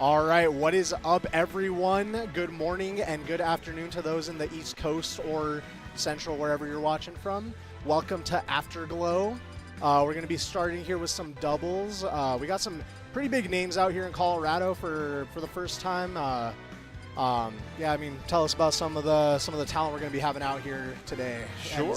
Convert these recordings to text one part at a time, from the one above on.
All right, what is up, everyone? Good morning and good afternoon to those in the East Coast or Central, wherever you're watching from. Welcome to Afterglow. We're going to be starting here with some doubles. We got some pretty big names out here in Colorado for the first time. Yeah, I mean, tell us about some of the talent we're going to be having out here today. Sure.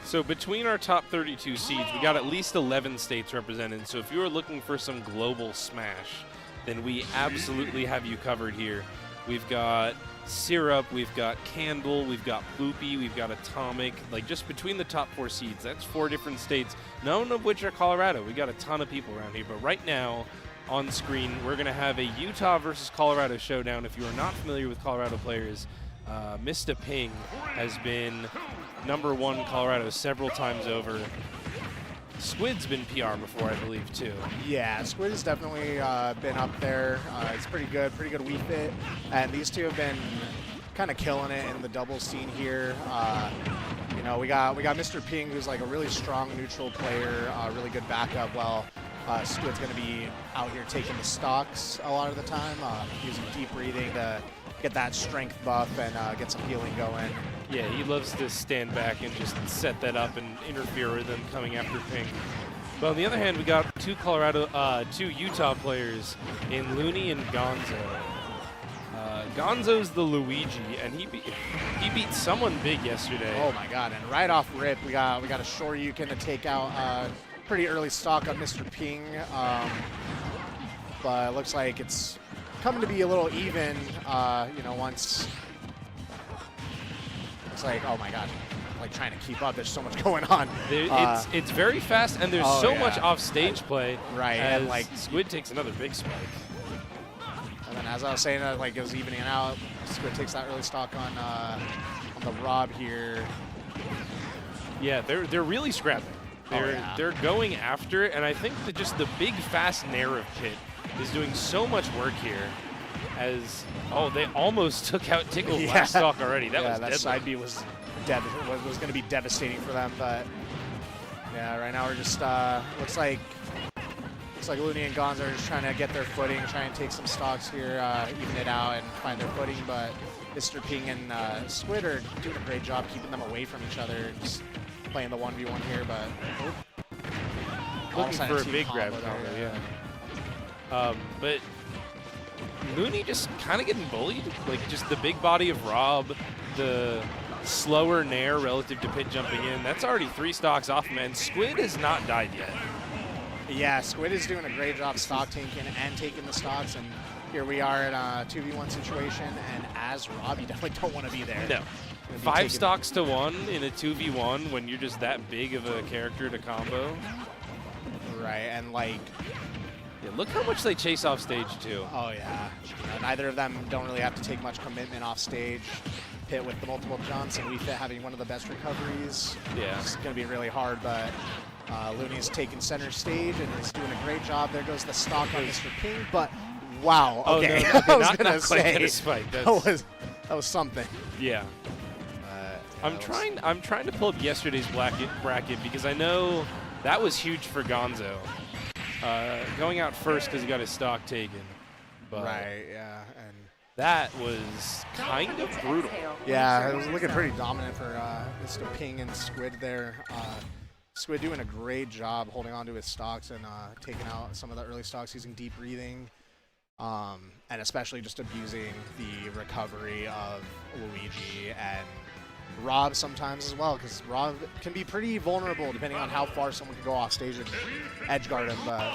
So between our top 32 seeds, we got at least 11 states represented. So if you are looking for some global smash, then we absolutely have you covered here. We've got Syrup, we've got Candle, we've got Ploopy, we've got Atomic. Like, just between the top 4 seeds, that's 4 different states, none of which are Colorado. We got a ton of people around here. But right now, on screen, we're going to have a Utah versus Colorado showdown. If you are not familiar with Colorado players, Mistah Ping has been #1 Colorado several times over. Squid's been PR before, I believe, too. Yeah, Squid has definitely been up there. It's pretty good Wii Fit. And these two have been kind of killing it in the doubles scene here. You know, we got Mr. Ping, who's like a really strong neutral player, really good backup. Well, Squid's going to be out here taking the stocks a lot of the time, using deep breathing to get that strength buff and get some healing going. Yeah, he loves to stand back and just set that up and interfere with them coming after Ping. But on the other hand, we got two Utah players in Looney and Gonzo. Gonzo's the Luigi, and he beat someone big yesterday. Oh my God! And right off rip, we got a Shoryuken to take out pretty early stock on Mr. Ping. But it looks like it's coming to be a little even. You know, once. It's like, oh my God, I'm like trying to keep up. There's so much going on. It's very fast, and there's so much off-stage play. Right, and like Squid takes another big spike. And then, as I was saying, like it was evening out. Squid takes that early stock on the Rob here. Yeah, they're really scrapping. They're going after it, and I think that just the big fast narrative pit is doing so much work here. As they almost took out Tickle's last stock already. That side B was going to be devastating for them. But yeah, right now we're just looks like Looney and Gonzo are just trying to get their footing, try and take some stocks here, even it out and find their footing. But Mr. Ping and Squid are doing a great job keeping them away from each other, just playing the 1v1 here. But looking for a big grab combo, yeah. But Looney just kind of getting bullied, like just the big body of Rob, the slower nair relative to pit jumping in. That's already 3 stocks off him, and Squid has not died yet. Yeah, Squid is doing a great job stock tanking and taking the stocks, and here we are in a 2v1 situation, and as Rob, you definitely don't want to be there. No. 5 stocks to 1 in a 2v1 when you're just that big of a character to combo. Right, and like... Yeah, look how much they chase off stage, too. Oh, yeah. Neither of them don't really have to take much commitment off stage. Pit with the multiple jumps, and Wii Fit having one of the best recoveries. Yeah. It's going to be really hard, but Looney's taking center stage and is doing a great job. There goes the stock on Mr. Ping, but wow. Okay, no, I was going to say, get a spike. that was something. Yeah. I'm trying to pull up yesterday's bracket because I know that was huge for Gonzo. Going out first because he got his stock taken. But right, yeah. And that was kind of brutal. Yeah, it was looking pretty dominant for Mr. Ping and Squid there. Squid doing a great job holding on to his stocks and taking out some of the early stocks using deep breathing. And especially just abusing the recovery of Luigi and Rob sometimes as well, because Rob can be pretty vulnerable depending on how far someone can go off stage and edge guard him. But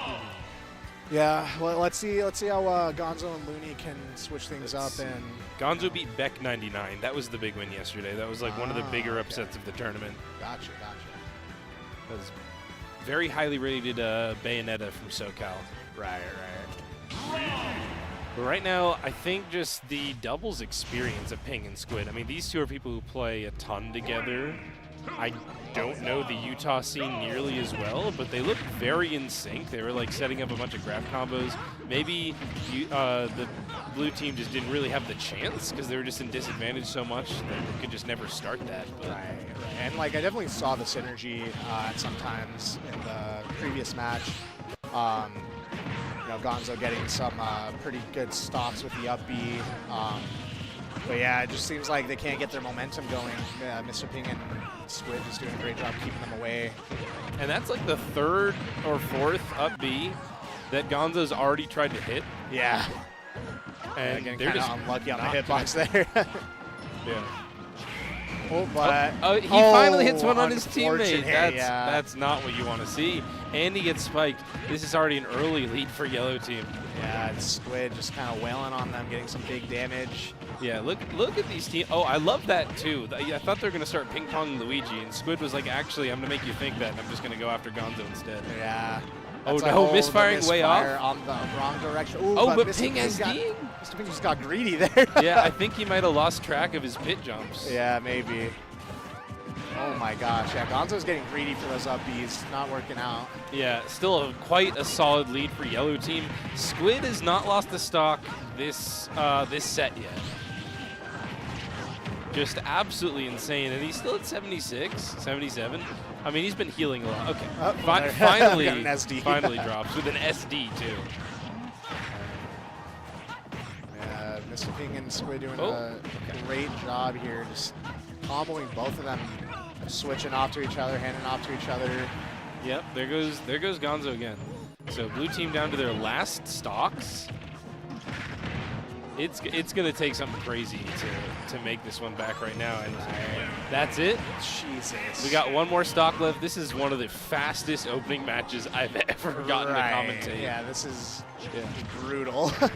yeah, well, let's see how Gonzo and Looney can switch things up. And Gonzo beat Beck 99. That was the big win yesterday. That was like one of the bigger upsets of the tournament. Gotcha. That was very highly rated Bayonetta from SoCal. Right. But right now, I think just the doubles experience of Ping and Squid. I mean, these two are people who play a ton together. I don't know the Utah scene nearly as well, but they look very in sync. They were like setting up a bunch of grab combos. Maybe the blue team just didn't really have the chance because they were just in disadvantage so much that they could just never start that. But right. And like I definitely saw the synergy sometimes in the previous match. Gonzo getting some pretty good stocks with the up B. But yeah, it just seems like they can't get their momentum going. Mistah Ping and Squid just doing a great job keeping them away. And that's like the third or fourth up B that Gonzo's already tried to hit. Yeah. And getting they're kind just of unlucky on the not hitbox there. Yeah. Oh, but he finally hits one on his unfortunate, teammate. yeah. That's not what you want to see. And he gets spiked. This is already an early lead for yellow team. Yeah, it's Squid just kind of wailing on them, getting some big damage. Yeah, look at these teams. Oh, I love that too. I thought they were going to start ping-ponging Luigi, and Squid was like, actually, I'm going to make you think that, and I'm just going to go after Gonzo instead. Yeah. Oh, That's no, the misfiring way misfire off. on the wrong direction. Ooh, Oh, but Mistah Ping Ping's SD? Mistah Ping just got greedy there. Yeah, I think he might have lost track of his pit jumps. Yeah, maybe. Oh my gosh, yeah, Gonzo's getting greedy for those up Bs, not working out. Yeah, still quite a solid lead for yellow team. Squid has not lost the stock this set yet. Just absolutely insane, and he's still at 76, 77. I mean, he's been healing a lot. Okay, finally, got an SD. finally drops with an SD too. Yeah, Mistah Ping and Squid doing Oh, a great job here, just comboing both of them, switching off to each other, handing off to each other. Yep, there goes Gonzo again. So blue team down to their last stocks. It's gonna take something crazy to make this one back right now, and that's it. Jesus. We got one more stock left. This is one of the fastest opening matches I've ever gotten to commentate. Yeah, this is Yeah. brutal. Jeez.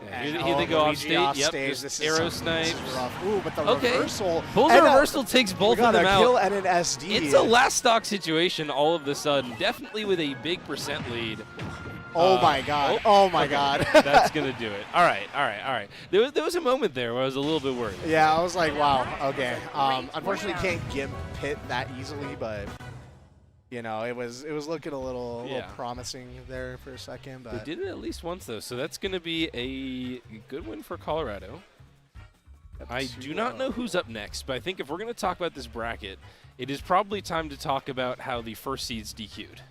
Yeah, here they go Luigi off off stage. Yep, stage. just This arrow is this is snipes. rough. Ooh, but the Okay. reversal. Pulls a and reversal, takes we both got of them a kill out. and an SD. It's a last stock situation all of a sudden, definitely with a big percent lead. Oh my god. Oh my okay. god. That's going to do it. All right. There was a moment there where I was a little bit worried. Yeah, I was like, wow, okay. Unfortunately, can't gimp pit that easily, but you know, it was looking a little promising there for a second. But They did it at least once, though, so that's going to be a good win for Colorado. I do not know who's up next, but I think if we're going to talk about this bracket, it is probably time to talk about how the first seeds DQ'd.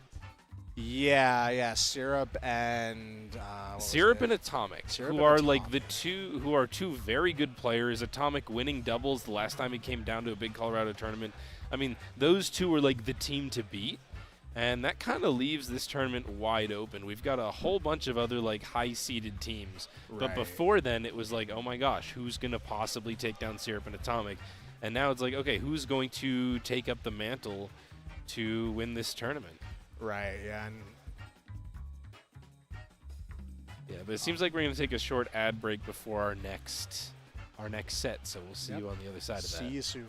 Yeah, Syrup and Syrup and Atomic, Syrup who and are Atomic. like two very good players. Atomic winning doubles the last time he came down to a big Colorado tournament. I mean, those two were like the team to beat, and that kind of leaves this tournament wide open. We've got a whole bunch of other like high-seeded teams, but Right. before then it was like, oh my gosh, who's gonna possibly take down Syrup and Atomic? And now it's like, okay, who's going to take up the mantle to win this tournament? Right, yeah. And Yeah, but it seems like we're going to take a short ad break before our next set, so we'll see you on the other side of that. see you soon.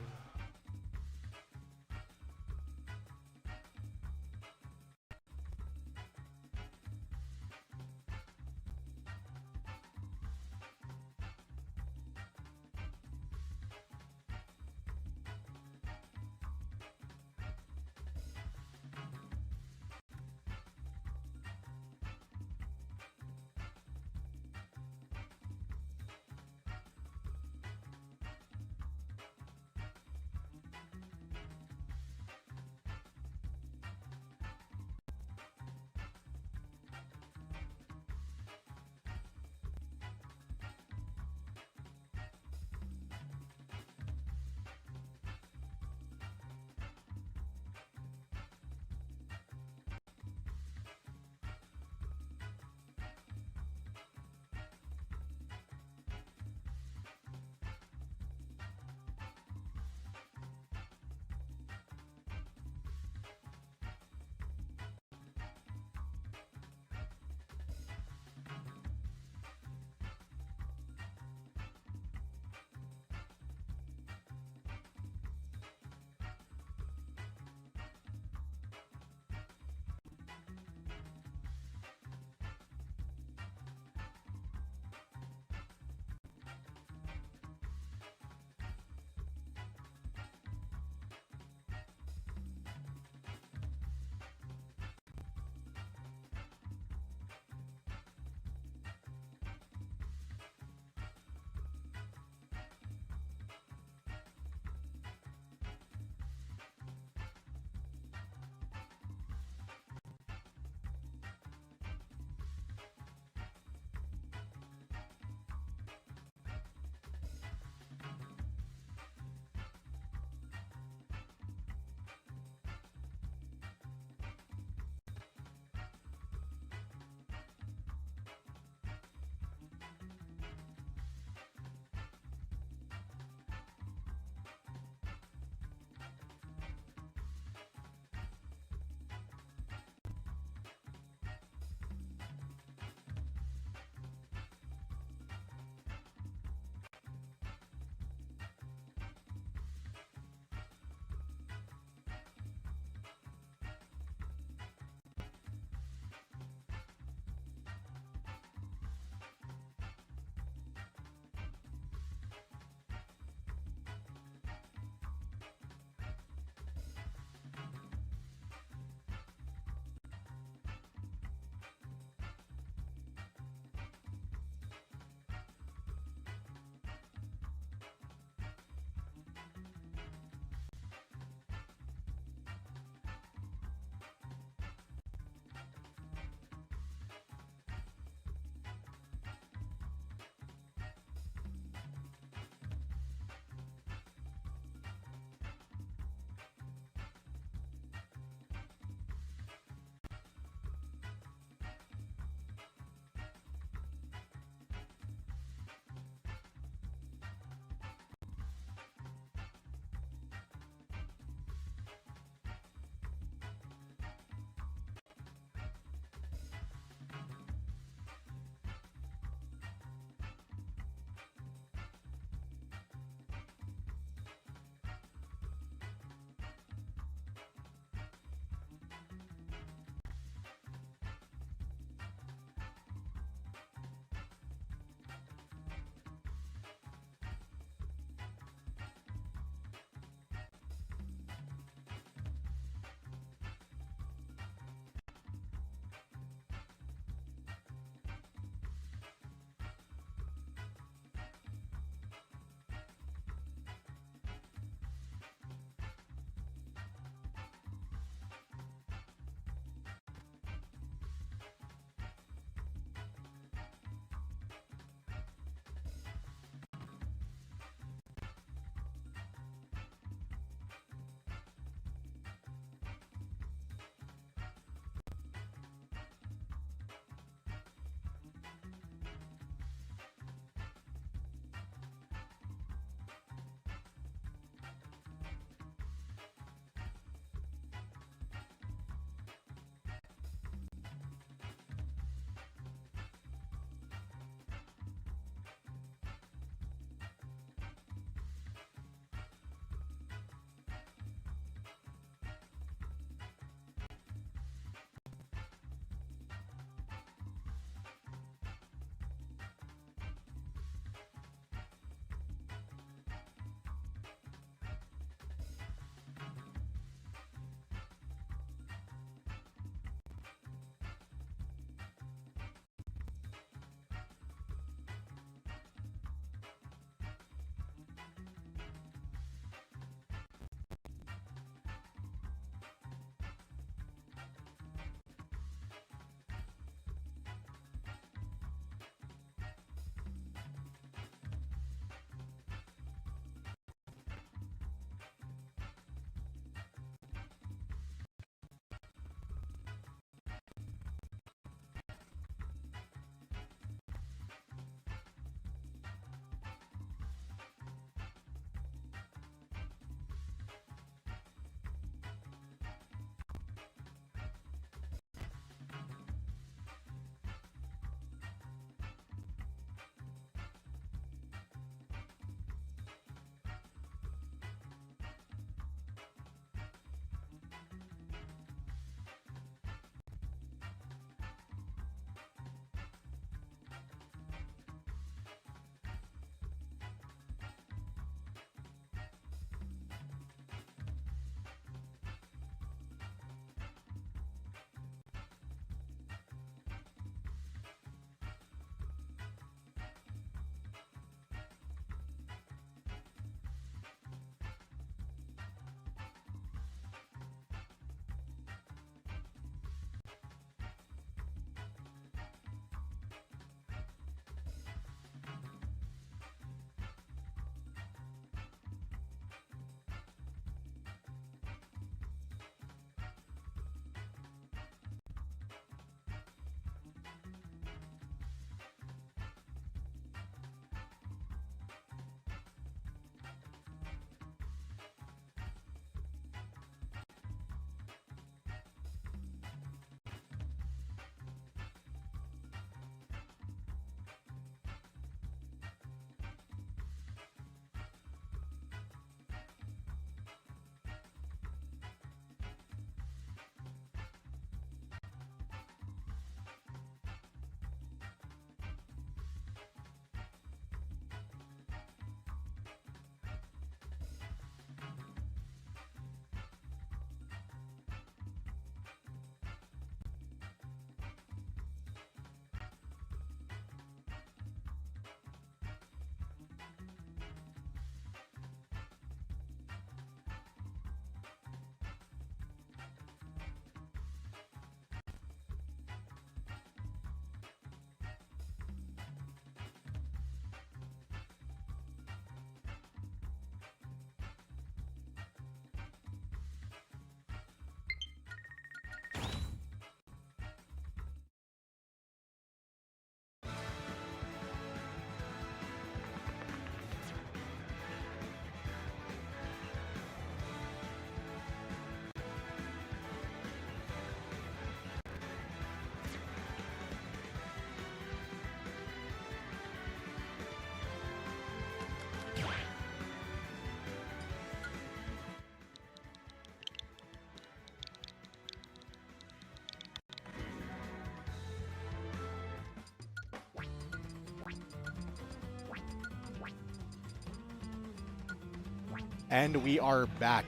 And we are back.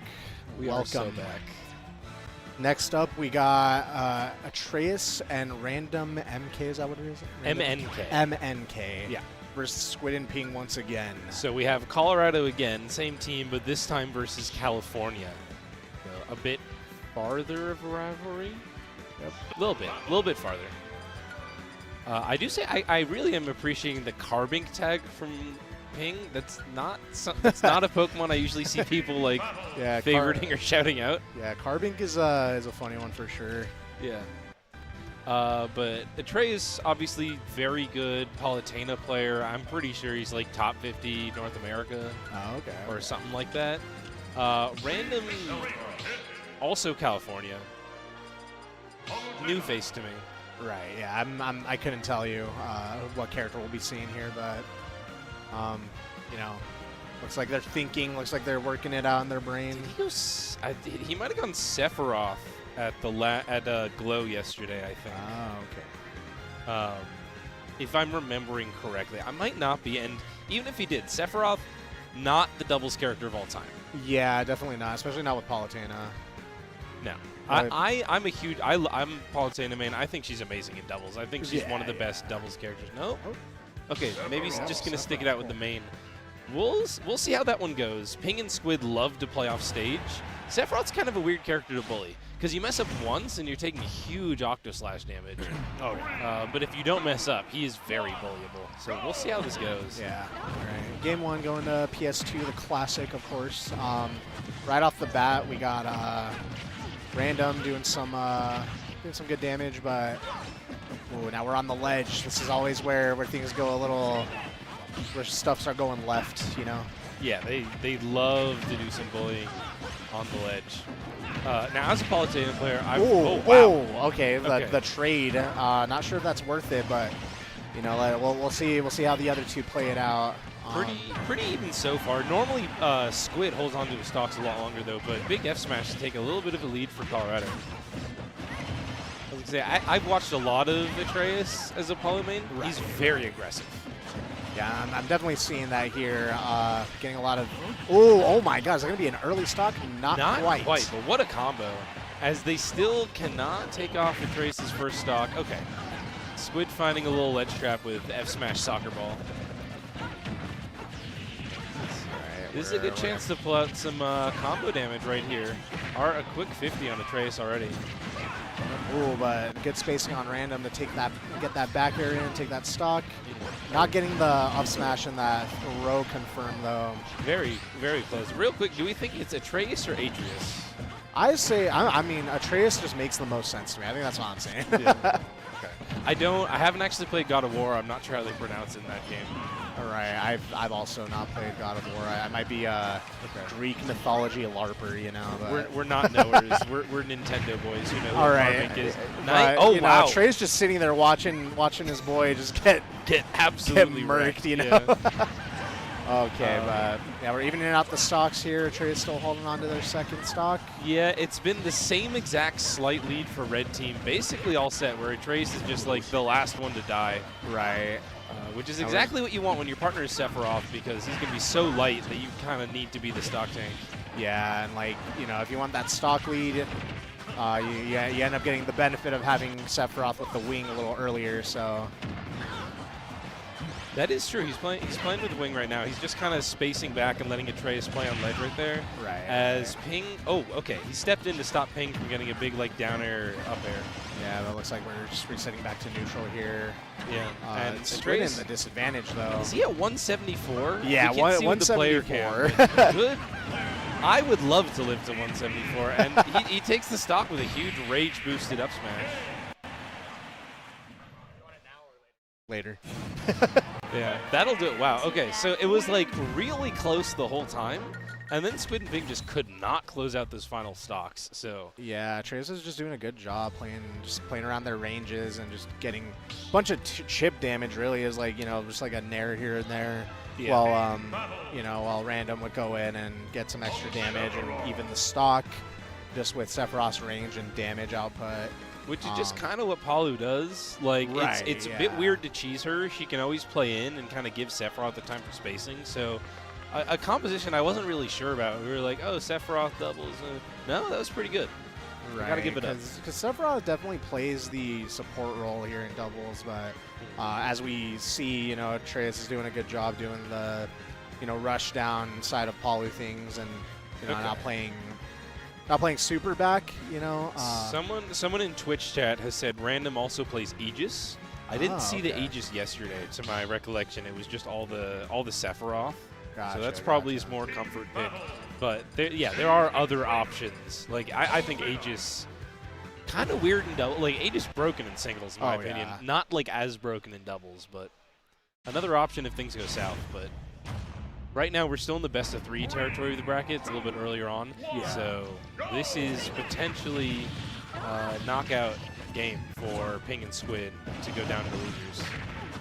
We are so back. Next up, we got Atreus and RandumMNK. Is that what it is? MNK. MNK. Yeah. Versus Squid and Ping once again. So we have Colorado again, same team, but this time versus California. So a bit farther of a rivalry. Yep. A little bit farther. I do say I really am appreciating the Carbink tag from Ping. That's not a Pokemon I usually see people like favoriting or shouting out. Yeah, Carbink is a funny one for sure. Yeah. But Atreus, obviously very good Palutena player. I'm pretty sure he's like top 50 North America. Oh, okay. Or something like that. Random, also California. New face to me. Right. Yeah. I couldn't tell you what character we'll be seeing here, but you know, looks like they're thinking. Looks like they're working it out in their brain. Did he go? He might have gone Sephiroth at the Glow yesterday, I think. Oh, okay. If I'm remembering correctly, I might not be. And even if he did, Sephiroth, not the doubles character of all time. Yeah, definitely not. Especially not with Palutena. No. I'm a huge. I'm Palutena main. I think she's amazing in doubles. I think she's one of the best doubles characters. No. Okay, maybe he's just gonna stick it out with the main. We'll see how that one goes. Ping and Squid love to play off stage. Sephiroth's kind of a weird character to bully because you mess up once and you're taking huge Octoslash damage. But if you don't mess up, he is very bullyable. So we'll see how this goes. Yeah. All right. Game 1 going to PS2, the classic, of course. Right off the bat, we got Random doing some good damage, but now we're on the ledge. This is always where things go a little, where stuff start going left, you know. Yeah, they love to do some bullying on the ledge. Now, as a Palutena player, okay. The trade. Not sure if that's worth it, but you know, we'll see how the other two play it out. Pretty even so far. Normally, Squid holds onto his stocks a lot longer though, but Big F Smash to take a little bit of a lead for Colorado. I was gonna say I've watched a lot of Atreus as a Palu main. Right. He's very aggressive. Yeah, I'm definitely seeing that here. Getting a lot of. Oh my God! Is that gonna be an early stock? Not quite. But what a combo! As they still cannot take off Atreus' first stock. Okay, Squid finding a little ledge trap with F Smash Soccer Ball. This is a good chance to pull out some combo damage right here. A quick 50 on Atreus already. Ooh, but good spacing on Random to get that back air in, take that stock. Not getting the up smash in that row confirmed though. Very, very close. Real quick, do we think it's Atreus or Atreus? I mean, Atreus just makes the most sense to me. I think that's what I'm saying. Yeah. Okay. I haven't actually played God of War. I'm not sure how they pronounce it in that game. All right, I've also not played God of War. I might be a Greek mythology LARPer, you know. But we're not knowers. we're Nintendo boys, you know. All right. Is. Oh wow! Trey's just sitting there watching his boy just get absolutely murked, wrecked, you know. Yeah. Okay, but yeah, we're evening out the stocks here. Trey's still holding on to their second stock. Yeah, it's been the same exact slight lead for red team, basically all set, where Atreus is just like the last one to die. Right. Which is exactly what you want when your partner is Sephiroth, because he's going to be so light that you kind of need to be the stock tank. Yeah, and like, you know, if you want that stock lead, you end up getting the benefit of having Sephiroth with the wing a little earlier, so. That is true. He's playing with wing right now. He's just kind of spacing back and letting Atreus play on ledge right there. Right. As Ping, okay, he stepped in to stop Ping from getting a big like down air, up air. Yeah, that looks like we're just resetting back to neutral here. Yeah. And Atreus in the disadvantage though. Is he at 174? Yeah, 174. Good. I would love to live to 174, and he takes the stock with a huge rage boosted up smash. Later. Yeah, that'll do it. Wow. Okay, so it was like really close the whole time, and then Squid and Ping just could not close out those final stocks. So yeah, Atreus is just doing a good job playing around their ranges and just getting a bunch of chip damage. Really is like, you know, just like a nair here and there. Yeah. While Random would go in and get some extra damage and even the stock, just with Sephiroth's range and damage output. Which is just kind of what Palu does. Like, right, it's a bit weird to cheese her. She can always play in and kind of give Sephiroth the time for spacing. So a composition I wasn't really sure about. We were like, oh, Sephiroth doubles. No, that was pretty good. Right, Gotta give it up. Because Sephiroth definitely plays the support role here in doubles, but as we see, you know, Atreus is doing a good job doing the, you know, rush down side of Palu things, and you know, not playing super back. You know, someone in Twitch chat has said Random also plays Aegis. I didn't see the Aegis yesterday. To my recollection, it was just all the Sephiroth. Gotcha, so that's probably his more comfort pick. But there are other options. Like I think Aegis kind of weird in double. Like Aegis broken in singles in my opinion. Yeah. Not like as broken in doubles, but another option if things go south. But right now we're still in the best of 3 territory of the bracket. It's a little bit earlier on. Yeah. So this is potentially a knockout game for Ping and Squid to go down to the losers.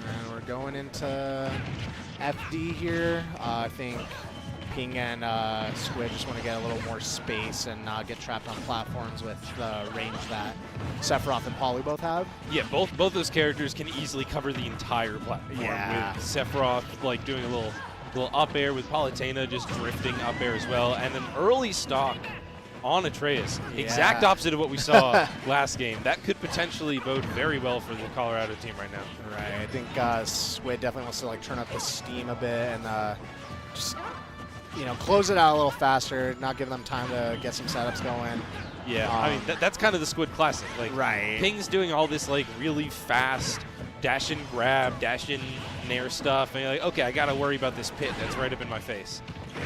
And we're going into FD here. I think Ping and Squid just want to get a little more space and not get trapped on platforms with the range that Sephiroth and Palu both have. Yeah, both those characters can easily cover the entire platform. Yeah. With Sephiroth like doing a little up air, with Palutena just drifting up air as well, and an early stock on Atreus. Yeah. Exact opposite of what we saw last game. That could potentially bode very well for the Colorado team right now. Right. I think Squid definitely wants to like turn up the steam a bit and just, you know, close it out a little faster, not give them time to get some setups going. Yeah, I mean, that's kind of the Squid classic. Like, right. Ping's doing all this like really fast dash and grab, dash and nair stuff, and you're like, okay, I got to worry about this pit that's right up in my face.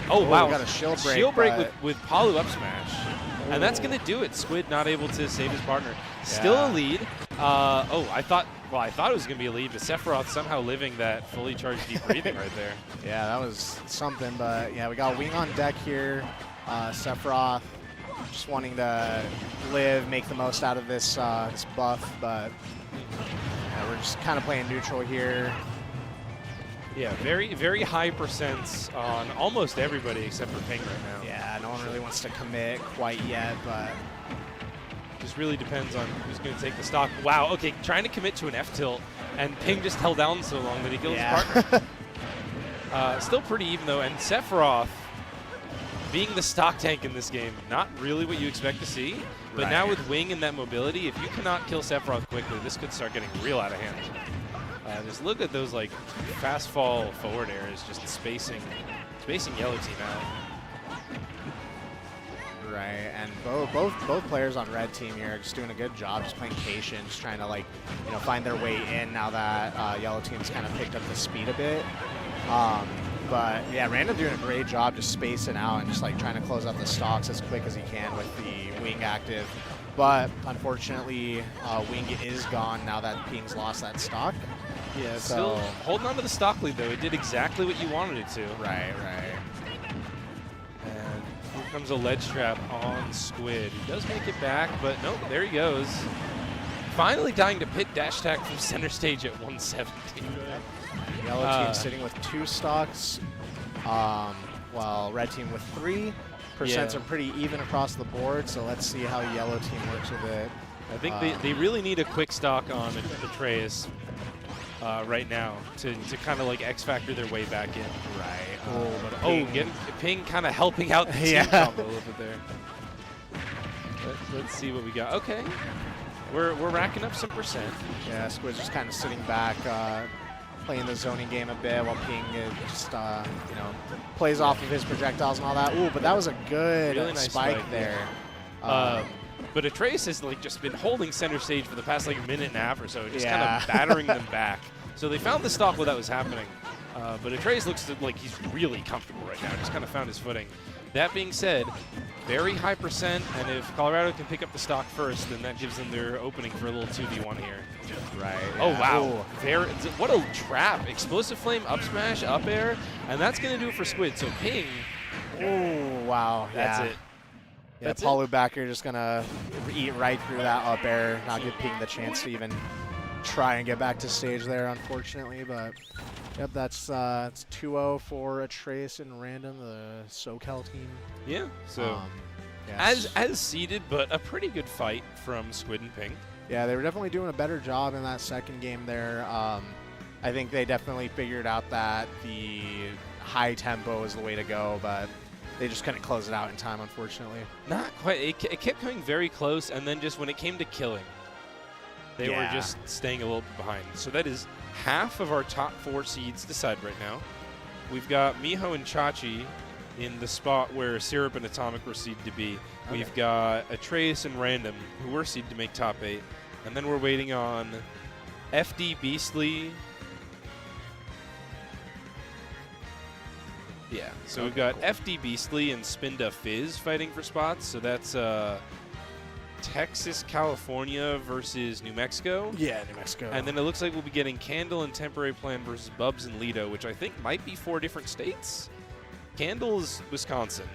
Oh, wow. Got a shield break. Shield break with Palu up smash. And that's going to do it. Squid not able to save his partner. Still a lead. I thought it was going to be a lead, but Sephiroth somehow living that fully charged deep breathing right there. Yeah, that was something. But yeah, we got Wing on deck here. Sephiroth just wanting to live, make the most out of this this buff, but yeah, we're just kind of playing neutral here. Yeah, very, very high percents on almost everybody except for Ping right now. Yeah, no one really wants to commit quite yet, but just really depends on who's going to take the stock. Wow, okay, trying to commit to an F tilt, and Ping just held down so long that he killed his partner. Still pretty even though, and Sephiroth being the stock tank in this game, not really what you expect to see. But now with Wing and that mobility, if you cannot kill Sephiroth quickly, this could start getting real out of hand. Just look at those like fast fall forward airs, just spacing yellow team out. Right, and both players on red team here are just doing a good job, just playing patient, just trying to like, you know, find their way in now that yellow team's kind of picked up the speed a bit. But yeah, Random doing a great job just spacing out and just like trying to close out the stocks as quick as he can with the Wing active. But unfortunately, Wing is gone now that Ping's lost that stock. Yeah, so still holding on to the stock lead though. It did exactly what you wanted it to. Right. And here comes a ledge trap on Squid. He does make it back, but nope, there he goes. Finally dying to pit dash attack from center stage at 170. Yellow team sitting with 2 stocks, while red team with 3. Percents are pretty even across the board, so let's see how yellow team works with it. I think they really need a quick stock on Atreus right now to kind of like X-factor their way back in. Right. Getting Ping kind of helping out the team combo a little bit there. Let's see what we got. Okay, we're racking up some percent. Yeah, Squid's just kind of sitting back, playing the zoning game a bit while Ping just, you know, plays off of his projectiles and all that. Ooh, but that was a good really nice spike there. But Atreus has like just been holding center stage for the past like minute and a half or so, just kind of battering them back. So they found the stock while that was happening. But Atreus looks like he's really comfortable right now, just kind of found his footing. That being said, very high percent, and if Colorado can pick up the stock first, then that gives them their opening for a little 2v1 here. Right. Oh, wow. What a trap. Explosive Flame, up smash, up air, and that's going to do it for Squid. So Ping. Oh, wow. That's it. Yeah, Palu back here just going to eat right through that up air, not give Ping the chance to even try and get back to stage there, unfortunately. But, yep, that's 2-0 for Atreus and Random, the SoCal team. Yeah, so as seeded, but a pretty good fight from Squid and Ping. Yeah, they were definitely doing a better job in that second game there. I think they definitely figured out that the high tempo is the way to go, but they just couldn't close it out in time, unfortunately. Not quite. It kept coming very close, and then just when it came to killing, they were just staying a little bit behind. So that is half of our top 4 seeds decide right now. We've got Miho and Chachi in the spot where Syrup and Atomic were seeded to be. Okay. We've got Atreus and Random, who were seeded to make top 8. And then we're waiting on FD Beastly. Yeah, so we've got FD Beastly and Spinda Fizz fighting for spots. So that's Texas, California versus New Mexico. Yeah, New Mexico. And then it looks like we'll be getting Candle and Temporary Plan versus Bubbs and Lido, which I think might be 4 different states. Candle is Wisconsin.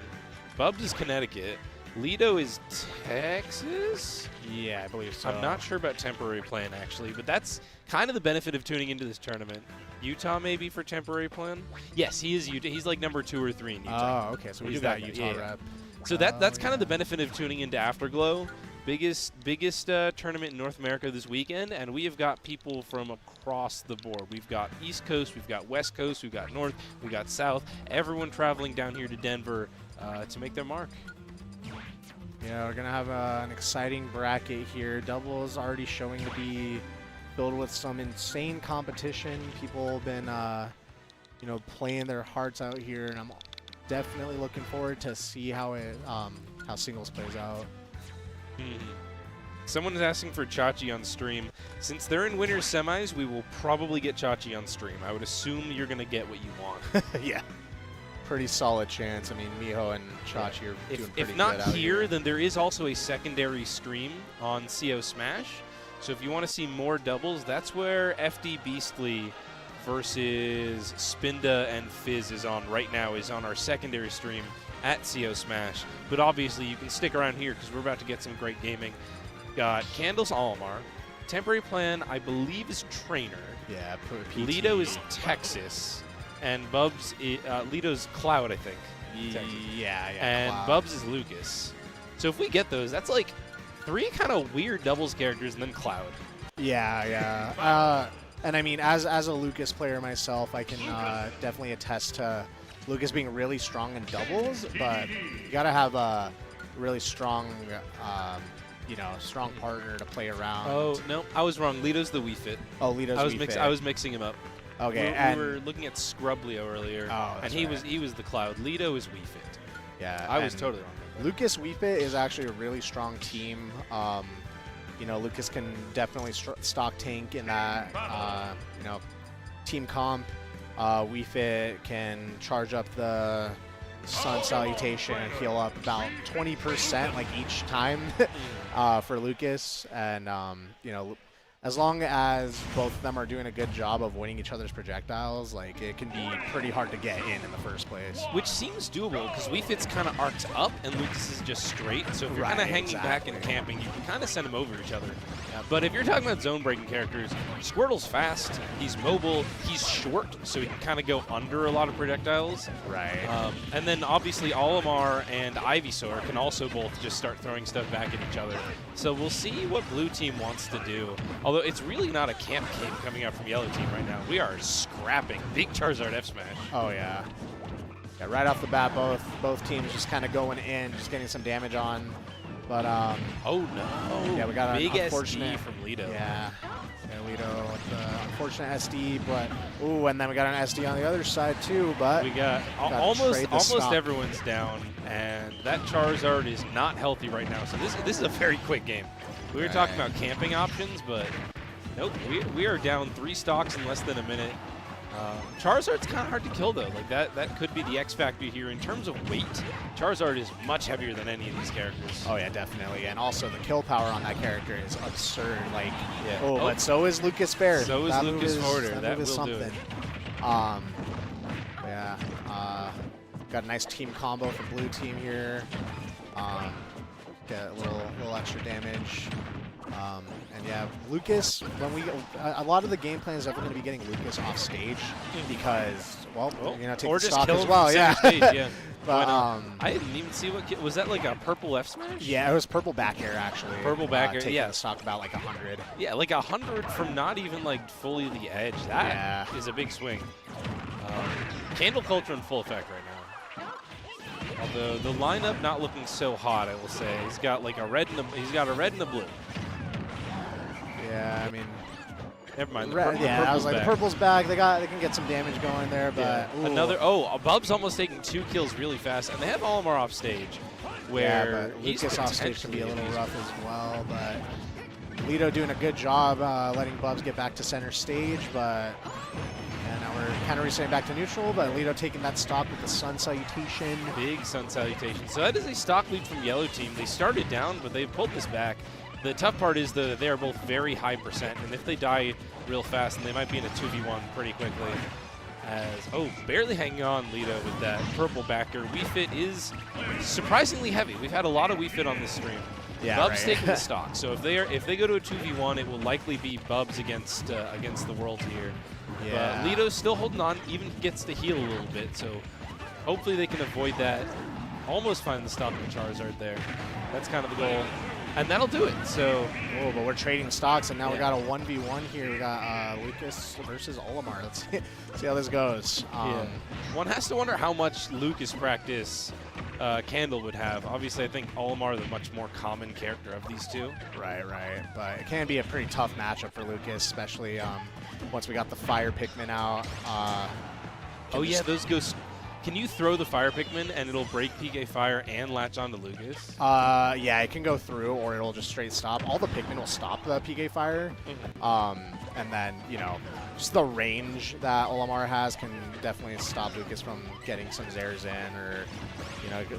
Bubbs is Connecticut. Lido is Texas? Yeah, I believe so. I'm not sure about Temporary Plan, actually, but that's kind of the benefit of tuning into this tournament. Utah, maybe, for Temporary Plan? Yes, he is Utah. He's like number 2 or 3 in Utah. Oh, okay, so we He's do got that guy. Utah Yeah. rep. So that's kind of the benefit of tuning into Afterglow. Biggest tournament in North America this weekend, and we have got people from across the board. We've got East Coast, we've got West Coast, we've got North, we've got South. Everyone traveling down here to Denver to make their mark. Yeah, we're going to have an exciting bracket here. Double is already showing to be filled with some insane competition. People have been, you know, playing their hearts out here, and I'm definitely looking forward to see how singles plays out. Someone is asking for Chachi on stream. Since they're in winner's semis, we will probably get Chachi on stream. I would assume you're going to get what you want. Yeah. Pretty solid chance. I mean, Miho and Chachi are doing pretty If not good out here, then there is also a secondary stream on CO Smash. So if you want to see more doubles, that's where FD Beastly versus Spinda and Fizz is on right now, is on our secondary stream at CO Smash. But obviously, you can stick around here because we're about to get some great gaming. Got Candles Almar. Temporary Plan, I believe, is Trainer. Yeah, PT. Lido is Texas. And Bubbs, Lido's Cloud, I think. Yeah. And Cloud. Bubbs is Lucas. So if we get those, that's like 3 kind of weird doubles characters and then Cloud. Yeah. And I mean, as a Lucas player myself, I can definitely attest to Lucas being really strong in doubles, but you got to have a really strong, strong partner to play around. Oh, no, I was wrong. Lido's the Wii Fit. Oh, Lido's Wii Fit. I was mixing him up. Okay, we were looking at Scrublio earlier, and he was the Cloud. Lido is Wii Fit. Yeah, I was totally wrong. Lucas Wii Fit is actually a really strong team. Lucas can definitely stock tank in that, team comp. Wii Fit can charge up the Sun Salutation and heal up about 20% like each time for Lucas. And, as long as both of them are doing a good job of avoiding each other's projectiles, like, it can be pretty hard to get in the first place. Which seems doable, because Wii Fit's kind of arcs up, and Lucas is just straight. So if you're kind of hanging back and camping, you can kind of send them over each other. But if you're talking about zone-breaking characters, Squirtle's fast, he's mobile, he's short, so he can kind of go under a lot of projectiles. Right. And then, obviously, Olimar and Ivysaur can also both just start throwing stuff back at each other. So we'll see what blue team wants to do. Although it's really not a camp game coming out from yellow team right now. We are scrapping. Big Charizard F smash. Oh, yeah. Yeah, right off the bat, both teams just kind of going in, just getting some damage on. But, oh, no. Yeah, we got an big unfortunate SD from Lido. Yeah, Lido with the unfortunate SD, but, ooh, and then we got an SD on the other side, too, but. We got almost everyone's down, and that Charizard is not healthy right now. So this is a very quick game. We were talking about camping options, but nope, we are down 3 stocks in less than a minute. Charizard's kind of hard to kill, though. Like that could be the X factor here. In terms of weight, Charizard is much heavier than any of these characters. Oh, yeah, definitely. And also the kill power on that character is absurd. Like, yeah. But so is Lucas Fair. So is Lucas Forder. That will something. do it. Got a nice team combo for blue team here. Get a little extra damage. And yeah, Lucas, a lot of the game plan is definitely going to be getting Lucas off stage because, take or the just stock kill as him well. from Yeah. center stage, yeah. But I didn't even see was that like a purple F smash? Yeah, it was purple back air actually. Purple back air, taking yeah. the stock about like 100. Yeah, like 100 from not even like fully the edge. That is a big swing. Candle culture in full effect right now. Although the lineup not looking so hot, I will say. He's got like a red and he's got a red and a blue. Yeah, I mean, never mind. Yeah, I was like, the purple's back. They can get some damage going there, but yeah. Another. Oh, Bubbs almost taking 2 kills really fast, and they have Olimar off stage. Where but Lucas off stage can be a little rough as well, but Lido doing a good job letting Bubbs get back to center stage, but yeah, now we're kind of resetting back to neutral, but Lido taking that stock with the Sun Salutation. Big Sun Salutation. So that is a stock lead from Yellow Team. They started down, but they pulled this back. The tough part is they are both very high percent, and if they die real fast, then they might be in a 2v1 pretty quickly. Barely hanging on Lido with that purple backer. Wii Fit is surprisingly heavy. We've had a lot of Wii Fit on this stream. Yeah, Bubbs right. taking the stock. So if they go to a 2v1, it will likely be Bubbs against the world here. Yeah. But Lido's still holding on, even gets to heal a little bit. So hopefully they can avoid that. Almost find the stock of Charizard there. That's kind of the goal. And that'll do it. So, but we're trading stocks, and now we got a 1v1 here. We got Lucas versus Olimar. Let's see how this goes. One has to wonder how much Lucas practice Candle would have. Obviously, I think Olimar the much more common character of these two. Right. But it can be a pretty tough matchup for Lucas, especially once we got the Fire Pikmin out. Those go. Can you throw the Fire Pikmin and it'll break PK Fire and latch onto Lucas? Yeah, it can go through or it'll just straight stop. All the Pikmin will stop the PK Fire. And then, just the range that Olimar has can definitely stop Lucas from getting some Zairs in, or,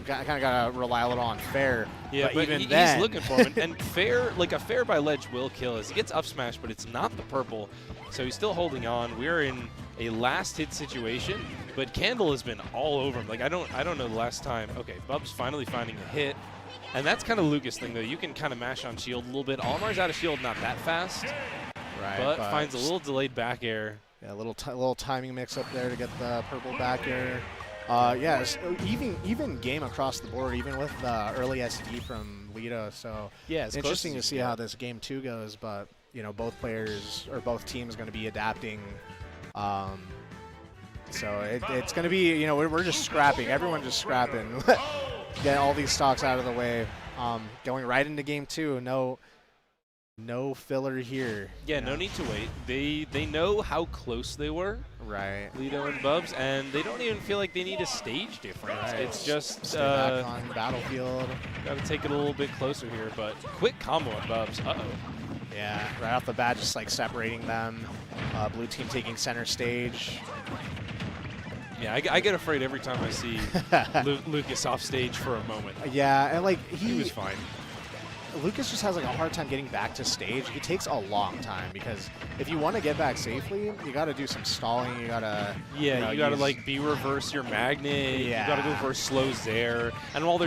kind of got to rely a little on Fair. Yeah, but even then, he's looking for him. And Fair, like a Fair by ledge will kill us. He gets up smash, but it's not the purple, so he's still holding on. We're in a last hit situation, but Candle has been all over him. Like, I don't know the last time. Okay, Bubbs finally finding a hit. And that's kind of Lucas thing, though. You can kind of mash on shield a little bit. Olimar's out of shield not that fast. Right, but finds a little delayed back air. Yeah, a little timing mix up there to get the purple back air. Even game across the board, even with the early SD from Lido. So yeah, it's interesting to see how this game 2 goes. But both players or both teams going to be adapting. So it's going to be we're just scrapping. Everyone just scrapping. Get all these stocks out of the way. Going right into game 2. No filler here. Yeah, no need to wait. They know how close they were. Right. Lido and Bubbs, and they don't even feel like they need a stage difference. Right. It's just stay back on the battlefield. Got to take it a little bit closer here, but quick combo on Bubbs. Yeah, right off the bat, just like separating them. Blue team taking center stage. Yeah, I get afraid every time I see Lucas off stage for a moment. Yeah, and like he was fine. Lucas just has like a hard time getting back to stage. He takes a long time because if you want to get back safely, you got to do some stalling. You gotta you gotta like reverse your magnet. Yeah. You gotta go for slows there. And while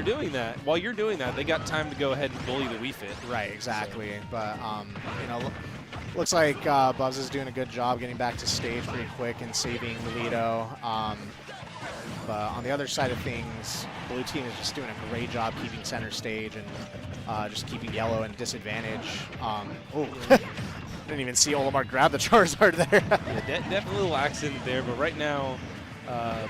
you're doing that, they got time to go ahead and bully the Wii Fit. Right, exactly. So. But looks like Bubbs is doing a good job getting back to stage pretty quick and saving Lido. But on the other side of things, Blue team is just doing a great job keeping center stage and just keeping Yellow in disadvantage. Didn't even see Olimar grab the Charizard there. Yeah, definitely a little accident there, but right now,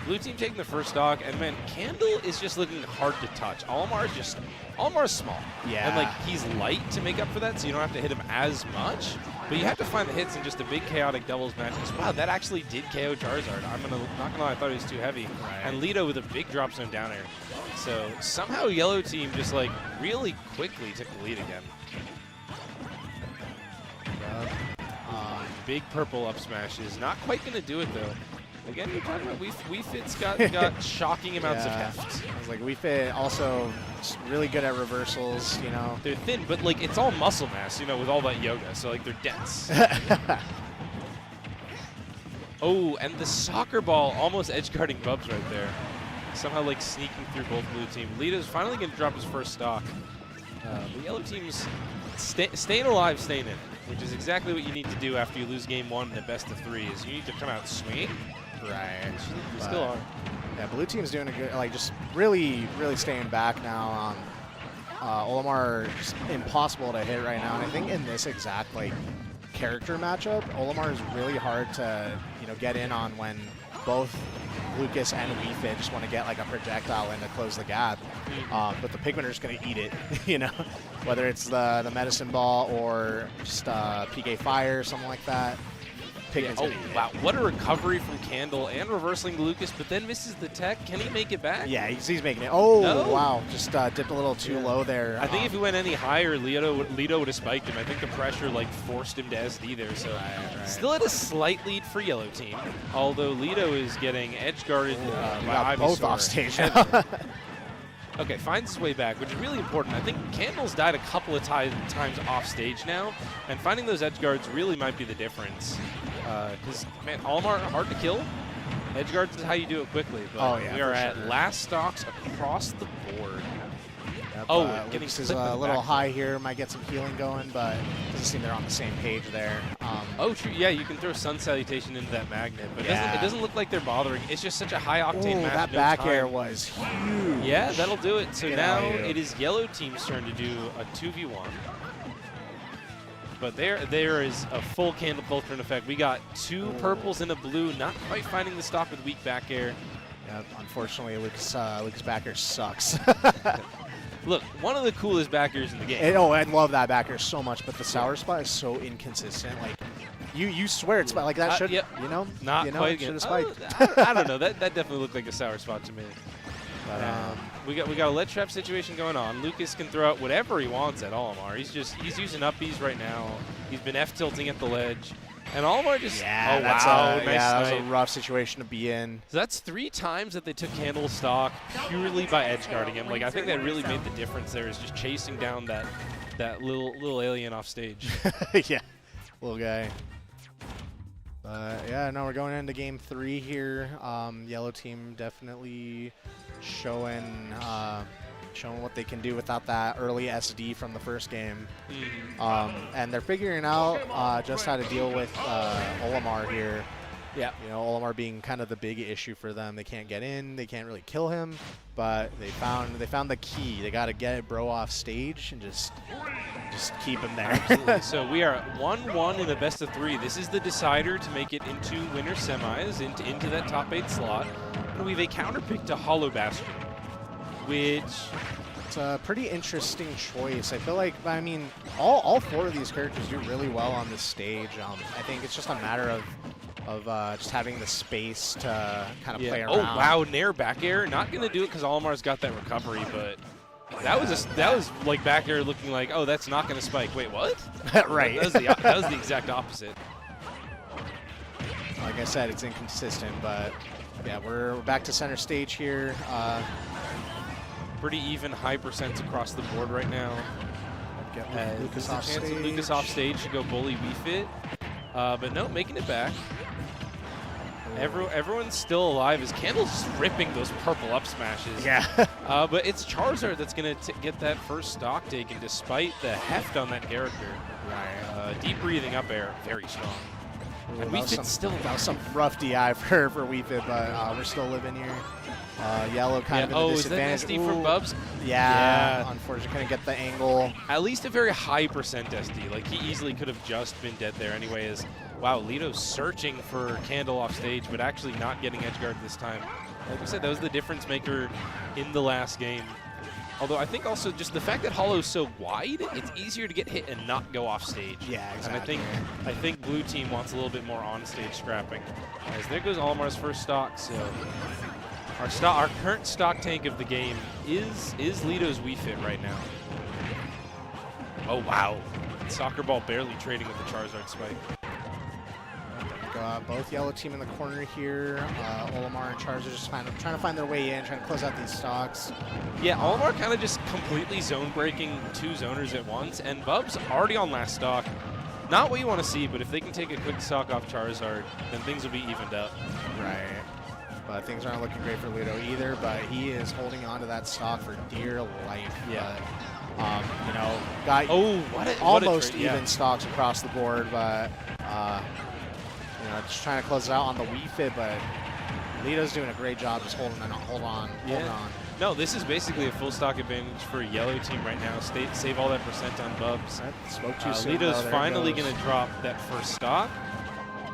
Blue team taking the first stock, and man, Candle is just looking hard to touch. Olimar's small. Yeah. And like he's light to make up for that, so you don't have to hit him as much. But you have to find the hits in just a big chaotic doubles match. Wow, that actually did KO Charizard. Not gonna lie, I thought he was too heavy. Right. And Lido with a big drop zone down air. So somehow Yellow team just like really quickly took the lead again. Big purple up smash is not quite gonna do it though. Again, you're talking about Wii Fit's got shocking amounts of heft. I was like, Wii Fit also really good at reversals, They're thin, but like it's all muscle mass, with all that yoga. So like they're dense. Oh, and the soccer ball almost edge guarding Bubbs right there. Somehow like sneaking through both blue team. Lido's finally going to drop his first stock. The yellow team's staying alive, staying in it, which is exactly what you need to do after you lose game 1 in the best of 3. Is you need to come out swinging. Right. They still are. Yeah, blue team's doing a good, just really staying back now. Olimar just impossible to hit right now, and I think in this exact character matchup, Olimar is really hard to get in on when both Lucas and Weefit just want to get like a projectile in to close the gap. But the Pigmen are just going to eat it, you know, whether it's the medicine ball or just PK fire or something like that. Yeah, oh, wow. What a recovery from Candle and reversing Lucas, but then misses the tech. Can he make it back? Yeah, he's making it. Oh, no? Wow. Just dipped a little too low there. I think if he went any higher, Lido would have spiked him. I think the pressure like forced him to SD there. So still at a slight lead for yellow team, although Lido is getting edge guarded by both off stage. Okay, finds his way back, which is really important. I think Candle's died a couple of times off stage now, and finding those edge guards really might be the difference. Because, man, Olimar, hard to kill. Edge guards is how you do it quickly, but we are at last stocks across the board. Yep, getting is a little high here. Might get some healing going, but doesn't seem they're on the same page there. Oh, true. Yeah, you can throw Sun Salutation into that magnet, but it doesn't look like they're bothering. It's just such a high octane match. That back air was huge. Yeah, that'll do it. So now it is yellow team's turn to do a 2v1. But there is a full Candle Culture effect. We got two purples and a blue, not quite finding the stock with weak back air. Yeah, unfortunately, Lucas back air sucks. Look, one of the coolest backers in the game. I love that backer so much, but the sour spot is so inconsistent. Like, you swear it's like that should, you know? Not you know, quite. should have spiked. I don't know. That definitely looked like a sour spot to me. But we got a lead trap situation going on. Lucas can throw out whatever he wants at Olimar. He's using uppies right now. He's been F-tilting at the ledge. And Olimar just, nice that was a rough situation to be in. So that's 3 times that they took Candle stock purely by edge guarding him. Like, I think that really made the difference there, is just chasing down that little alien off stage. Yeah, little guy. Yeah, no, we're going into game 3 here. Yellow team definitely showing what they can do without that early SD from the first game. And they're figuring out just how to deal with Olimar here. Yeah. You know, Olimar being kind of the big issue for them. They can't get in, they can't really kill him, but they found the key. They got to get bro off stage and just keep him there. Absolutely. So we are at 1-1 in a best of 3. This is the decider to make it into winner semis, into that top 8 slot. And we have a counter pick to Hollow Bastion, which... It's a pretty interesting choice. I feel like, I mean, all 4 of these characters do really well on this stage. I think it's just a matter of just having the space to kind of play around. Oh, wow, Nair back air. Not going to do it because Olimar's got that recovery, but that was like back air looking like, oh, that's not going to spike. Wait, what? Right. That was the exact opposite. Like I said, it's inconsistent, but yeah, we're back to center stage here. Pretty even high percents across the board right now. Get Lucas off stage. Lucas off stage to go bully Weefit. But no, making it back. Everyone's still alive as Candle's just ripping those purple up smashes. Yeah. But it's Charizard that's going to get that first stock taken despite the heft on that character. Right. Deep breathing up air, very strong. Ooh, and that was some rough DI for Weefit, but we're still living here. Yellow kind of in a disadvantage. Is that SD from Bubbs? Yeah, unfortunately couldn't get the angle. At least a very high percent SD. Like, he easily could have just been dead there anyway. As wow, Lido's searching for Candle off stage, but actually not getting edge guard this time. Like I said, that was the difference maker in the last game. Although I think also just the fact that Hollow's so wide, it's easier to get hit and not go off stage. Yeah, exactly. And I think blue team wants a little bit more on stage scrapping. As there goes Olimar's first stock, so our current stock tank of the game is Lido's Weefit right now. Oh wow. Soccer ball barely trading with the Charizard spike. Both yellow team in the corner here. Olimar and Charizard just trying to find their way in, trying to close out these stocks. Yeah, Olimar kind of just completely zone breaking 2 zoners at once, and Bubbs already on last stock. Not what you want to see, but if they can take a quick stock off Charizard, then things will be evened up. Right. But things aren't looking great for Lido either, but he is holding on to that stock for dear life. Yeah. But, you know, got almost even stocks across the board, but you know, just trying to close it out on the Weefit, but Lido's doing a great job just holding on. No, this is basically a full stock advantage for yellow team right now. Save all that percent on Bubbs. Spoke too soon. Lido's finally going to drop that first stock,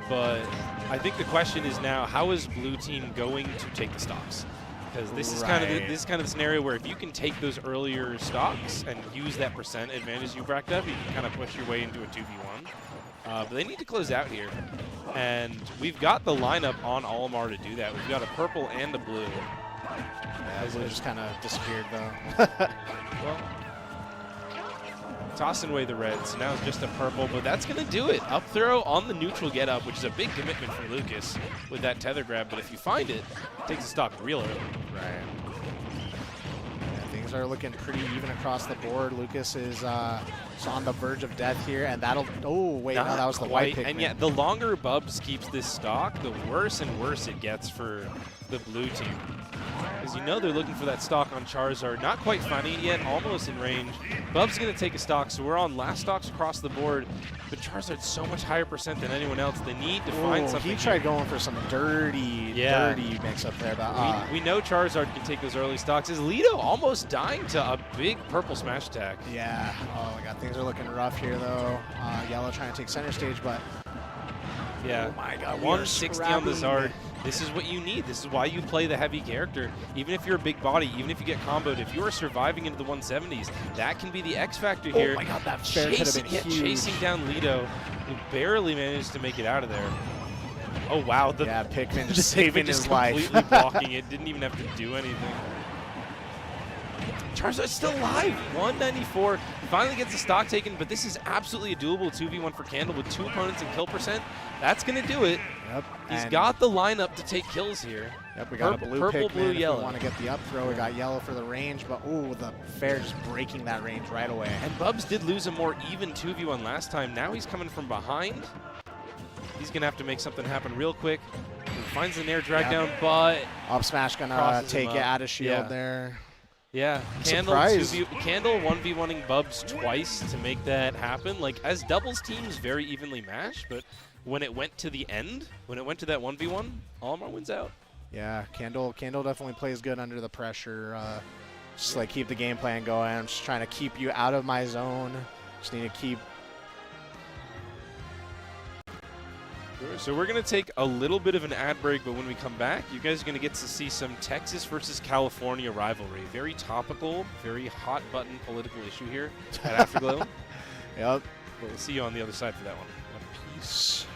but I think the question is now, how is blue team going to take the stocks? Because this is kind of the scenario where if you can take those earlier stocks and use that percent advantage you racked up, you can kind of push your way into a 2v1. But they need to close out here. And we've got the lineup on Olimar to do that. We've got a purple and a blue. Yeah, blue just kind of disappeared, though. Well, tossing away the reds. Now it's just a purple, but that's going to do it. Up throw on the neutral get up, which is a big commitment for Lucas with that tether grab. But if you find it, it takes a stock real early. Right. Yeah, things are looking pretty even across the board. Lucas is on the verge of death here, and that'll. Oh wait, no, that was the white pick. And yet, the longer Bubbs keeps this stock, the worse and worse it gets for the blue team. Because you know they're looking for that stock on Charizard. Not quite finding it yet, almost in range. Bubbs is going to take a stock, so we're on last stocks across the board. But Charizard's so much higher percent than anyone else. They need to find something. He tried going for some dirty mix up there. But, we know Charizard can take those early stocks. Is Lido almost dying to a big purple smash attack? Yeah. Oh my God, things are looking rough here though. Yellow trying to take center stage, but yeah. Oh my God, 160 on the Zard. This is what you need. This is why you play the heavy character. Even if you're a big body, even if you get comboed, if you are surviving into the 170s, that can be the X factor here. Oh my God, that fair could have been huge. Chasing down Lido, who barely managed to make it out of there. Oh wow, Pikmin just saving his life. Completely blocking it. Didn't even have to do anything. Charizard's still alive. 194. Finally gets the stock taken, but this is absolutely a doable 2v1 for Candle with 2 opponents and kill percent. That's going to do it. Yep. He's got the lineup to take kills here. Yep, we got a blue purple, Pikmin blue, if yellow. we want to get the up throw. We got yellow for the range, but the fair just breaking that range right away. And Bubbs did lose a more even 2v1 last time. Now he's coming from behind. He's going to have to make something happen real quick. He finds an air drag down, but up smash gonna take it out of shield there. Yeah, Candle 1v1ing Bubbs twice to make that happen. Like, as doubles teams, very evenly matched, but when it went to the end, when it went to that 1v1, Olimar wins out. Yeah, Candle definitely plays good under the pressure. Just like keep the game plan going. I'm just trying to keep you out of my zone. Just need to keep. So we're going to take a little bit of an ad break, but when we come back, you guys are going to get to see some Texas versus California rivalry. Very topical, very hot button political issue here at Afterglow. Yep. But we'll see you on the other side for that one. Peace.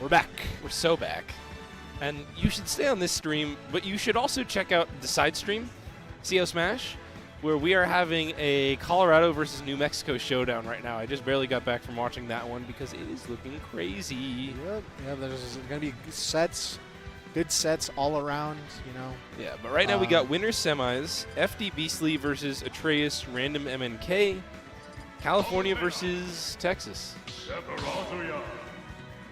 We're back. We're so back. And you should stay on this stream, but you should also check out the side stream, CO Smash, where we are having a Colorado versus New Mexico showdown right now. I just barely got back from watching that one because it is looking crazy. Yep, there's going to be sets, good sets all around, you know. Yeah, but right now we got winners semis, FD Beastly versus Atreus, RandumMNK, California versus Texas.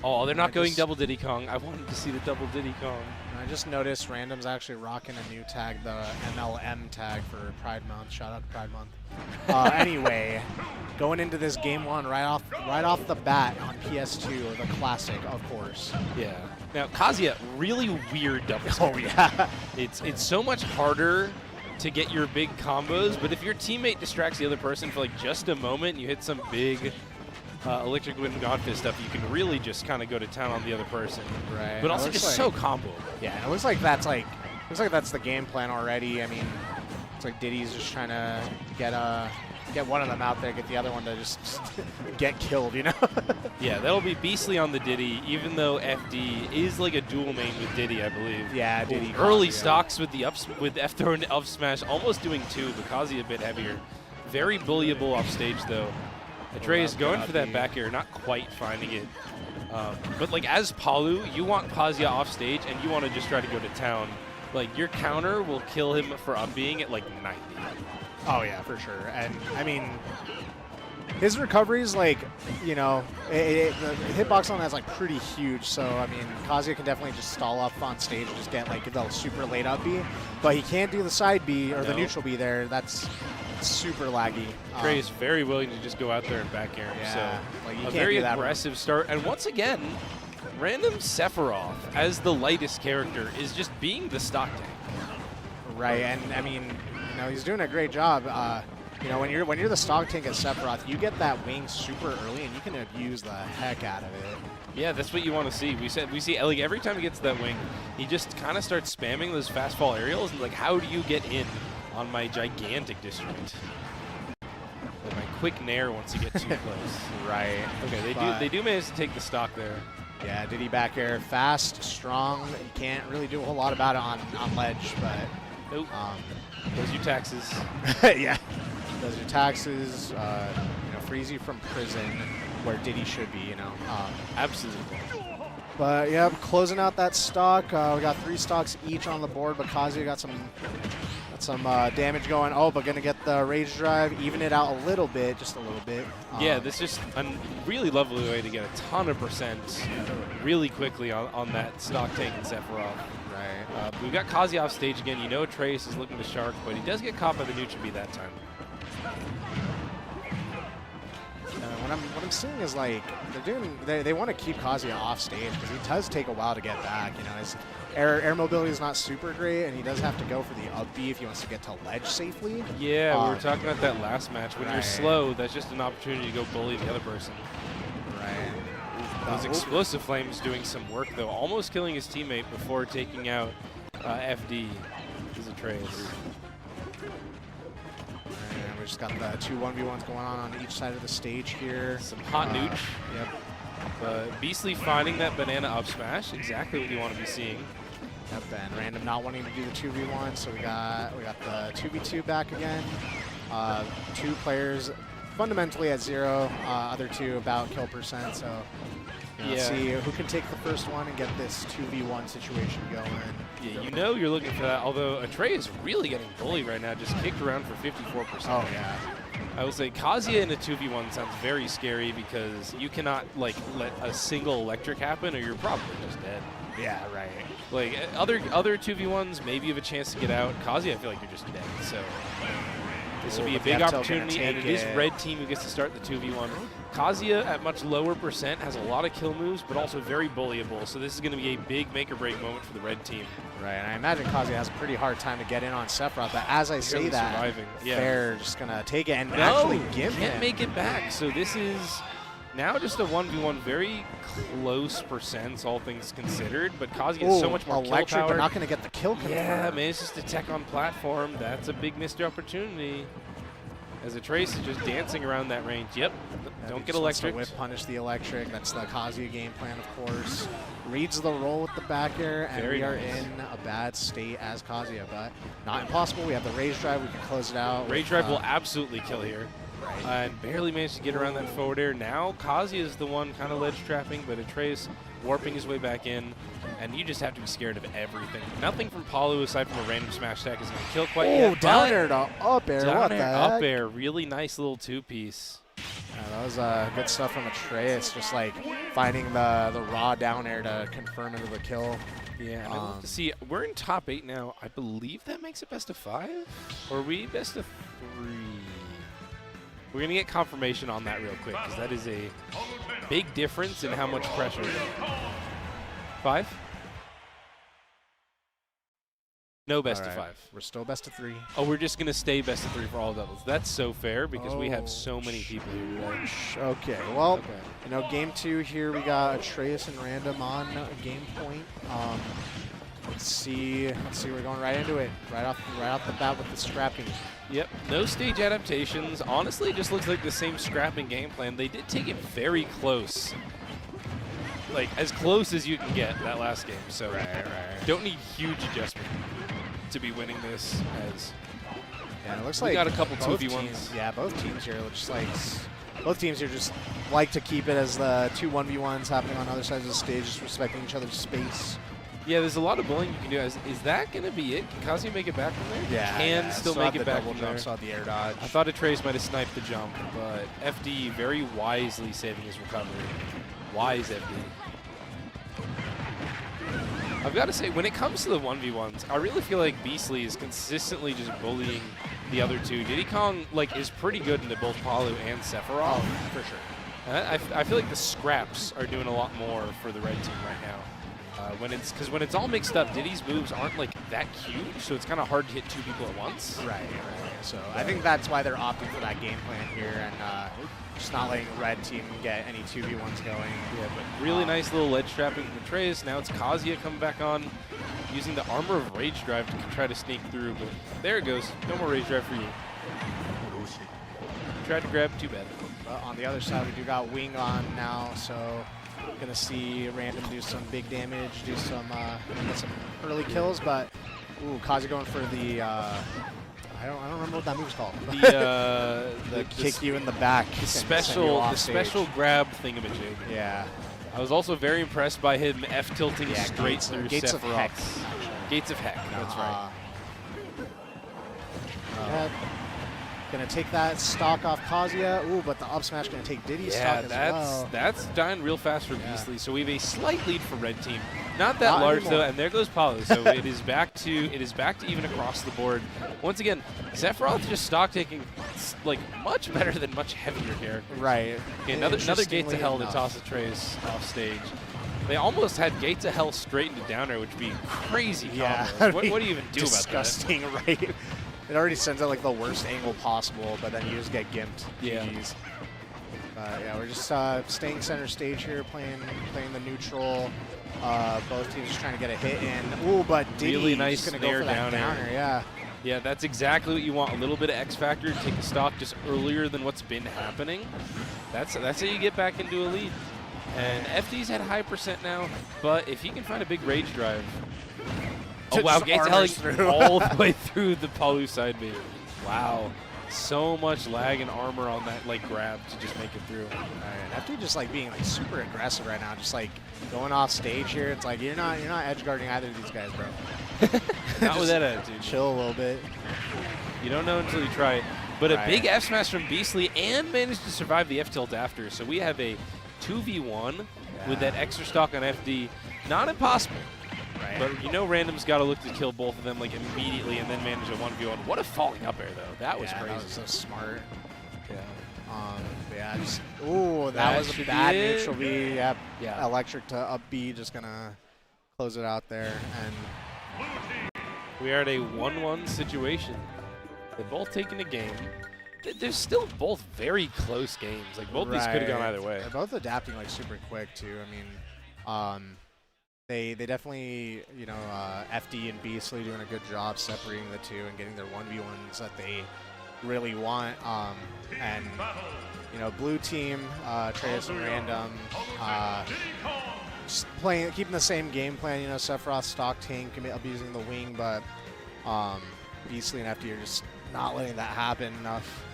Oh, they're not going double Diddy Kong. I wanted to see the double Diddy Kong. I just noticed Random's actually rocking a new tag, the MLM tag for Pride Month. Shout out to Pride Month. Anyway, going into this game one right off the bat on PS2, the classic, of course. Yeah. Now Kazuya, really weird double. Oh yeah. It's so much harder to get your big combos, but if your teammate distracts the other person for like just a moment, and you hit some big electric wind godfist stuff, you can really just kind of go to town on the other person. Right. But also just so combo. Yeah, and it looks like that's the game plan already. I mean, it's like Diddy's just trying to get one of them out there, get the other one to just get killed, you know? Yeah, that'll be Beastly on the Diddy, even though FD is like a dual main with Diddy, I believe. Yeah, Diddy. Early stocks with the with F throw and up smash, almost doing two, but Kazi a bit heavier. Very bullyable off stage though. Atreus going for that back air, not quite finding it. But like as Palu, you want Kazuya off stage and you want to just try to go to town. Like your counter will kill him for up being at like 90. Oh yeah, for sure. And I mean, his recoveries, like, you know, the hitbox on that's like pretty huge. So I mean, Kazuya can definitely just stall up on stage and just get like the super late up B. But he can't do the side B or the neutral B there. That's super laggy. Trey is very willing to just go out there and back air him. Yeah, so like, you a can't very do that aggressive start. And once again, random Sephiroth as the lightest character is just being the stock tank. Right, and I mean, you know, he's doing a great job. You know, when you're the stock tank at Sephiroth, you get that wing super early, and you can abuse the heck out of it. Yeah, that's what you want to see. We see like every time he gets that wing, he just kind of starts spamming those fast fall aerials, and like, how do you get in on my gigantic district? Like my quick nair once you get too close. Right. Okay, they do manage to take the stock there. Yeah, Diddy back air, fast, strong. You can't really do a whole lot about it on ledge, but nope. Those are your taxes. Yeah. Those are taxes. You know, frees you from prison, where Diddy should be. You know. Absolutely. But yeah, closing out that stock. We got 3 stocks each on the board, but Kazuya got some damage going. Oh, but gonna get the rage drive, even it out a little bit, just a little bit. Yeah, this is just a really lovely way to get a ton of percent really quickly on that stock tank in Sephiroth. Right. We've got Kazuya off stage again. You know Atreus is looking to shark, but he does get caught by the neutral B that time. What I'm seeing is like they want to keep Kazuya off stage because he does take a while to get back. You know, his air mobility is not super great, and he does have to go for the up B if he wants to get to ledge safely. Yeah, we were talking about that last match. When you're slow, that's just an opportunity to go bully the other person. Right. Those explosive flames doing some work though, almost killing his teammate before taking out FD. This is Atreus. And we just got the 2 1v1s going on each side of the stage here. Some hot nooch. Yep. Beastly finding that banana up smash, exactly what you want to be seeing. Yep, and Random not wanting to do the 2v1, so we got the 2v2 back again. 2 players fundamentally at 0, other 2 about kill percent, so let's see who can take the first one and get this 2v1 situation going. Yeah, you know you're looking for that, although Atreus is really getting bullied right now, just kicked around for 54%. Oh, yeah. I will say Kazuya in a 2v1 sounds very scary because you cannot like let a single electric happen or you're probably just dead. Yeah, right. Like other 2v1s, maybe you have a chance to get out. Kazuya, I feel like you're just dead. So this will be a big opportunity, and it is red team who gets to start the 2v1. Kazuya at much lower percent has a lot of kill moves, but also very bullyable. So this is going to be a big make or break moment for the red team. Right, and I imagine Kazuya has a pretty hard time to get in on Sephiroth, but as I say that, they're just going to take it and actually give him. Can't make it back. So this is now just a 1v1, very close percents, all things considered, but Kazuya gets so much more electric, kill power. but not going to get the kill confirmed. Yeah, man, it's just a tech on platform. That's a big missed opportunity. as Atreus is just dancing around that range. Yep, don't get electric. Whip punish the electric. That's the Kazuya game plan, of course. Reads the roll with the back air, and we are in a bad state as Kazuya, but not impossible. We have the rage drive. We can close it out. Rage drive will absolutely kill here. Right. And barely managed to get around that forward air. Now Kazuya is the one kind of ledge trapping, but Atreus warping his way back in, and you just have to be scared of everything. Nothing from Palu aside from a random smash attack is going to kill quite yet. Oh, down air to up air. Down what air, the heck? up air. Really nice little two-piece. Yeah, that was good stuff from Atreus, just like finding the raw down air to confirm into the kill. Yeah, I'd love to see. We're in top 8 now. I believe that makes it best of 5? Or are we best of 3? We're going to get confirmation on that real quick, because that is a big difference in how much pressure. 5? No best of 5. We're still best of 3. Oh, we're just going to stay best of 3 for all doubles. That's so fair, because we have so many people here today. Okay, well, you know, game 2 here, we got Atreus and Random on game point. Let's see, we're going right into it, right off the bat with the scrapping. Yep, no stage adaptations. Honestly, it just looks like the same scrapping game plan. They did take it very close. Like, as close as you can get that last game. So, don't need huge adjustment to be winning this. As yeah, it looks we like got a couple both 2v1s. teams, yeah, both teams here just like both teams here just like to keep it as the 2 1v1s happening on other sides of the stage, just respecting each other's space. Yeah, there's a lot of bullying you can do. Is that going to be it? Can Kazuya make it back from there? Yeah, Can still make it back from there. Saw the air dodge. I thought Atreus might have sniped the jump, but FD very wisely saving his recovery. Wise FD. I've got to say, when it comes to the 1v1s, I really feel like Beastly is consistently just bullying the other two. Diddy Kong is pretty good into both Palu and Sephiroth. Oh, for sure. I feel like the scraps are doing a lot more for the red team right now. When it's all mixed up, Diddy's moves aren't that huge, so it's kind of hard to hit 2 people at once. Right. So I think that's why they're opting for that game plan here, and just not letting red team get any 2v1s going. Yeah, but really nice little ledge trapping from Atreus. Now it's Kazuya coming back on, using the Armor of Rage Drive to try to sneak through, but there it goes. No more Rage Drive for you. Tried to grab, too bad. On the other side, we do got Wing on now, so gonna see Random do some big damage, do some get some early kills, but ooh, Kazuya going for the I don't remember what that move's called. The kick you in the back. The special grab thingamajig. Yeah. I was also very impressed by him F-tilting straight through Gates of Heck. Gates of Heck, that's right. Gonna take that stock off Kazuya. Ooh, but the up smash gonna take Diddy's stock as well. That's dying real fast for Beastly. So we have a slight lead for red team. Not that large though, and there goes Palu. So it is back to even across the board. Once again, Sephiroth just stock taking much better than much heavier characters. Right. Okay, another Gates of Hell to toss Atreus off stage. They almost had Gates of Hell straight into down air, which would be crazy. Yeah. What do you even do disgusting, about that? Right? It already sends out the worst angle possible, but then you just get gimped. Yeah. GGs. Yeah, we're just staying center stage here, playing the neutral. Both teams just trying to get a hit in. Ooh, but Diddy really nice gonna go for that downer. Yeah. Yeah, that's exactly what you want. A little bit of X factor, take the stock just earlier than what's been happening. That's how you get back into a lead. And FD's at high percent now, but if he can find a big rage drive. Oh wow, Gates Helling all the way through the Palu side B. Wow. So much lag and armor on that grab to just make it through. All right, FD just being super aggressive right now, just going off stage here. It's you're not edge guarding either of these guys, bro. Not with that attitude. Chill a little bit. You don't know until you try it. But a big F smash from Beastly and managed to survive the F tilt after. So we have a 2v1 with that extra stock on FD. Not impossible. Right. But Random's got to look to kill both of them immediately and then manage a 1v1. What a falling up air though. That was crazy. That was so smart. Yeah. Ooh, that was a bad neutral B. Yep. Yeah. Electric to up B, just gonna close it out there. And we are at a 1-1 situation. They're both taking a game. They're still both very close games. Both these could have gone either way. They're both adapting super quick too. I mean, they definitely, FD and Beastly doing a good job separating the two and getting their 1v1s that they really want. And you know, blue team, Atreus and Random, just keeping the same game plan. You know, Sephiroth stock tank, abusing the wing, but Beastly and FD are just not letting that happen enough.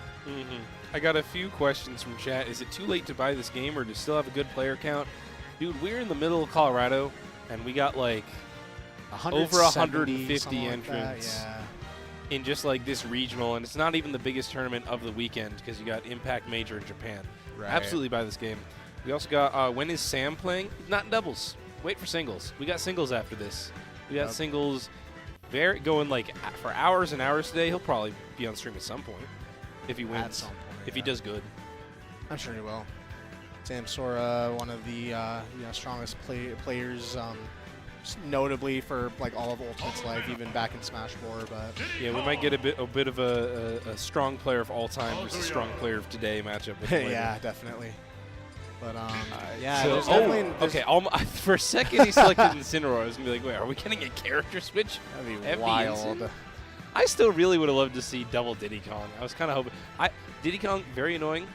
I got a few questions from chat. Is it too late to buy this game, or do you still have a good player count? Dude, we're in the middle of Colorado, and we got like over 150 entrants in just like this regional, and it's not even the biggest tournament of the weekend because you got Impact Major in Japan. Right. Absolutely buy this game. We also got, when is Sam playing? Not in doubles. Wait for singles. We got singles after this. We got singles going like for hours and hours today. He'll probably be on stream at some point if he wins. At some point, if he does good. I'm sure he will. Samsora, one of the you know, strongest players, notably for like all of Ultimate's life, even back in Smash 4. But yeah, we might get a bit of a strong player of all time versus a strong player of today matchup. With yeah, definitely. But yeah, so, okay. For a second, he selected Incineroar. I was gonna be like, wait, are we getting a character switch? That'd be wild. I still really would have loved to see double Diddy Kong. I was kind of hoping. Diddy Kong, very annoying.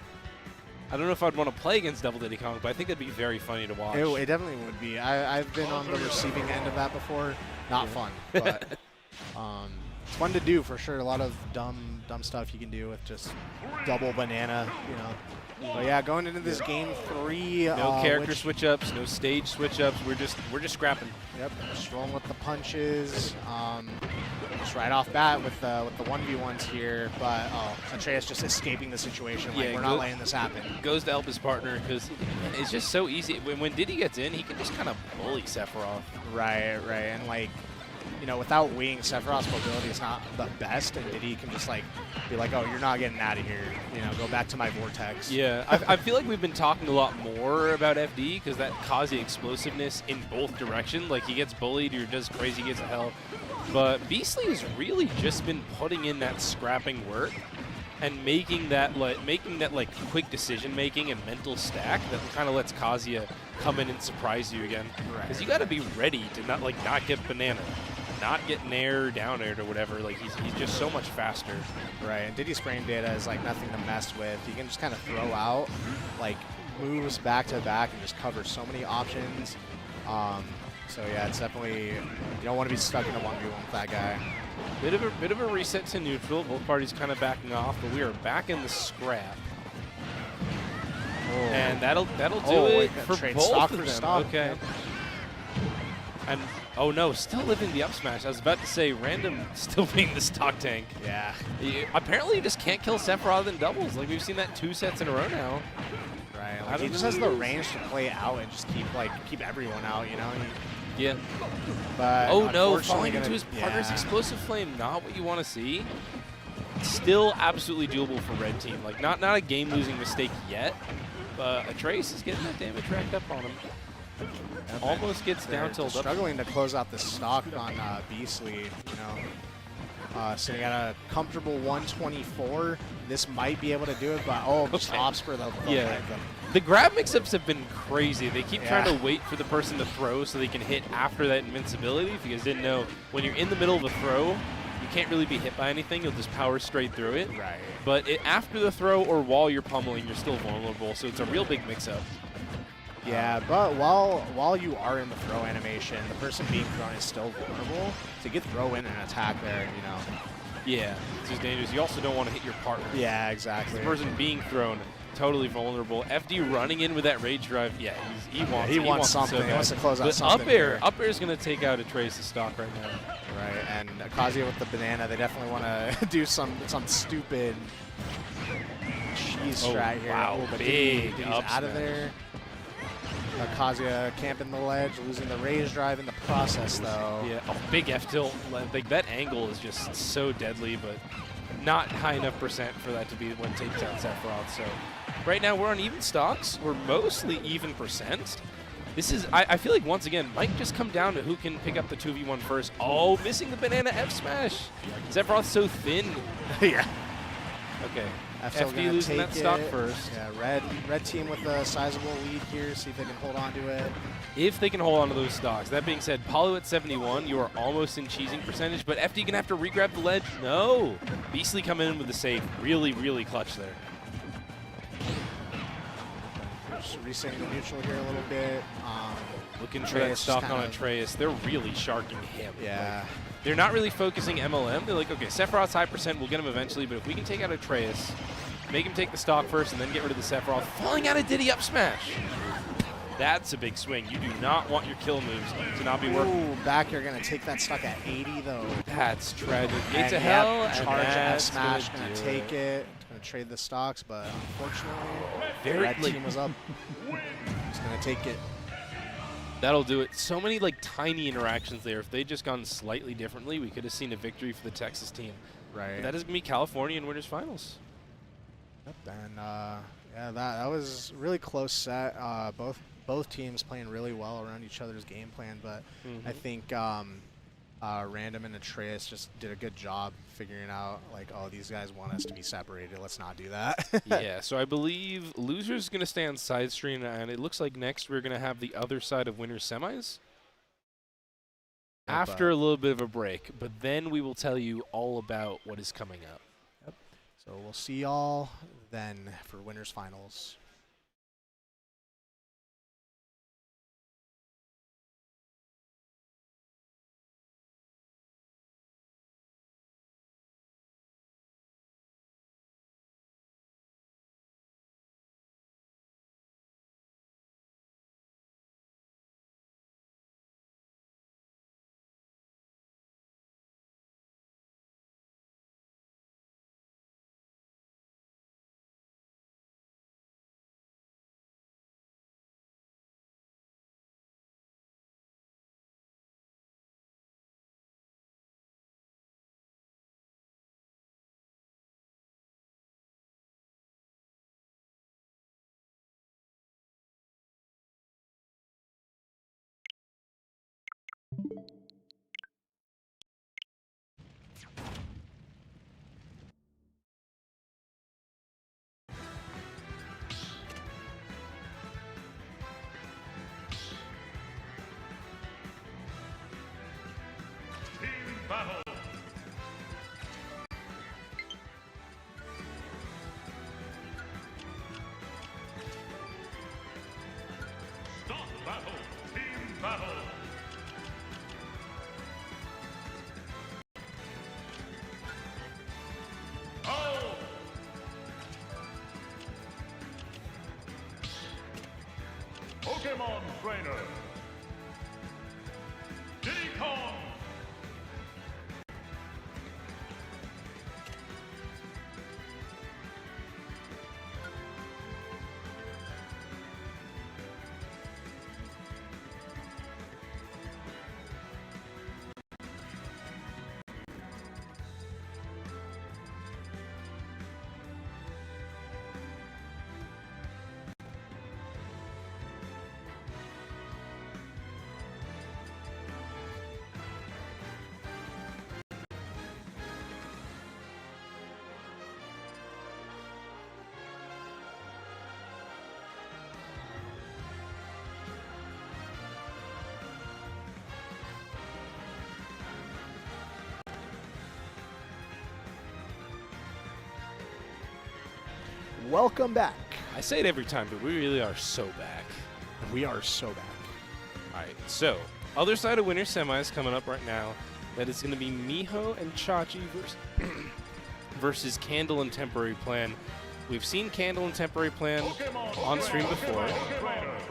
I don't know if I'd want to play against double Diddy Kong, but I think that'd be very funny to watch. It definitely would be. I've been on the receiving end of that before. Not fun, but it's fun to do for sure. A lot of dumb stuff you can do with just double banana, you know. But yeah, going into this game 3, no character switch ups, no stage switch ups. We're just scrapping. Yep, just rolling with the punches. Just right off bat with the 1v1s here, but Atreus just escaping the situation. Like, we're not letting this happen. Goes to help his partner because it's just so easy. When Diddy gets in, he can just kind of bully Sephiroth. Right, and like, you know, without wing, Sephiroth's mobility is not the best, and Diddy can just like be like, oh, you're not getting out of here. You know, go back to my vortex. Yeah, I feel like we've been talking a lot more about FD because that causes explosiveness in both directions. Like, he gets bullied or does crazy, gets to hell. But Beastly has really just been putting in that scrapping work and making that quick decision making and mental stack that kind of lets Kazuya come in and surprise you again. Because you got to be ready to not get banana, not get nair, down air or whatever. Like, he's just so much faster. Right, and Diddy's frame data is like nothing to mess with. You can just kind of throw out like moves back to back and just cover so many options. So yeah, it's definitely, you don't want to be stuck in a 1v1 with that guy. Bit of a reset to neutral. Both parties kind of backing off, but we are back in the scrap. And that'll do it for both of them. Stock. Okay. Yep. And oh no, still living the up smash. I was about to say Random still being the stock tank. Yeah. Apparently, you just can't kill Sephiroth in doubles. Like, we've seen that 2 sets in a row now. Right. Like, he just has the range to play out and just keep everyone out. You know. Yeah. But oh no, falling into his partner's explosive flame, not what you want to see. Still absolutely doable for red team. Like, not a game-losing mistake yet, but Atreus is getting that damage racked up on him. Almost gets down till struggling to close out the stock on Beastly, you know. Sitting at a comfortable 124. This might be able to do it, but just opts for the The grab mix-ups have been crazy. They keep trying to wait for the person to throw so they can hit after that invincibility. If you guys didn't know, when you're in the middle of a throw, you can't really be hit by anything. You'll just power straight through it. Right. But after the throw or while you're pummeling, you're still vulnerable. So it's a real big mix-up. Yeah, but while you are in the throw animation, the person being thrown is still vulnerable. So you get throw in and attack there, you know. Yeah, it's just dangerous. You also don't want to hit your partner. Yeah, exactly. The person being thrown, totally vulnerable. FD running in with that rage drive. Yeah, he wants something. So he wants to close out something. Up air is going to take out Atreus' stock right now. Right, and Kazuya with the banana, they definitely want to do some stupid cheese strat here. Wow, but big he's up out of there. Kazuya camping the ledge, losing the rage drive in the process, though. Yeah, big F tilt. Like, that angle is just so deadly, but not high enough percent for that to be what takes out Sephiroth. So right now we're on even stocks. We're mostly even percent. This is, I feel like once again, might just come down to who can pick up the 2v1 first. Oh, missing the banana F smash. Sephiroth's so thin. Yeah. Okay. FD FD losing that stock first. Yeah, red team with a sizable lead here. See if they can hold on to it. If they can hold on to those stocks. That being said, Paulo at 71, you are almost in cheesing percentage, but FD going to have to re-grab the ledge. No. Beastly coming in with the save. Really, really clutch there. Just resetting the neutral here a little bit. Looking for that stock on Atreus. They're really sharking him. Yeah. Like, they're not really focusing MLM. They're like, okay, Sephiroth's high percent, we'll get him eventually, but if we can take out Atreus, make him take the stock first and then get rid of the Sephiroth, falling out of Diddy up smash. That's a big swing. You do not want your kill moves to not be working. Ooh, back you're going to take that stock at 80, though. That's tragic. Gates of And hell, yep, and charge F that's smash, gonna going to do take it. Going to trade the stocks, but unfortunately, Very, red like, team was up. Just going to take it. That'll do it. So many like tiny interactions there. If they'd just gone slightly differently, we could have seen a victory for the Texas team. Right. But that is going to be California in Winners Finals. Yep. And yeah, that was a really close set. Both teams playing really well around each other's game plan, but I think Random and Atreus just did a good job figuring out, like, oh, these guys want us to be separated. Let's not do that. Yeah, so I believe Loser's going to stay on side stream, and it looks like next we're going to have the other side of Winners Semis after a little bit of a break, but then we will tell you all about what is coming up. Yep. So we'll see y'all then for Winners Finals. Battle. Stop battle. Team battle. Oh! Pokemon Trainer. Diddy Kong. Welcome back. I say it every time, but we really are so back. We are so back. All right, so other side of Winners Semis coming up right now. That is going to be Miho and Chachi versus Candle and Temporary Plan. We've seen Candle and Temporary Plan on stream before,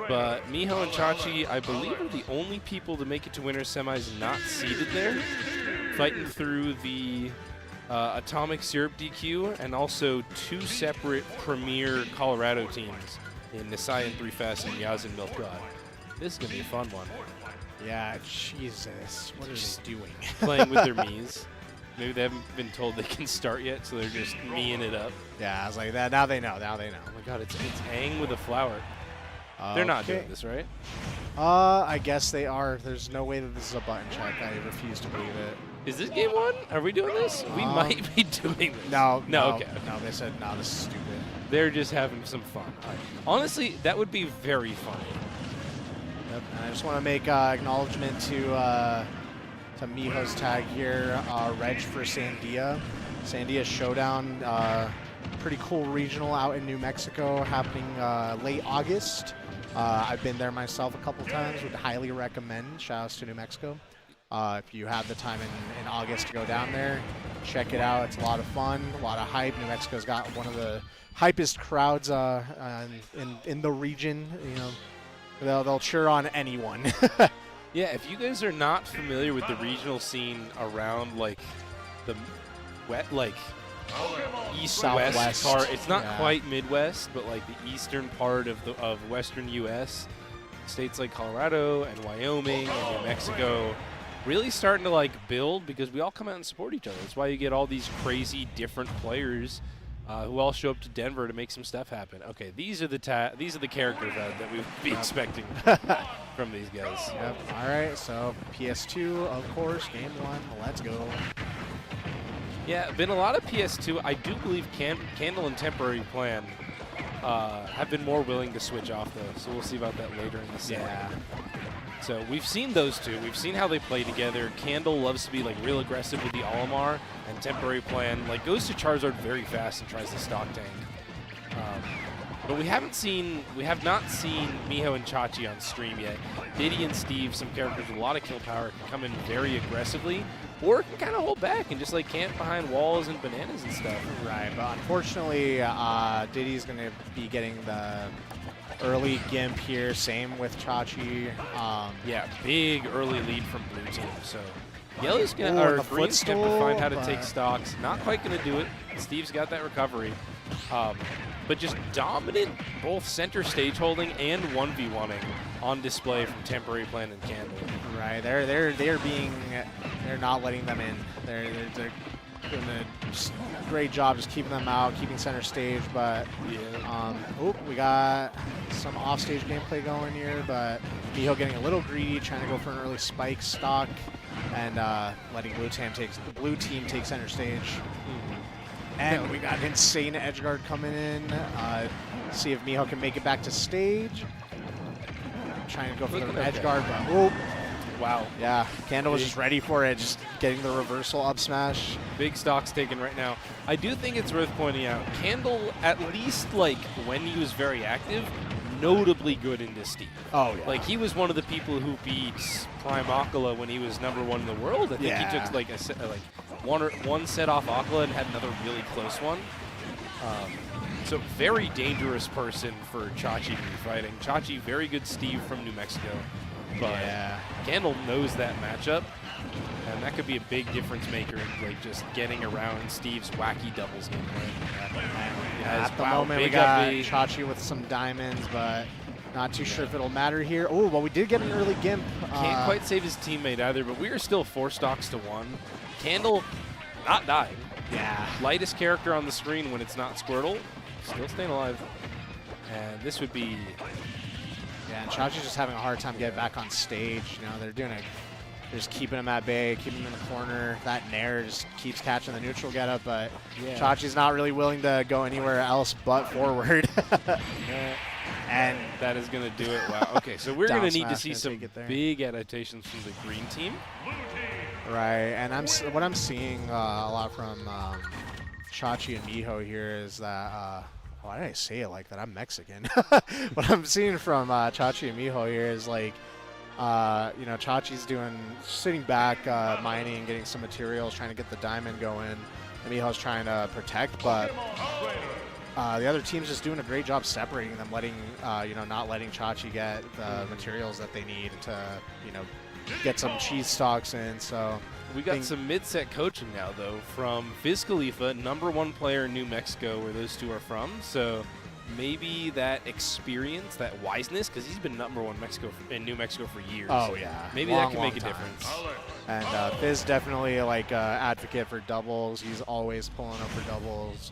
but Miho and Chachi, I believe, are the only people to make it to Winners Semis not seeded there, fighting through the Atomic Syrup DQ and also two separate premier Colorado teams in Nisai and 3 Fast and Yazin Milk God. This is going to be a fun one. Yeah, Jesus. What are they doing? Playing with their Miis. Maybe they haven't been told they can start yet, so they're just Miiing it up. Yeah, I was like, that. Now they know. Now they know. Oh my god, it's Aang with a flower. They're not doing this, right? I guess they are. There's no way that this is a button check. I refuse to believe it. Is this game one? Are we doing this? We might be doing this. No, Okay. No, they said, no, this is stupid. They're just having some fun. Honestly, that would be very fun. Yep. And I just want to make acknowledgement to Miho's tag here, Reg for Sandia. Sandia Showdown, pretty cool regional out in New Mexico, happening late August. I've been there myself a couple times, would highly recommend. Shoutouts to New Mexico. If you have the time in August to go down there, check it out. It's a lot of fun, a lot of hype. New Mexico's got one of the hypest crowds in the region. You know, they'll cheer on anyone. Yeah, if you guys are not familiar with the regional scene around like the east-west Southwest, part, it's not yeah. quite Midwest, but like the eastern part of western U.S. States like Colorado and Wyoming and New Mexico really starting to like build because we all come out and support each other. That's why you get all these crazy different players who all show up to Denver to make some stuff happen. Okay, these are the characters that we would be expecting from these guys. Yep. All right, so PS2, of course, game one. Let's go. Yeah, been a lot of PS2. I do believe Candle and Temporary Plan have been more willing to switch off though, so we'll see about that later in the set. Yeah. So we've seen those two. We've seen how they play together. Candle loves to be like real aggressive with the Olimar, and Temporary Plan like goes to Charizard very fast and tries to stock tank. But we have not seen Miho and Chachi on stream yet. Diddy and Steve, some characters with a lot of kill power, can come in very aggressively, or can kind of hold back and just like camp behind walls and bananas and stuff. Right, but unfortunately, Diddy's going to be getting the early Gimp here. Same with Chachi. Yeah, big early lead from blue team. So Yellow's Ooh, gonna, or the Green's gonna footstool, find how to but- take stocks. Not quite gonna do it. Steve's got that recovery, but just dominant both center stage holding and 1v1ing on display from Temporary Plan and Candle. Right, they're not letting them in. They're doing a great job just keeping them out, keeping center stage. But we got some offstage gameplay going here. But Miho getting a little greedy, trying to go for an early spike stock, and letting blue team take center stage. And we got an insane edgeguard coming in. See if Miho can make it back to stage. Trying to go for the edgeguard, but oh. Wow. Yeah, Candle was just ready for it, just getting the reversal up smash. Big stocks taken right now. I do think it's worth pointing out, Candle, at least like when he was very active, notably good into Steve. Oh, yeah. Like he was one of the people who beat Prime Akala when he was #1 in the world. I think Yeah. he took like one set off Akala and had another really close one. So very dangerous person for Chachi to be fighting. Chachi, very good Steve from New Mexico. But Yeah. Candle knows that matchup, and that could be a big difference maker in like just getting around Steve's wacky doubles gameplay. At the moment, we got Chachi with some diamonds, but not too sure if it'll matter here. Oh, well, we did get an early Gimp. Can't quite save his teammate either, but we are still 4 stocks to 1. Candle not dying. Yeah. Lightest character on the screen when it's not Squirtle, still staying alive. And this would be... Yeah, and Chachi's just having a hard time getting back on stage. You know, they're just keeping him at bay, keeping him in the corner. That Nair just keeps catching the neutral getup, but Chachi's not really willing to go anywhere else but forward. And that is going to do it. Wow. Okay, so we're going to need to see some take it there. big adaptations from the green team. Right, and what I'm seeing a lot from Chachi and Miho here is that why did I say it like that? I'm Mexican. What I'm seeing from Chachi and Miho here is like, you know, Chachi's sitting back, mining, getting some materials, trying to get the diamond going, and Miho's trying to protect, but the other team's just doing a great job separating them, letting, you know, not letting Chachi get the materials that they need to, you know, get some cheese stocks in. So we got some mid-set coaching now, though, from Fizz Khalifa, #1 player in New Mexico, where those two are from. So maybe that experience, that wiseness, because he's been #1 in New Mexico for years. Oh, yeah. Maybe Long, that can make a long difference. And Fizz definitely like advocate for doubles. He's always pulling up for doubles.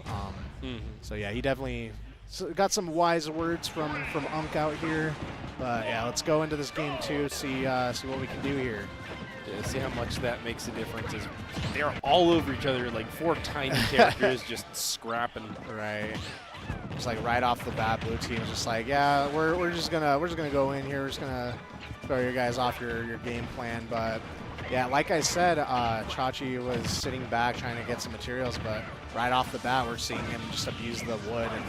So yeah, he definitely got some wise words from UNK out here. But yeah, let's go into this game too. See what we can do here. Yeah, see how much that makes a difference. Is they're all over each other, like 4 tiny characters just scrapping. Right. Just like right off the bat, blue team is just like, yeah, we're just gonna go in here. We're just gonna throw you guys off your game plan. But yeah, like I said, Chachi was sitting back trying to get some materials, but right off the bat, we're seeing him just abuse the wood and,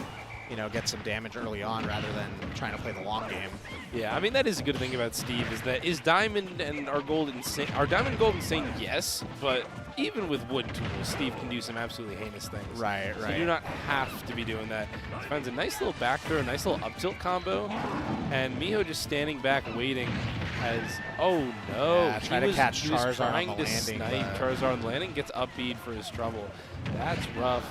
you know, get some damage early on rather than trying to play the long game. Yeah, I mean, that is a good thing about Steve, is that is Diamond and our Gold insane? Our Diamond and Gold insane, yes, but even with wood tools, Steve can do some absolutely heinous things. Right, So right. you do not have to be doing that. He finds a nice little back throw, a nice little up tilt combo, and Miho just standing back waiting as, oh no. Yeah, trying to catch he was Charizard on trying the to landing, snipe but- Charizard on the landing, gets up bead for his trouble. That's rough.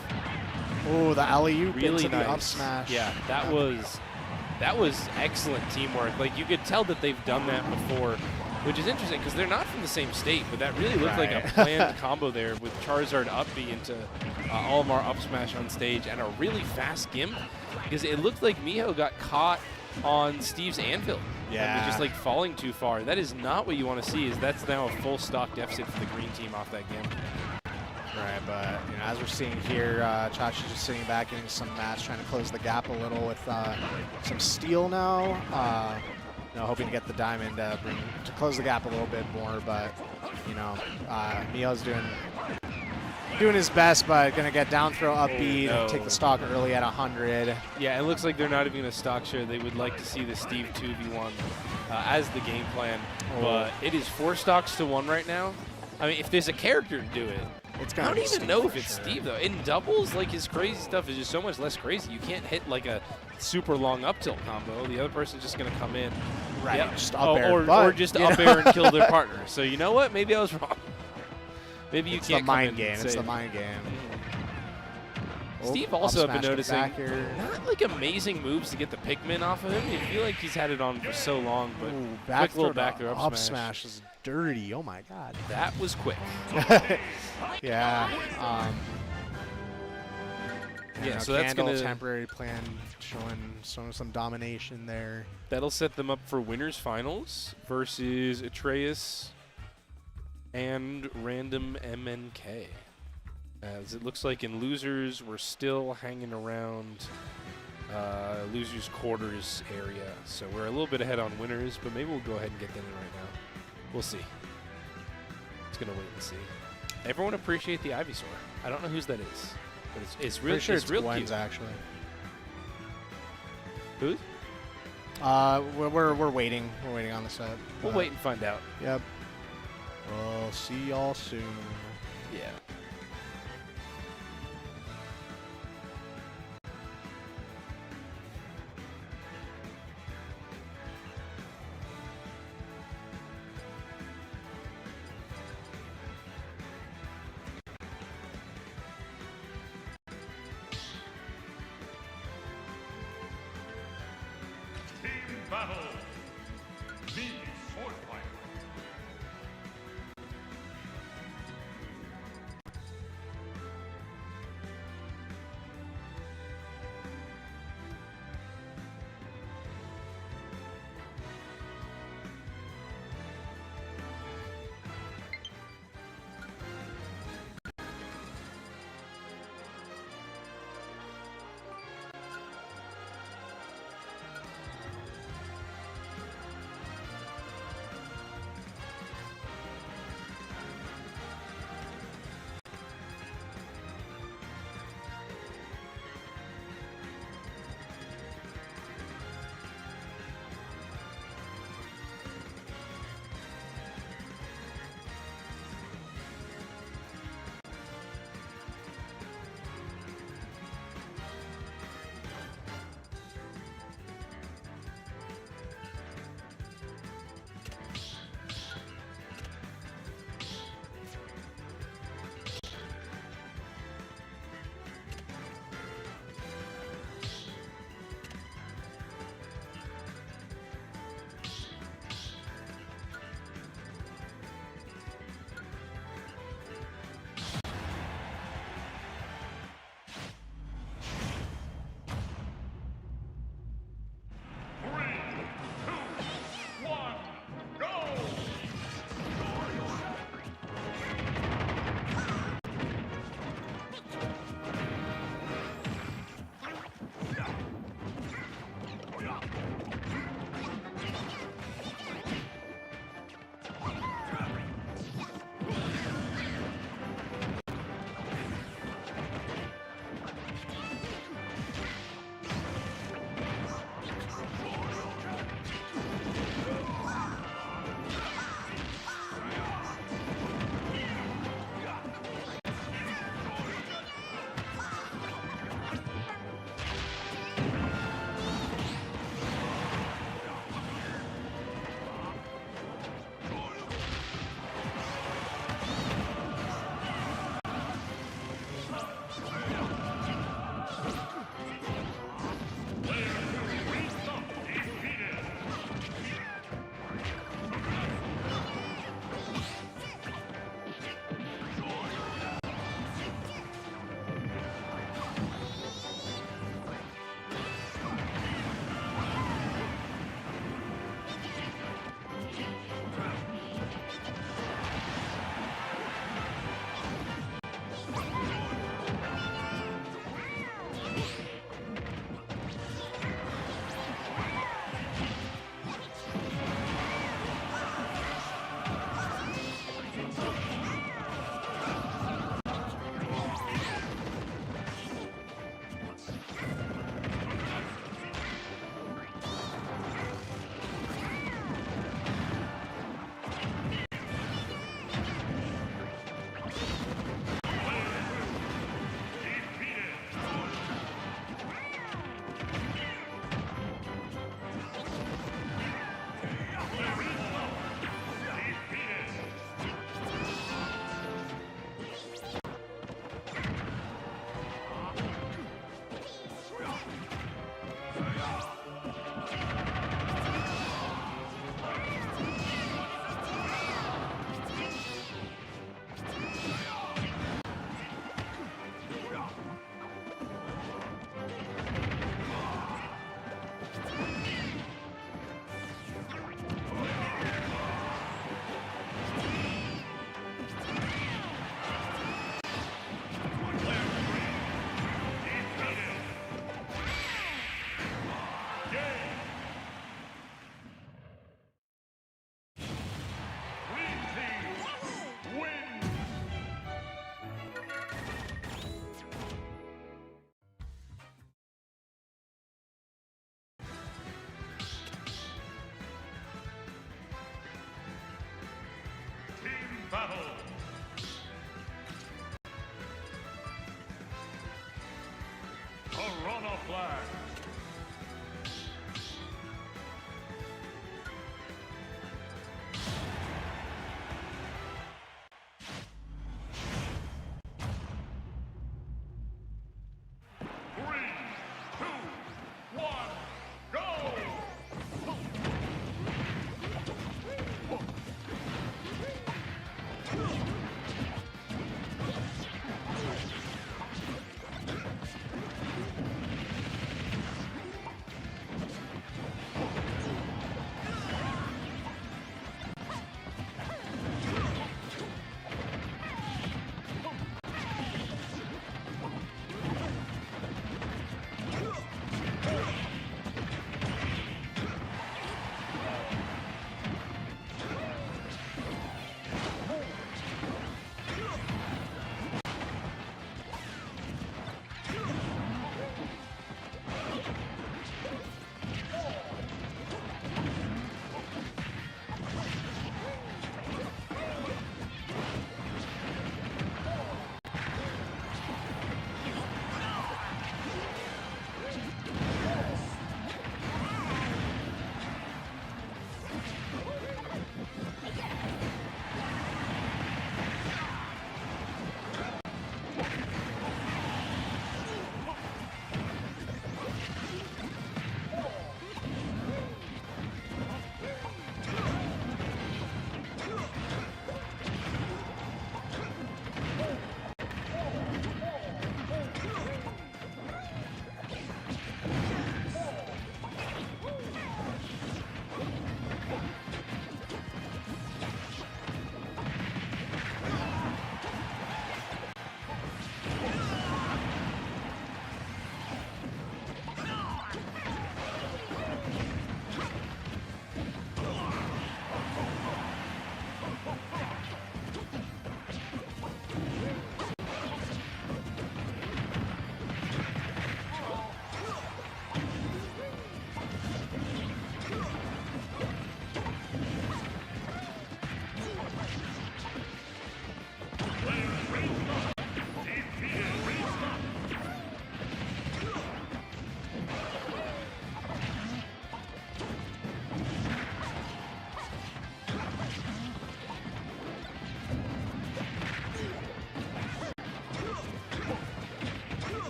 Oh, the alley-oop Really into the up nice. smash. Yeah, that was excellent teamwork. Like, you could tell that they've done that before, which is interesting because they're not from the same state, but that really looked like a Right. planned combo there with Charizard up B into Olimar up smash on stage and a really fast gimp, because it looked like Miho got caught on Steve's anvil. Yeah. And just like falling too far. That is not what you want to see. Is that's now a full stock deficit for the green team off that gimp. Right, but you know, as we're seeing here, Chachi's just sitting back, getting some match, trying to close the gap a little with some steal now. You know, hoping to get the diamond to close the gap a little bit more. But you know, Miho's doing his best, but gonna get down throw up B, no. take the stock early at 100. Yeah, it looks like they're not even going to stock share. They would like to see the Steve 2v1 as the game plan. Oh. But it is 4 stocks to 1 right now. I mean, if there's a character to do it, It's I gonna don't be even Steve know for if it's sure. Steve, though. In doubles, like, his crazy stuff is just so much less crazy. You can't hit, like, a super long up tilt combo. The other person's just going to come in. Right, Yep. just up air, or but, just you up know. air and kill their partner. So you know what? Maybe I was wrong. Maybe you It's can't the come mind in game. and It's the save. mind game. Oh, Steve up also, I've been smash to the noticing, back here. not like amazing moves to get the Pikmin off of him. You feel like he's had it on for so long, but Ooh, quick little throw to back throw up smash is dirty. Oh my god. that was quick. Yeah. Yeah, you know, so that's Candle, gonna temporary plan showing some domination there. That'll set them up for winners finals versus Atreus and RandumMNK. As it looks like in losers, we're still hanging around losers quarters area. So we're a little bit ahead on winners, but maybe we'll go ahead and get them in right now. We'll see. It's gonna wait and see. Everyone appreciate the Ivysaur. I don't know whose that is, but it's real. Pretty sure it's real Gwen's cute. actually. Who's? We're waiting. We're waiting on the set. We'll wait and find out. Yep. We'll see y'all soon. Yeah. Team battle. The Sword Fighter.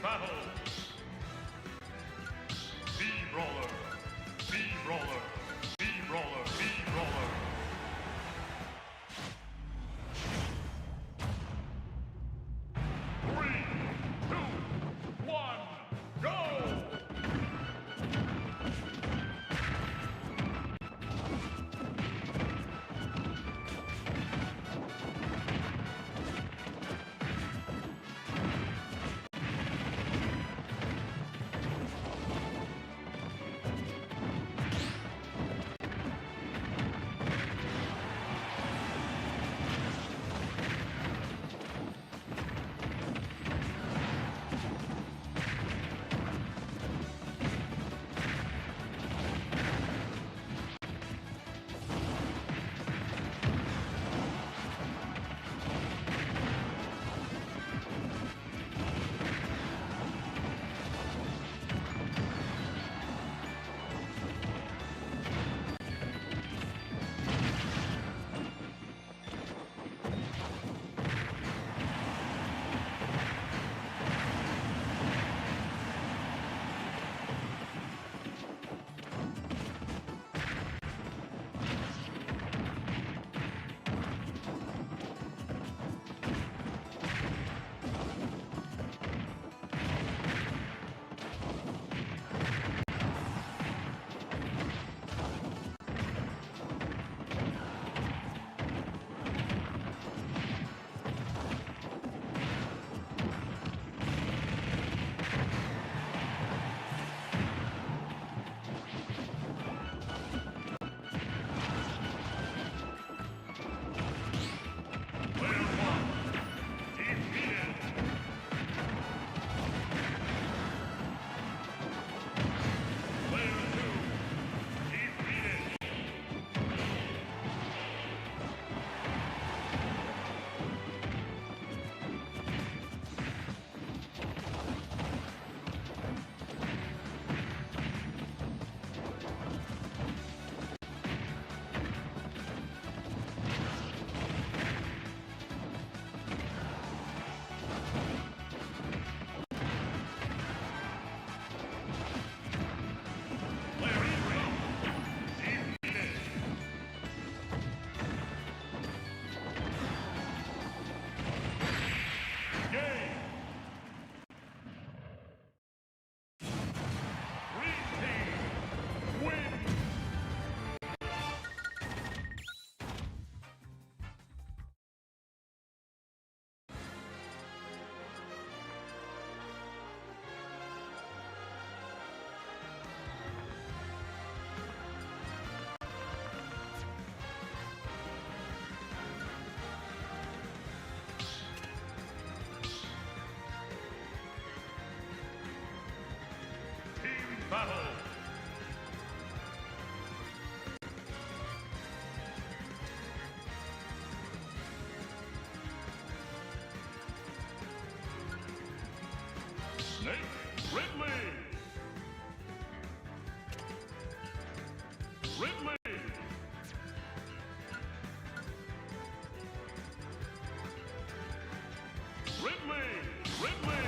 battle. B-roller, B-roller, B-roller, B-roller. Three, two, one, go! Battle. Snake Ridley. Ridley. Ridley. Ridley.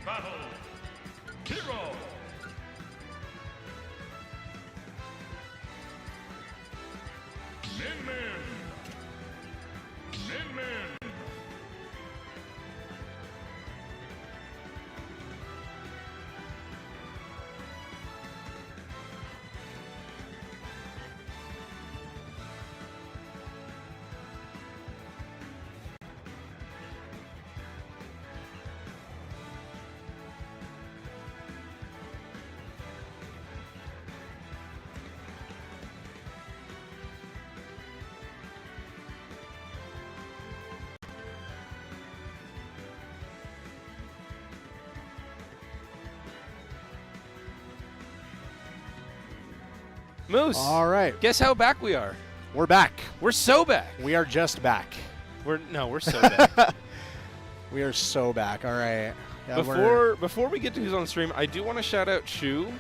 battle. Hero. Min Min. Min Min. Moose. All right, Guess how back we are? we're back. We're so back. We are just back. We're so back. We are so back. All right. Yeah, Before we get to who's on stream, I do want to shout out Shu,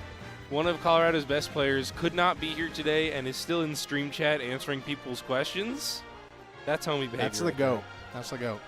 one of Colorado's best players. Could not be here today and is still in stream chat answering people's questions. That's homie behavior. That's the right goat. That's the goat.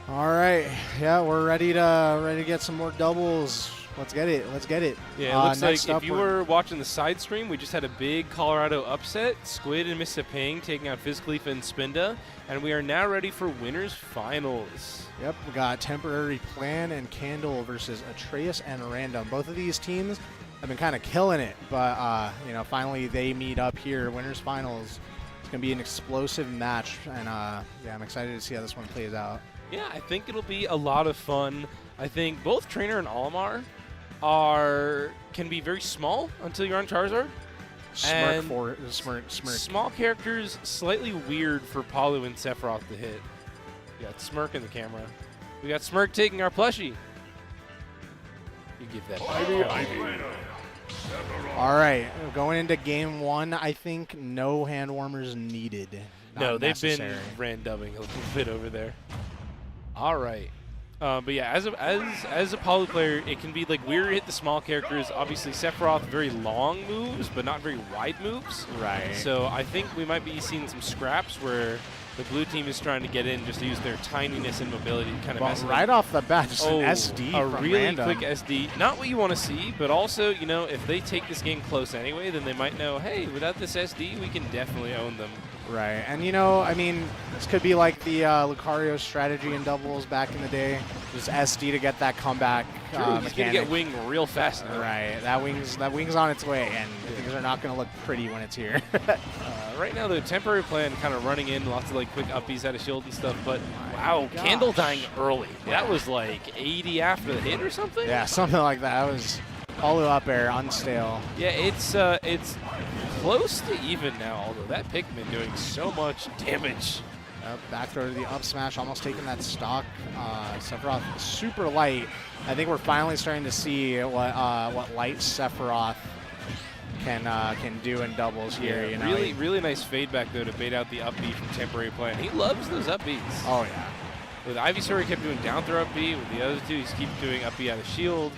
All right. Yeah, we're ready to get some more doubles. Let's get it. Let's get it. there. Yeah, it looks like next up if you were watching the side stream, we just had a big Colorado upset. Squid and Mistah Ping taking out Fizzcleaf and Spinda, and we are now ready for winners finals. Yep, we got Temporary Plan and Candle versus Atreus and Random. Both of these teams have been kind of killing it, but finally they meet up here. Winners finals. It's gonna be an explosive match, and yeah, I'm excited to see how this one plays out. Yeah, I think it'll be a lot of fun. I think both Trainer and Olimar can be very small until you're on Charizard. And Smirk. Small characters, slightly weird for Palu and Sephiroth to hit. We got Smirk in the camera. We got Smirk taking our plushie. You give that back. All right, going into game one, I think no hand warmers needed. No, Not they've necessary. been randumming a little bit over there. All right. But yeah, as a Palu player, it can be like weird to hit the small characters. Obviously, Sephiroth, very long moves, but not very wide moves. Right. So I think we might be seeing some scraps where the blue team is trying to get in just to use their tininess and mobility to kind of mess But it right up. off the bat, just an SD a from really Random. quick SD. Not what you want to see, but also, if they take this game close anyway, then they might know, hey, without this SD, we can definitely own them. Right, and I mean, this could be like the Lucario strategy in doubles back in the day. Just SD to get that comeback He's going to mechanic. get wing real fast now. Right, that wing's on its way, and things are not going to look pretty when it's here. Right now, the temporary plan kind of running in, lots of like quick uppies out of shield and stuff, but wow, gosh. Candle dying early. That was like 80 after the hit or something? Yeah, something like that. That was follow up air, unstale. Yeah, it's close to even now, although that Pikmin doing so much damage. Back throw to the up smash, almost taking that stock. Sephiroth super light. I think we're finally starting to see what light Sephiroth can do in doubles here. Yeah, really nice fade back though to bait out the up B from temporary plan. He loves those up Bs. Oh yeah. With Ivysaur, he kept doing down throw up B. With the other two, he's keep doing up B out of shield.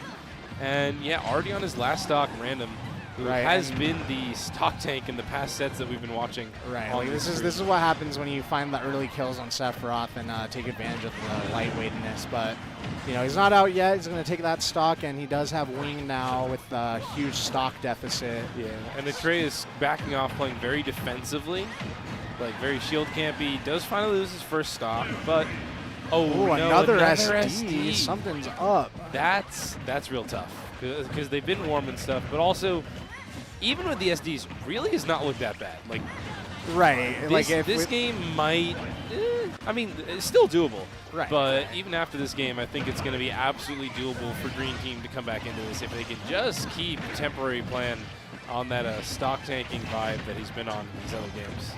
And yeah, already on his last stock, Random, who has been the stock tank in the past sets that we've been watching. Right. Like this is what happens when you find the early kills on Sephiroth and take advantage of the lightweightness. But he's not out yet. He's going to take that stock, and he does have wing now with a huge stock deficit. Yeah. And Atreus backing off, playing very defensively, like very shield campy. Does finally lose his first stock, but no, another SD. Something's up. That's real tough because they've been warm and stuff, but also, even with the SDs, really has not looked that bad. Like, right. This game might, I mean, it's still doable. Right. But even after this game, I think it's going to be absolutely doable for Green Team to come back into this if they can just keep temporary plan on that stock tanking vibe that he's been on in these other games.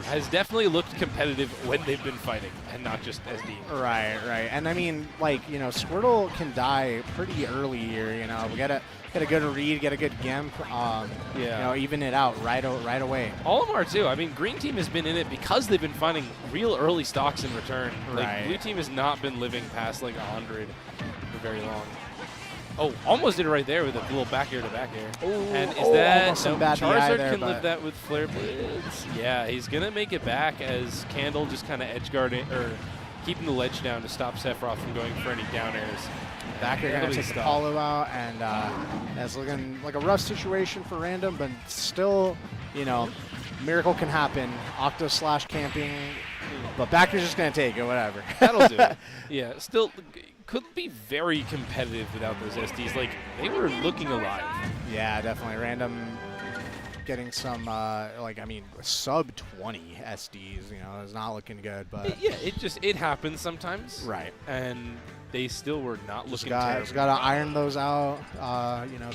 Has definitely looked competitive when they've been fighting and not just SD. Right. And I mean, Squirtle can die pretty early here. We gotta get a good read, get a good gimp. Even it out right away. Olimar too. I mean, Green Team has been in it because they've been finding real early stocks in return. Right. Blue Team has not been living past 100 for very long. Oh, almost did it right there with a little back air to back air. And is that almost some bad DI Charizard there, can but live that with Flare Blitz? Yeah, he's gonna make it back as Candle just kind of edge guarding or keeping the ledge down to stop Sephiroth from going for any down airs. Back air That'll going to be take the stuff. Paulo out, and that's looking like a rough situation for Random, but still, you know, miracle can happen. Octo slash camping, but back air's just going to take it, whatever. That'll do it. Yeah, still could be very competitive without those SDs. Like, they were looking alive. Yeah, definitely. Random getting some, like, I mean, sub 20 SDs, you know, is not looking good, but. Yeah, it happens sometimes. Right. And they still were not Just looking terrible. got to iron those out, you know,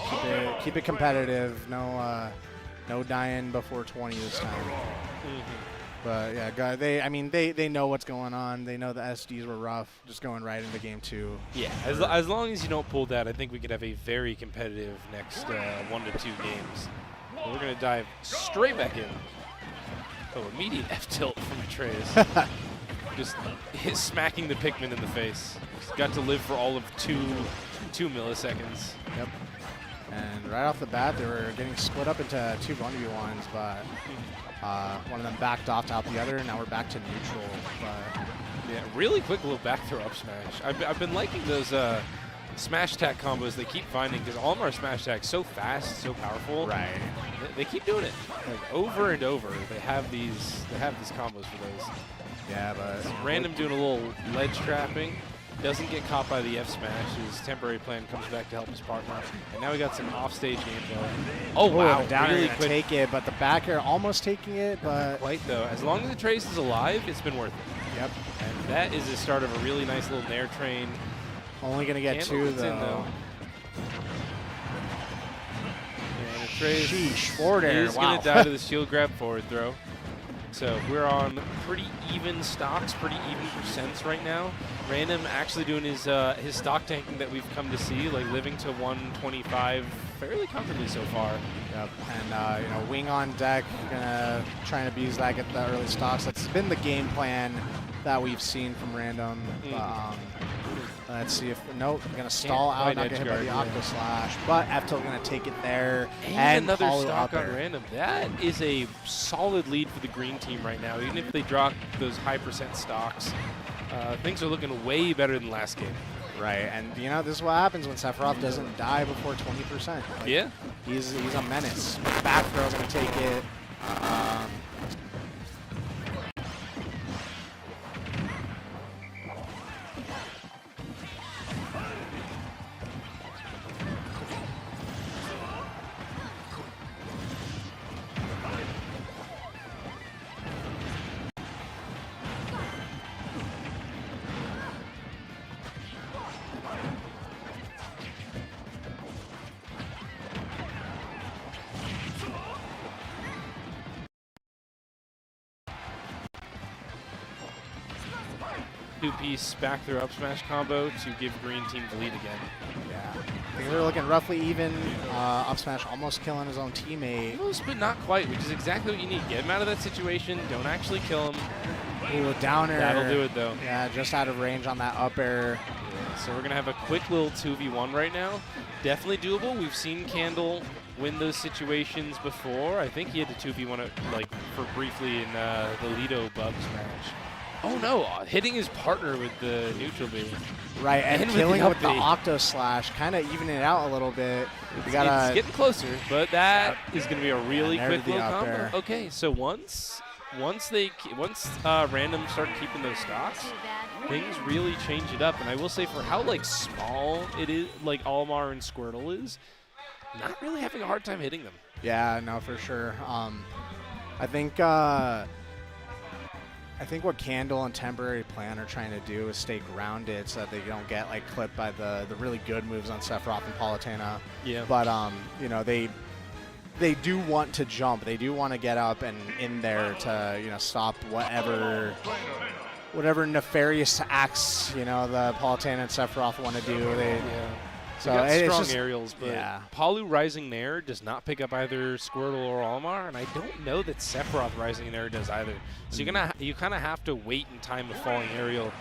keep it competitive. No dying before 20 this time. But yeah, they know what's going on. They know the SDs were rough, just going right into game 2. Yeah, as long as you don't pull that, I think we could have a very competitive next 1 to 2 games. But we're going to dive straight back in. Oh, immediate F-tilt from Atreus. Just smacking the Pikmin in the face. Just got to live for all of 2 milliseconds. Yep. And right off the bat, they were getting split up into 2 1v1s, but one of them backed off to help the other. Now we're back to neutral. But yeah, really quick little back throw up smash. I've been liking those smash attack combos they keep finding, because all of our smash attacks so fast, so powerful. right. They keep doing it like over and over. They have these combos for those. Yeah, but Random doing a little ledge trapping. Doesn't get caught by the F smash. His temporary plan comes back to help his partner. And now we got some offstage gameplay. Oh, wow. the down really air quick. take it, but the back air almost taking it, but Quite though. As long as Atreus is alive, it's been worth it. yep. And that is the start of a really nice little nair train. Only going to get Candle 2 gets in, though. And Atreus Sheesh, forward air. is Wow. going to die to the shield grab forward throw. So we're on pretty even stocks, pretty even percents right now. Random actually doing his stock tanking that we've come to see, like living to 125 fairly comfortably so far. Yep. And you know, wing on deck, gonna try and abuse that, get the early stocks. That's been the game plan that we've seen from Random. But, let's see if nope, gonna stall out, quite not get edge hit by the guard, Octo Slash. But F-tilt gonna take it there, And another Paulo stock up on air. Random. That is a solid lead for the green team right now. Even if they drop those high percent stocks, things are looking way better than last game. Right, and you know this is what happens when Sephiroth doesn't die before 20%. Like, Yeah. he's a menace. Back throw gonna take it. Two-piece back throw up smash combo to give green team the lead again. Yeah, I think we're looking roughly even. Up smash almost killing his own teammate. Almost, but not quite, which is exactly what you need. Get him out of that situation. Don't actually kill him. Ooh, down air. That'll do it, though. Yeah, just out of range on that up air. So we're going to have a quick little 2v1 right now. Definitely doable. We've seen Candle win those situations before. I think he had to 2v1 it, like, for briefly in the Lido Bubbs match. Oh, no. Hitting his partner with the neutral beam. Right, and And with killing the with the up B. Octo Slash, kind of evening it out a little bit. We gotta. It's getting closer, but that is going to be a really And quick there's the little up combo. air. Okay, so once Random start keeping those stocks, things really change it up. And I will say, for how like small it is, like Almar and Squirtle is, not really having a hard time hitting them. Yeah, no, for sure. I think what Candle and Temporary Plan are trying to do is stay grounded so that they don't get like clipped by the really good moves on Sephiroth and Palutena. Yeah. But you know, they do want to jump. They do want to get up and in there to, you know, stop whatever nefarious acts, you know, the Palutena and Sephiroth want to do. So got it's strong just, aerials, but yeah. Palu Rising Nair does not pick up either Squirtle or Olimar, and I don't know that Sephiroth Rising Nair does either. So you kind of have to wait in time of falling aerial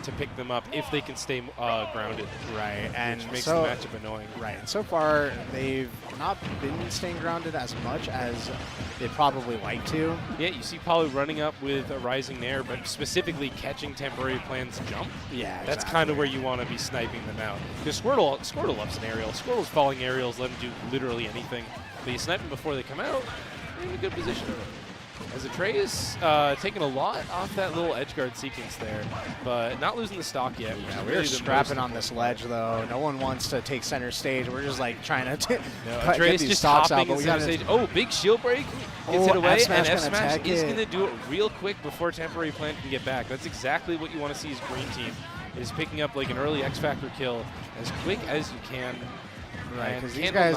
to pick them up if they can stay grounded. Right, and which makes so, the matchup annoying. Right, and so far they've not been staying grounded as much as they'd probably like to. Yeah, you see Palu running up with a Rising Nair, but specifically catching Temporary Plan's jump. Yeah, That's kind of where you want to be sniping them out. Because Squirtle loves an aerial. Squirtle's falling aerials let him do literally anything. But you snipe them before they come out, you're in a good position. As Atreus taking a lot off that little edgeguard sequence there, but not losing the stock yet. Yeah, we're scrapping on this ledge, though. No one wants to take center stage. We're just like trying to Atreus get these just stocks out. hopping But in we center gotta, stage. Oh, big shield break. Gets it away, and F Smash is going to do it real quick before Temporary Plan can get back. That's exactly what you want to see as green team, is picking up like an early X Factor kill as quick as you can. Right, because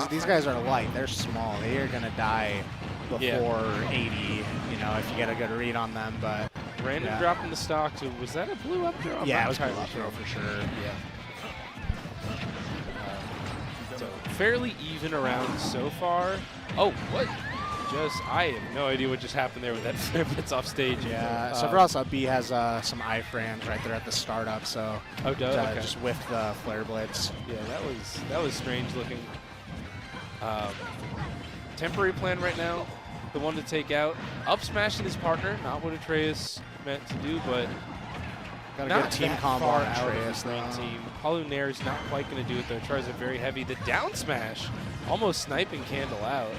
these guys are light. They're small. They are going to die before 80, you know, if you get a good read on them. But Random dropping the stock. So was that a blue up throw? Yeah, it was blue up throw for sure. Yeah. So fairly even around so far. Oh, what? I have no idea what just happened there with that flare blitz off stage. Yeah, Sephiroth's up B has some iframes right there at the startup, so just whiffed the flare blitz. Yeah, that was strange looking. Temporary Plan right now, the one to take out. Up smashing his partner, not what Atreus meant to do, but got a good team combo on Atreus though. Team. Palu Nair is not quite going to do it though. Tries it very heavy. The down smash, almost sniping Candle out.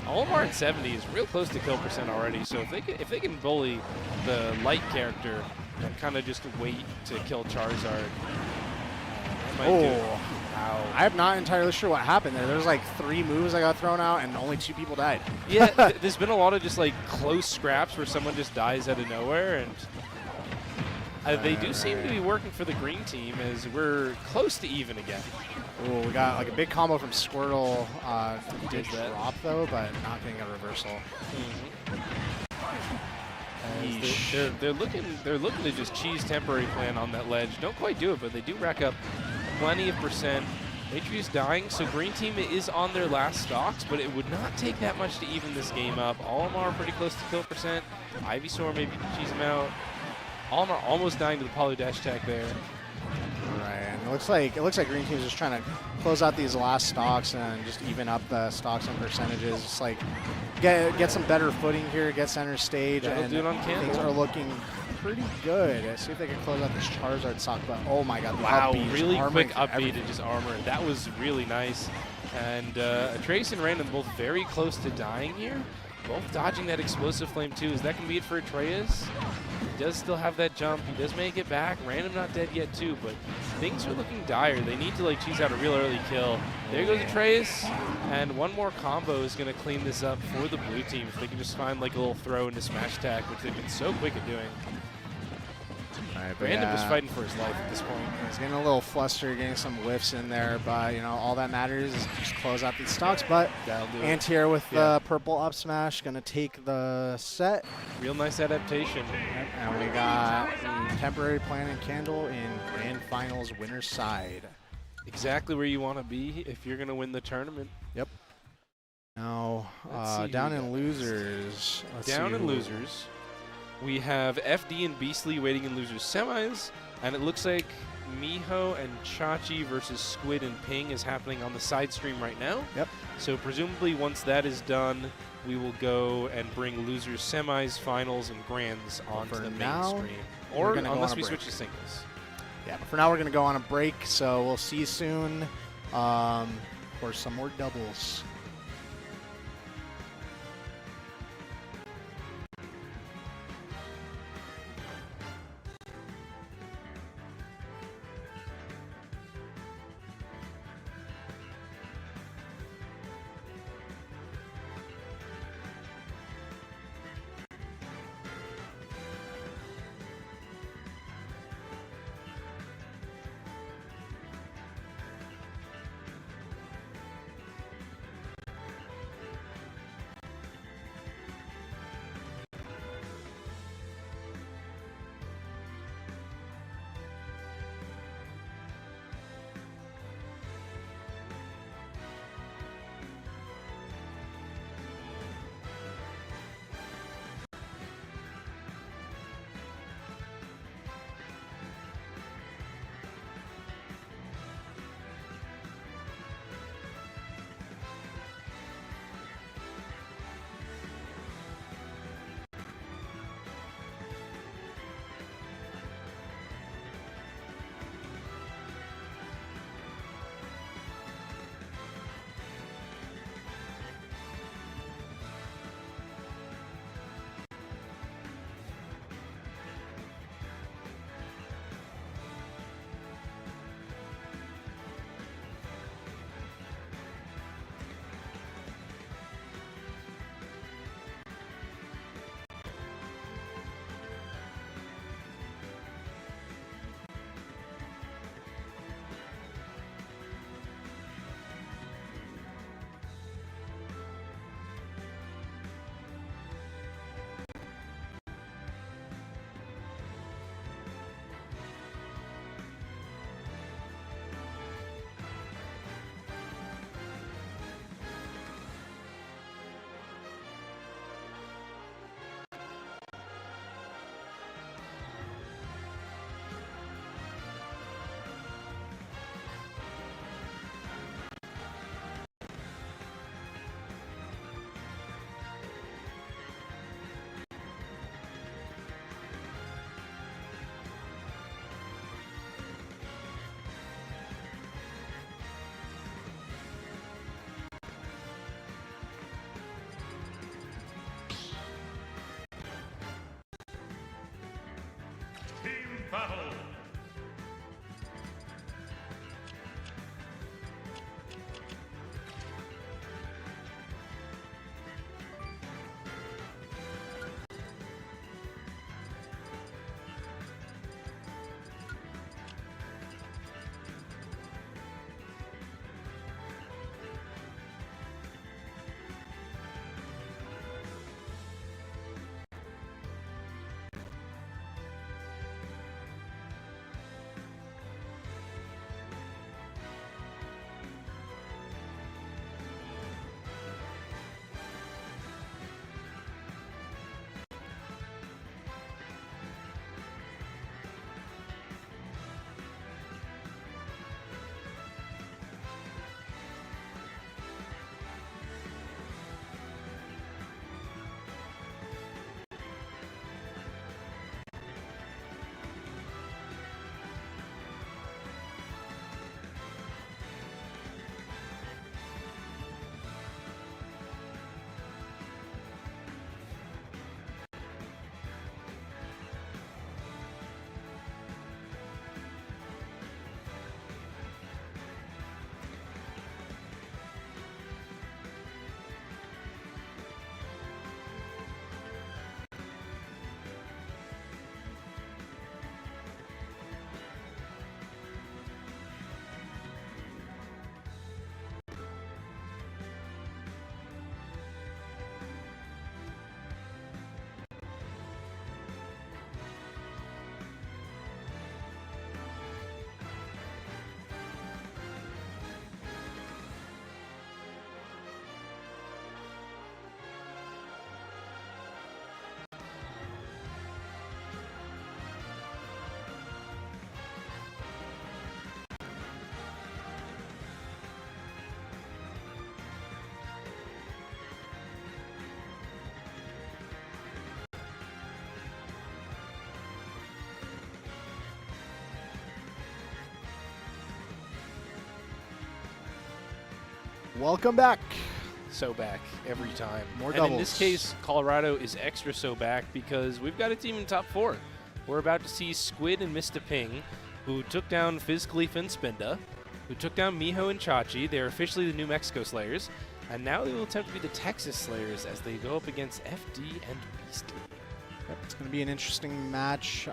Olimar at 70 is real close to kill percent already, so if they can bully the light character and kind of just wait to kill Charizard, that might do it. Ow. I'm not entirely sure what happened there. There's like 3 moves I got thrown out and only 2 people died. Yeah, there's been a lot of just like close scraps where someone just dies out of nowhere, and they do seem to be working for the green team as we're close to even again. Oh, we got like a big combo from Squirtle. He did drop though, but not getting a reversal. They're looking to just cheese Temporary Plan on that ledge. Don't quite do it, but they do rack up plenty of percent. Atreus dying, so green team is on their last stocks, but it would not take that much to even this game up. Olimar pretty close to kill percent. Ivysaur maybe cheese him out. Olimar almost dying to the poly dash attack there. Right, and it looks like green team is just trying to close out these last stocks and just even up the stocks and percentages. Just like get some better footing here, get center stage, and do it on things are looking pretty good. Let's see if they can close out this Charizard stock. But oh my God, wow, upbeat, really quick upbeat and just armor. That was really nice. And Atreus and Random both very close to dying here. Both dodging that explosive flame too. Is that going to be it for Atreus? He does still have that jump. He does make it back. Random not dead yet too, but things are looking dire. They need to like cheese out a real early kill. There goes Atreus, and one more combo is going to clean this up for the blue team if they can just find like a little throw into smash attack, which they've been so quick at doing. Right, Random was fighting for his life at this point. He's getting a little flustered, getting some whiffs in there, but you know all that matters is just close out these stocks. But Antier with the purple up smash gonna take the set. Real nice adaptation. And we got Temporary Plan and Candle in Grand Finals winner's side. Exactly where you want to be if you're gonna win the tournament. Yep. Now down in losers. Losers. We have FD and Beastly waiting in losers semis, and it looks like Miho and Chachi versus Squid and Ping is happening on the side stream right now. Yep. So presumably once that is done, we will go and bring losers semis, finals, and grands onto the main stream. Or unless we switch to singles. Yeah, but for now we're going to go on a break, so we'll see you soon for some more doubles. Welcome back. So back every time. More and doubles. in this case, Colorado is extra so back because we've got a team in top 4. We're about to see Squid and Mistah Ping, who took down Fizz Khalifa and Spinda, who took down Miho and Chachi. They're officially the New Mexico Slayers. And now they will attempt to be the Texas Slayers as they go up against FD and Beastly. Yep, it's going to be an interesting match.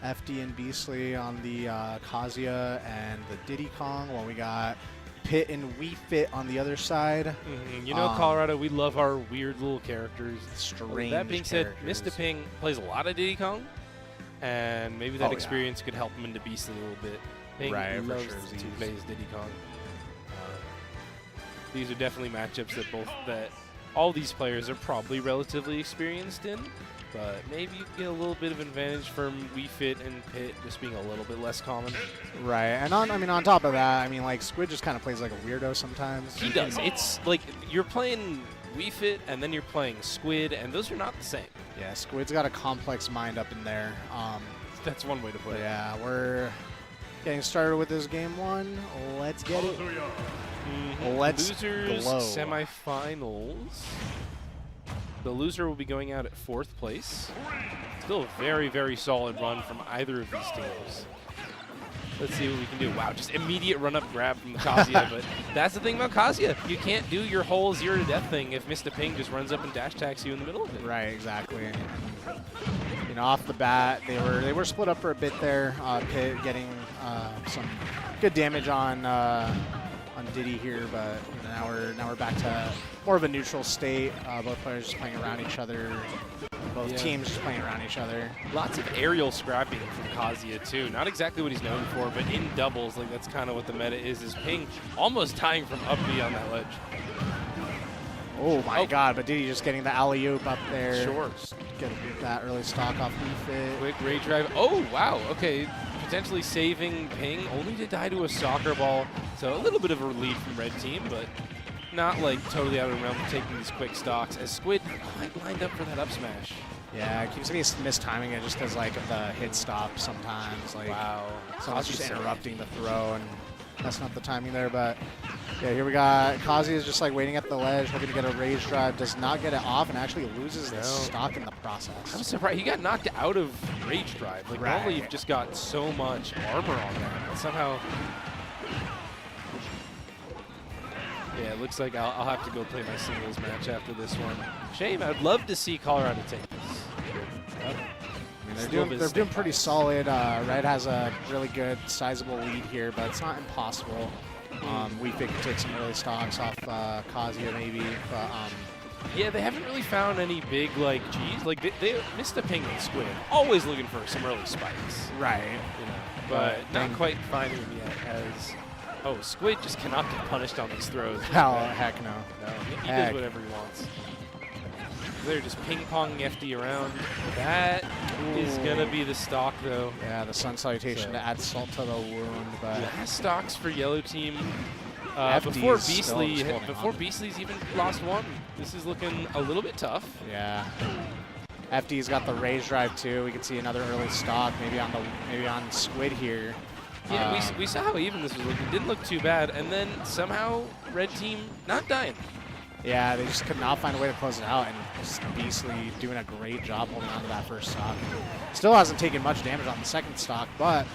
FD and Beastly on the Kazuya and the Diddy Kong, while we got Pit and Wii Fit on the other side. You know, Colorado, we love our weird little characters. Strange That being said, characters. Mistah Ping plays a lot of Diddy Kong, and maybe that experience could help him into Beastly a little bit. Ping Right, for loves sure. to play as Diddy Kong. These are definitely matchups that all these players are probably relatively experienced in, but maybe you get a little bit of advantage from Wii Fit and Pit just being a little bit less common. Right, and on top of that, like Squid just kind of plays like a weirdo sometimes. He does. It's like you're playing Wii Fit and then you're playing Squid, and those are not the same. Yeah, Squid's got a complex mind up in there. That's one way to put it. Yeah, we're getting started with this game 1. Let's get it. Let's Losers glow. semifinals. The loser will be going out at 4th place. Still a very, very solid run from either of these teams. Let's see what we can do. Wow, just immediate run-up grab from the Kazuya, but that's the thing about Kazuya. You can't do your whole 0 to death thing if Mistah Ping just runs up and dash attacks you in the middle of it. Right, exactly. You know, off the bat, they were split up for a bit there. Pit getting some good damage on Diddy here, but you know, now we're back to more of a neutral state. Both players just playing around each other. Both teams just playing around each other. Lots of aerial scrapping from Kazuya too. Not exactly what he's known for, but in doubles, like that's kind of what the meta is Ping almost tying from up B on that ledge. Oh my God! But Diddy just getting the alley-oop up there. Sure. Just get that early stock off Fit. Quick rage drive. Oh wow. Okay. Potentially saving Ping, only to die to a soccer ball. So a little bit of a lead from red team, but not like totally out of the realm of taking these quick stocks. As Squid quite lined up for that up smash. Yeah, it keeps me mistiming it just because like of the hit stop sometimes. Like, wow. Someone's just interrupting the throw and messing up the timing there. But yeah, here we got Kazi is just like waiting at the ledge, hoping to get a rage drive, does not get it off, and actually loses the stock in the process. I'm surprised he got knocked out of rage drive. Like normally you've just got so much armor on that, but somehow. Yeah, it looks like I'll have to go play my singles match after this one. Shame. I'd love to see Colorado take this. I mean, they're doing pretty solid. Red has a really good, sizable lead here, but it's not impossible. We think could take some early stocks off Kazuya maybe, but yeah, they haven't really found any big like G's. Like they Mistah Ping and Squid, always looking for some early spikes. Right. You know, but not quite finding them yet. As Squid just cannot get punished on these throws. Heck no. No, he does whatever he wants. They're just ping-ponging FD around. That is going to be the stock, though. Yeah, the sun salutation to add salt to the wound. But last stocks for yellow team before Beastly's even lost one. This is looking a little bit tough. Yeah. FD's got the rage drive too. We can see another early stock, maybe on Squid here. Yeah, we saw how even this was looking. Didn't look too bad, and then somehow red team not dying. Yeah, they just could not find a way to close it out, and just Beastly doing a great job holding on to that first stock. Still hasn't taken much damage on the second stock, but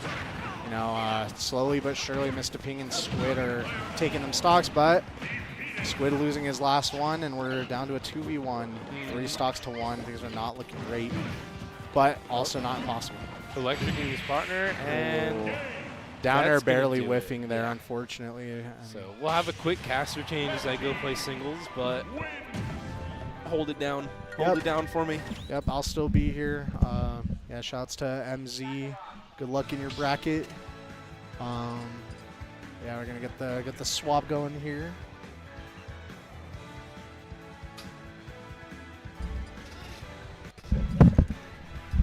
you know, slowly but surely, Mistah Ping and Squid are taking them stocks, but Squid losing his last one, and we're down to a 2v1, 3 stocks to 1. Things are not looking great, but also not impossible. Electrocuting his partner, and down air barely whiffing there, unfortunately. So we'll have a quick caster change as I go play singles, but hold it down. Hold it down for me. Yep, I'll still be here. Yeah, shouts to MZ. Good luck in your bracket. Yeah, we're gonna get the swap going here.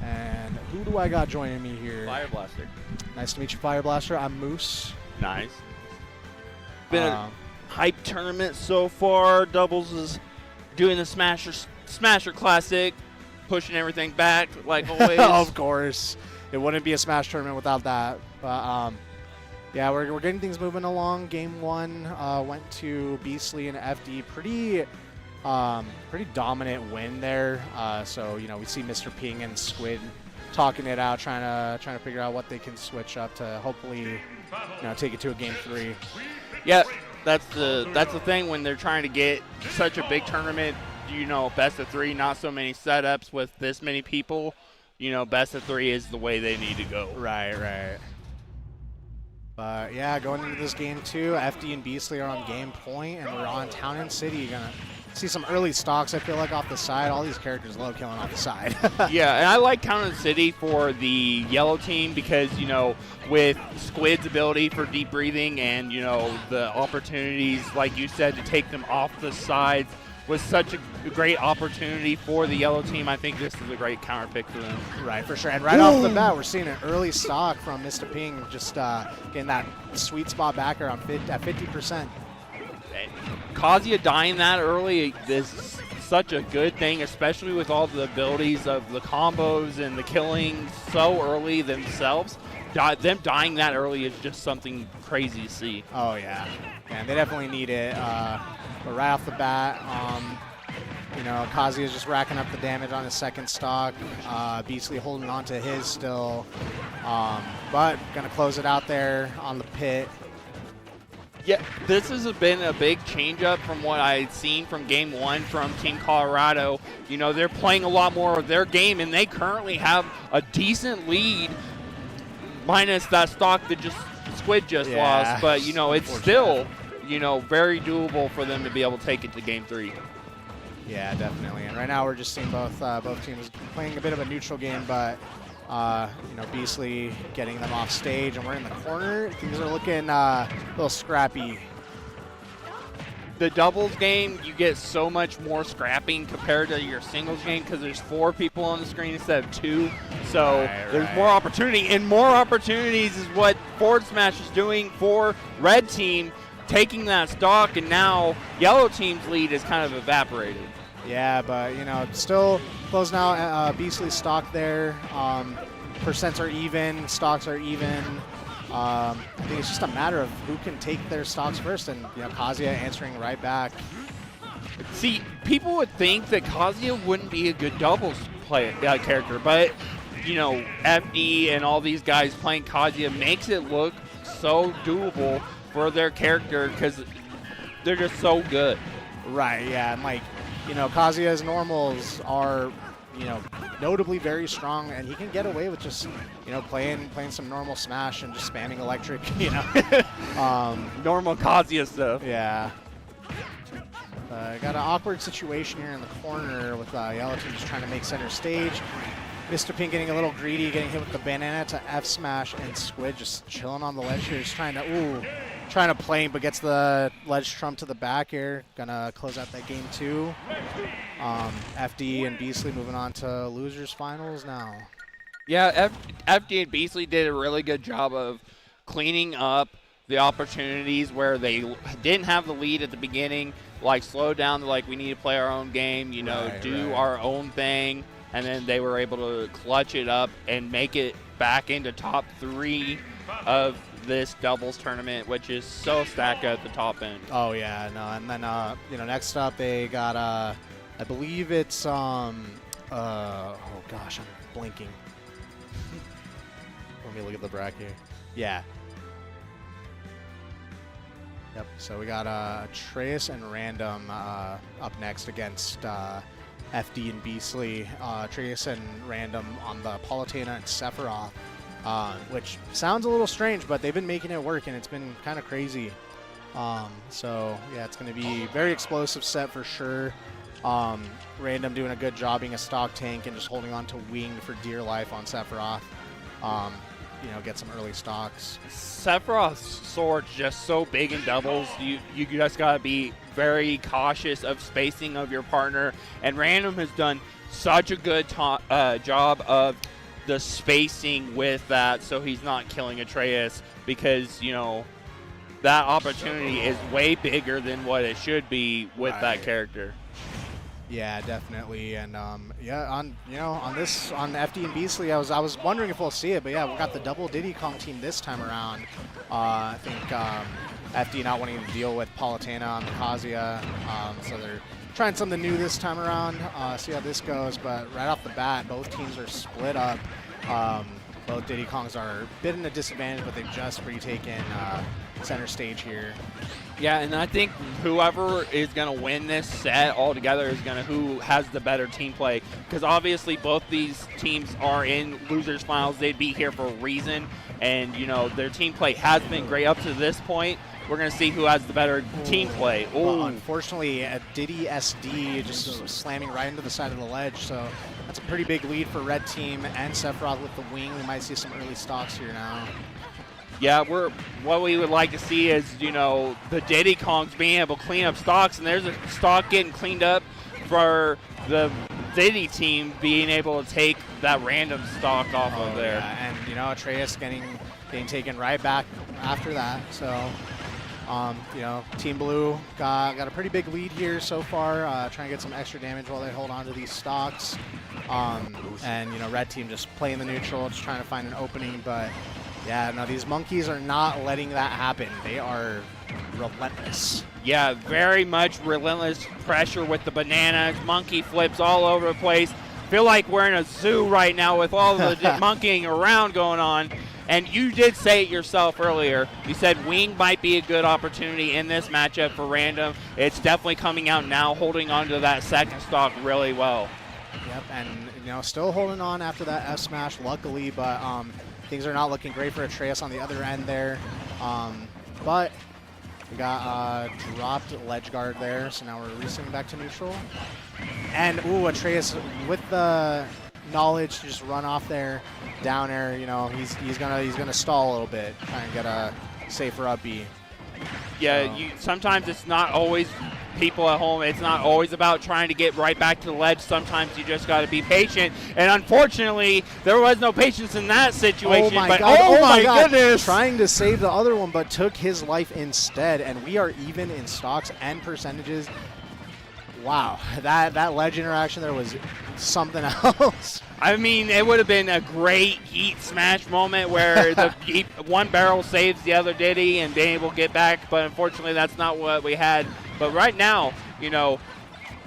And who do I got joining me here? Fire Blaster. Nice to meet you, Fire Blaster. I'm Moose. Nice. Been a hype tournament so far. Doubles is doing the Smasher Classic, pushing everything back like always. Of course. It wouldn't be a Smash tournament without that. But Yeah, we're getting things moving along. Game 1 went to Beastly and FD. Pretty dominant win there. So you know, we see Mr. Ping and Squid talking it out, trying to figure out what they can switch up to hopefully, you know, take it to a game 3. Yeah, that's the thing when they're trying to get such a big tournament. You know, best of 3, not so many setups with this many people. You know, best of 3 is the way they need to go. Right. But yeah, going into this game 2, FD and Beastly are on game point, and we're on Town and City. You're gonna see some early stocks, I feel like, off the side. All these characters love killing off the side. Yeah, and I like Town and City for the yellow team because, you know, with Squid's ability for deep breathing and, you know, the opportunities, like you said, to take them off the sides was such a great opportunity for the yellow team. I think this is a great counter pick for them. Right, for sure. And right off the bat, we're seeing an early stock from Mistah Ping, just getting that sweet spot backer on at 50%. Kazuya dying that early is such a good thing, especially with all the abilities of the combos and the killing so early themselves. Them dying that early is just something crazy to see. Oh, yeah. And they definitely need it. But right off the bat, you know, Kazuya is just racking up the damage on his second stock. Beastly holding on to his still. But going to close it out there on the pit. Yeah, this has been a big change-up from what I'd seen from Game 1 from Team Colorado. You know, they're playing a lot more of their game, and they currently have a decent lead, minus that stock that Squid just lost. But, you know, it's still, you know, very doable for them to be able to take it to Game 3. Yeah, definitely. And right now we're just seeing both teams playing a bit of a neutral game, but you know, Beastly getting them off stage, and we're in the corner. Things are looking a little scrappy. The doubles game, you get so much more scrapping compared to your singles game because there's 4 people on the screen instead of 2. So there's more opportunity, and more opportunities is what Forward Smash is doing for Red Team, taking that stock, and now Yellow Team's lead is kind of evaporated. Yeah, but, you know, still closing out Beastly's stock there. Percents are even, stocks are even. I think it's just a matter of who can take their stocks first, and, you know, Kazuya answering right back. See, people would think that Kazuya wouldn't be a good doubles character, but, you know, FD and all these guys playing Kazuya makes it look so doable for their character because they're just so good. Right, yeah, and, like, you know, Kazuya's normals are, you know, notably very strong, and he can get away with just, you know, playing some normal Smash and just spamming electric, you know. Normal Kazuya stuff. Yeah. Got an awkward situation here in the corner with Yellow Team just trying to make center stage. Mistah Ping getting a little greedy, getting hit with the banana to F smash, and Squid just chilling on the ledge here, just trying to play, but gets the ledge trump to the back here. Gonna close out that game 2. FD and Beastly moving on to losers finals now. Yeah, FD and Beastly did a really good job of cleaning up the opportunities where they didn't have the lead at the beginning, like slow down, like we need to play our own game, you know, do our own thing. And then they were able to clutch it up and make it back into top 3 of this doubles tournament, which is so stacked at the top end. Oh yeah, no, and then you know, next up they got I believe it's oh gosh, I'm blinking. Let me look at the bracket here. Yeah. Yep. So we got Atreus and Random up next against FD and Beastly. Atreus and Random on the Palutena and Sephiroth, which sounds a little strange, but they've been making it work, and it's been kind of crazy. So yeah, it's going to be very explosive set for sure. Random doing a good job being a stock tank and just holding on to wing for dear life on Sephiroth. You know, get some early stocks. Sephiroth's sword's just so big in doubles. You just got to be very cautious of spacing of your partner. And Random has done such a good job of the spacing with that, so he's not killing Atreus, because, you know, that opportunity is way bigger than what it should be with that character. Yeah, definitely, and yeah, on FD and Beastly, I was wondering if we'll see it, but yeah, we got the double Diddy Kong team this time around. I think FD not wanting to deal with Palutena on the Kazuya, so they're trying something new this time around. See how this goes, but right off the bat, both teams are split up. Both Diddy Kongs are a bit in a disadvantage, but they've just retaken center stage here. Yeah, and I think whoever is going to win this set altogether is going to who has the better team play. Because obviously both these teams are in losers finals. They'd be here for a reason. And, you know, their team play has been great up to this point. We're going to see who has the better team play. Well, unfortunately, Diddy SD just slamming right into the side of the ledge. So that's a pretty big lead for red team, and Sephiroth with the wing. We might see some early stocks here now. Yeah, what we would like to see is, you know, the Diddy Kongs being able to clean up stocks, and there's a stock getting cleaned up for the Diddy team being able to take that random stock off of there. Yeah, and, you know, Atreus getting taken right back after that. So, you know, Team Blue got a pretty big lead here so far, trying to get some extra damage while they hold on to these stocks. And, you know, red team just playing the neutral, just trying to find an opening, but yeah, no, these monkeys are not letting that happen. They are relentless. Yeah, very much relentless pressure with the bananas, monkey flips all over the place. Feel like we're in a zoo right now with all the monkeying around going on. And you did say it yourself earlier. You said wing might be a good opportunity in this matchup for Random. It's definitely coming out now, holding on to that second stock really well. Yep, and, you know, still holding on after that F smash, luckily, but things are not looking great for Atreus on the other end there. But we got dropped ledge guard there, so now we're resetting back to neutral. And, ooh, Atreus with the knowledge to just run off there, down air, you know, he's gonna stall a little bit, try and get a safer up B. Yeah, sometimes it's not always people at home. It's not always about trying to get right back to the ledge. Sometimes you just got to be patient. And unfortunately, there was no patience in that situation. Oh my but God! Oh my goodness! Trying to save the other one, but took his life instead. And we are even in stocks and percentages. Wow, that ledge interaction there was something else. I mean, it would have been a great heat smash moment where the one barrel saves the other Diddy and being able to get back, but unfortunately that's not what we had. But right now, you know,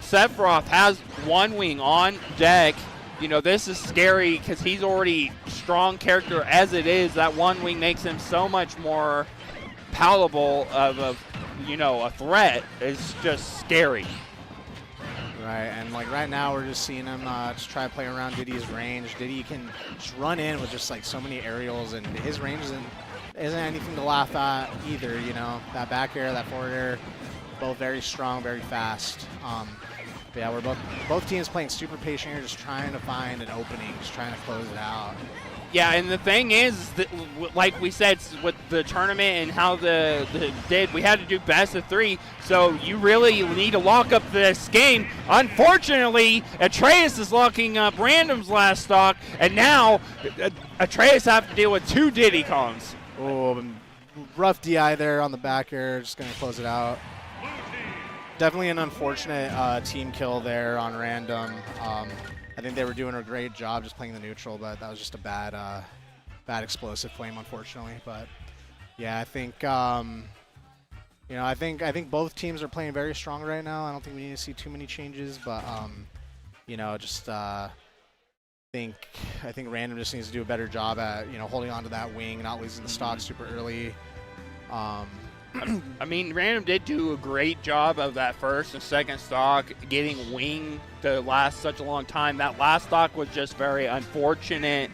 Sephiroth has one wing on deck. You know, this is scary because he's already strong character as it is. That one wing makes him so much more palatable of a, you know, a threat. It's just scary. Right, and like right now we're just seeing him just try to play around Diddy's range. Diddy can just run in with just like so many aerials, and his range isn't anything to laugh at either, you know. That back air, that forward air, both very strong, very fast. But yeah, we're both teams playing super patient here, just trying to find an opening, just trying to close it out. Yeah, and the thing is, that, like we said, with the tournament and how we had to do best of 3, so you really need to lock up this game. Unfortunately, Atreus is locking up Random's last stock, and now Atreus have to deal with 2 Diddy Kongs. Oh, rough DI there on the back air, just going to close it out. Definitely an unfortunate team kill there on Random. I think they were doing a great job just playing the neutral, but that was just a bad explosive flame, unfortunately. But yeah, I think you know, I think both teams are playing very strong right now. I don't think we need to see too many changes, but you know, just I think Random just needs to do a better job at, you know, holding on to that wing, not losing the stock super early. I mean, Random did do a great job of that first and second stock, getting wing to last such a long time. That last stock was just very unfortunate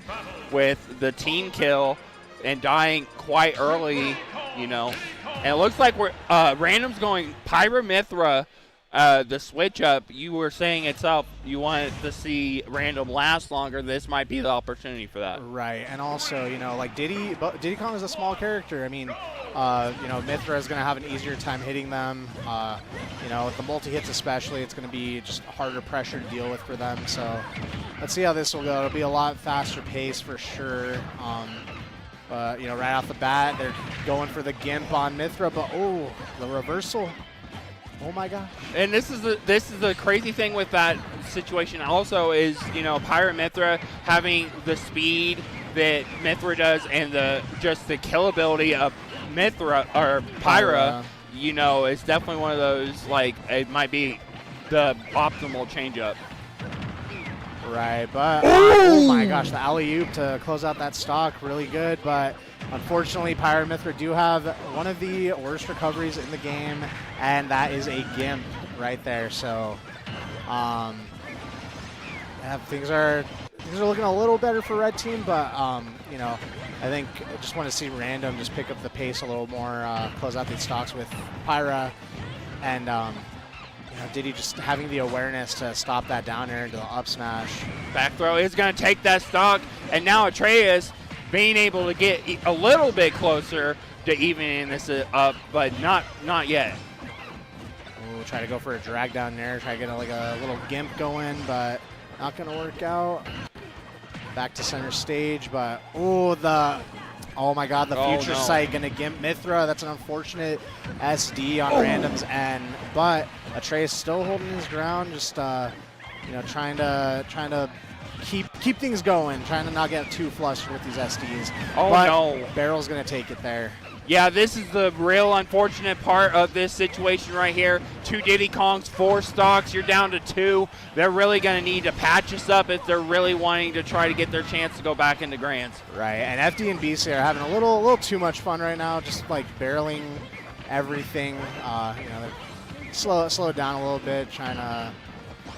with the team kill and dying quite early, you know. And it looks like we're Random's going Pyramithra, the switch up. You were saying itself you wanted to see Random last longer. This might be the opportunity for that. Right, and also, you know, like Diddy Kong is a small character. I mean, you know, Mithra is going to have an easier time hitting them. You know, with the multi-hits especially, it's going to be just harder pressure to deal with for them. So let's see how this will go. It'll be a lot faster pace for sure. But, you know, right off the bat, they're going for the Gimp on Mithra. But, oh, the reversal. Oh my gosh. And this is the crazy thing with that situation also is, you know, Pyra Mithra having the speed that Mithra does and just the kill ability of Mithra or Pyra, you know, is definitely one of those, like, it might be the optimal changeup. Right, but oh my gosh, the alley-oop to close out that stock, really good, but unfortunately Pyra Mithra do have one of the worst recoveries in the game, and that is a Gimp right there. So yeah, things are looking a little better for red team, but you know, I think I just want to see Random just pick up the pace a little more, close out these stocks with Pyra, and you know, Diddy just having the awareness to stop that down air into the up smash. Back throw is going to take that stock, and now Atreus being able to get a little bit closer to evening this up, but not yet. We'll try to go for a drag down there, try to get like a little Gimp going, but not going to work out. Back to center stage, but oh my god, the future sight going to Gimp Mithra. That's an unfortunate SD on Random's end, but Atreus still holding his ground, just you know, trying to keep things going, trying to not get too flustered with these SDs. Oh but no. Barrel's going to take it there. Yeah, this is the real unfortunate part of this situation right here. 2 Diddy Kongs, 4 stocks, you're down to 2. They're really going to need to patch this up if they're really wanting to try to get their chance to go back into Grands. Right, and FD and BC are having a little too much fun right now, just like barreling everything. You know, they're slow it down a little bit, trying to,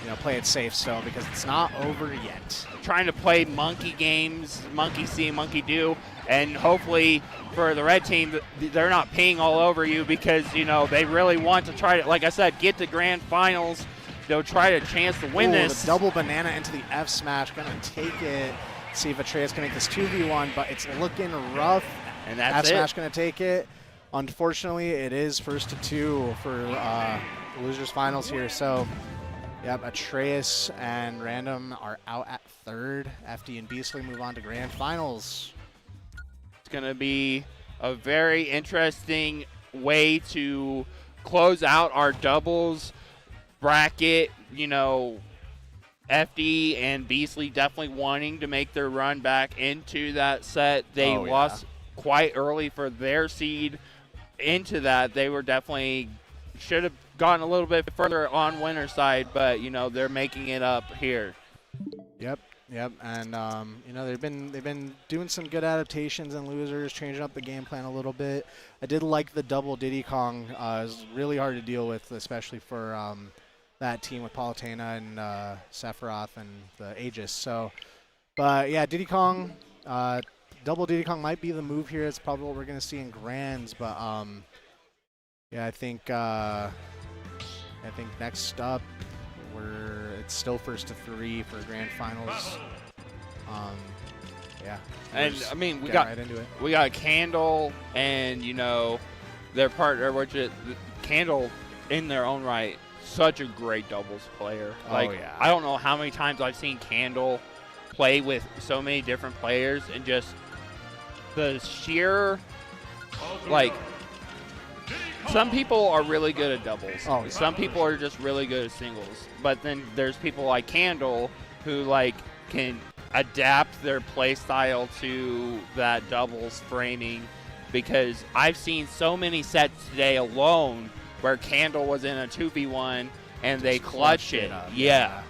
you know, play it safe still because it's not over yet. Trying to play monkey games, monkey see, monkey do, and hopefully for the red team, they're not peeing all over you because, you know, they really want to try to, like I said, get to grand finals. They'll try to chance to win this. The double banana into the F smash, gonna take it. See if Atreus can make this 2v1, but it's looking rough. And that's F smash gonna take it. Unfortunately, it is 1st to 2 for losers finals here. So, yep, Atreus and Random are out at 3rd. FD and Beastly move on to grand finals. It's going to be a very interesting way to close out our doubles bracket. You know, FD and Beastly definitely wanting to make their run back into that set. They lost quite early for their seed into that. They were definitely should have gotten a little bit further on winner's side, but, you know, they're making it up here. Yep, and you know, they've been doing some good adaptations and losers, changing up the game plan a little bit. I did like the double Diddy Kong. It was really hard to deal with, especially for that team with Palutena and Sephiroth and the Aegis. So, but yeah, Diddy Kong, double Diddy Kong might be the move here. It's probably what we're gonna see in Grands, but yeah, I think next up it's still 1st to 3 for grand finals. Yeah, and I mean we got Candle and, you know, their partner, which is Candle in their own right, such a great doubles player. Like, yeah. I don't know how many times I've seen Candle play with so many different players, and just the sheer, like, some people are really good at doubles. Oh, yeah. Some people are just really good at singles. But then there's people like Candle who, like, can adapt their play style to that doubles framing, because I've seen so many sets today alone where Candle was in a 2v1 and they clutched it. Yeah.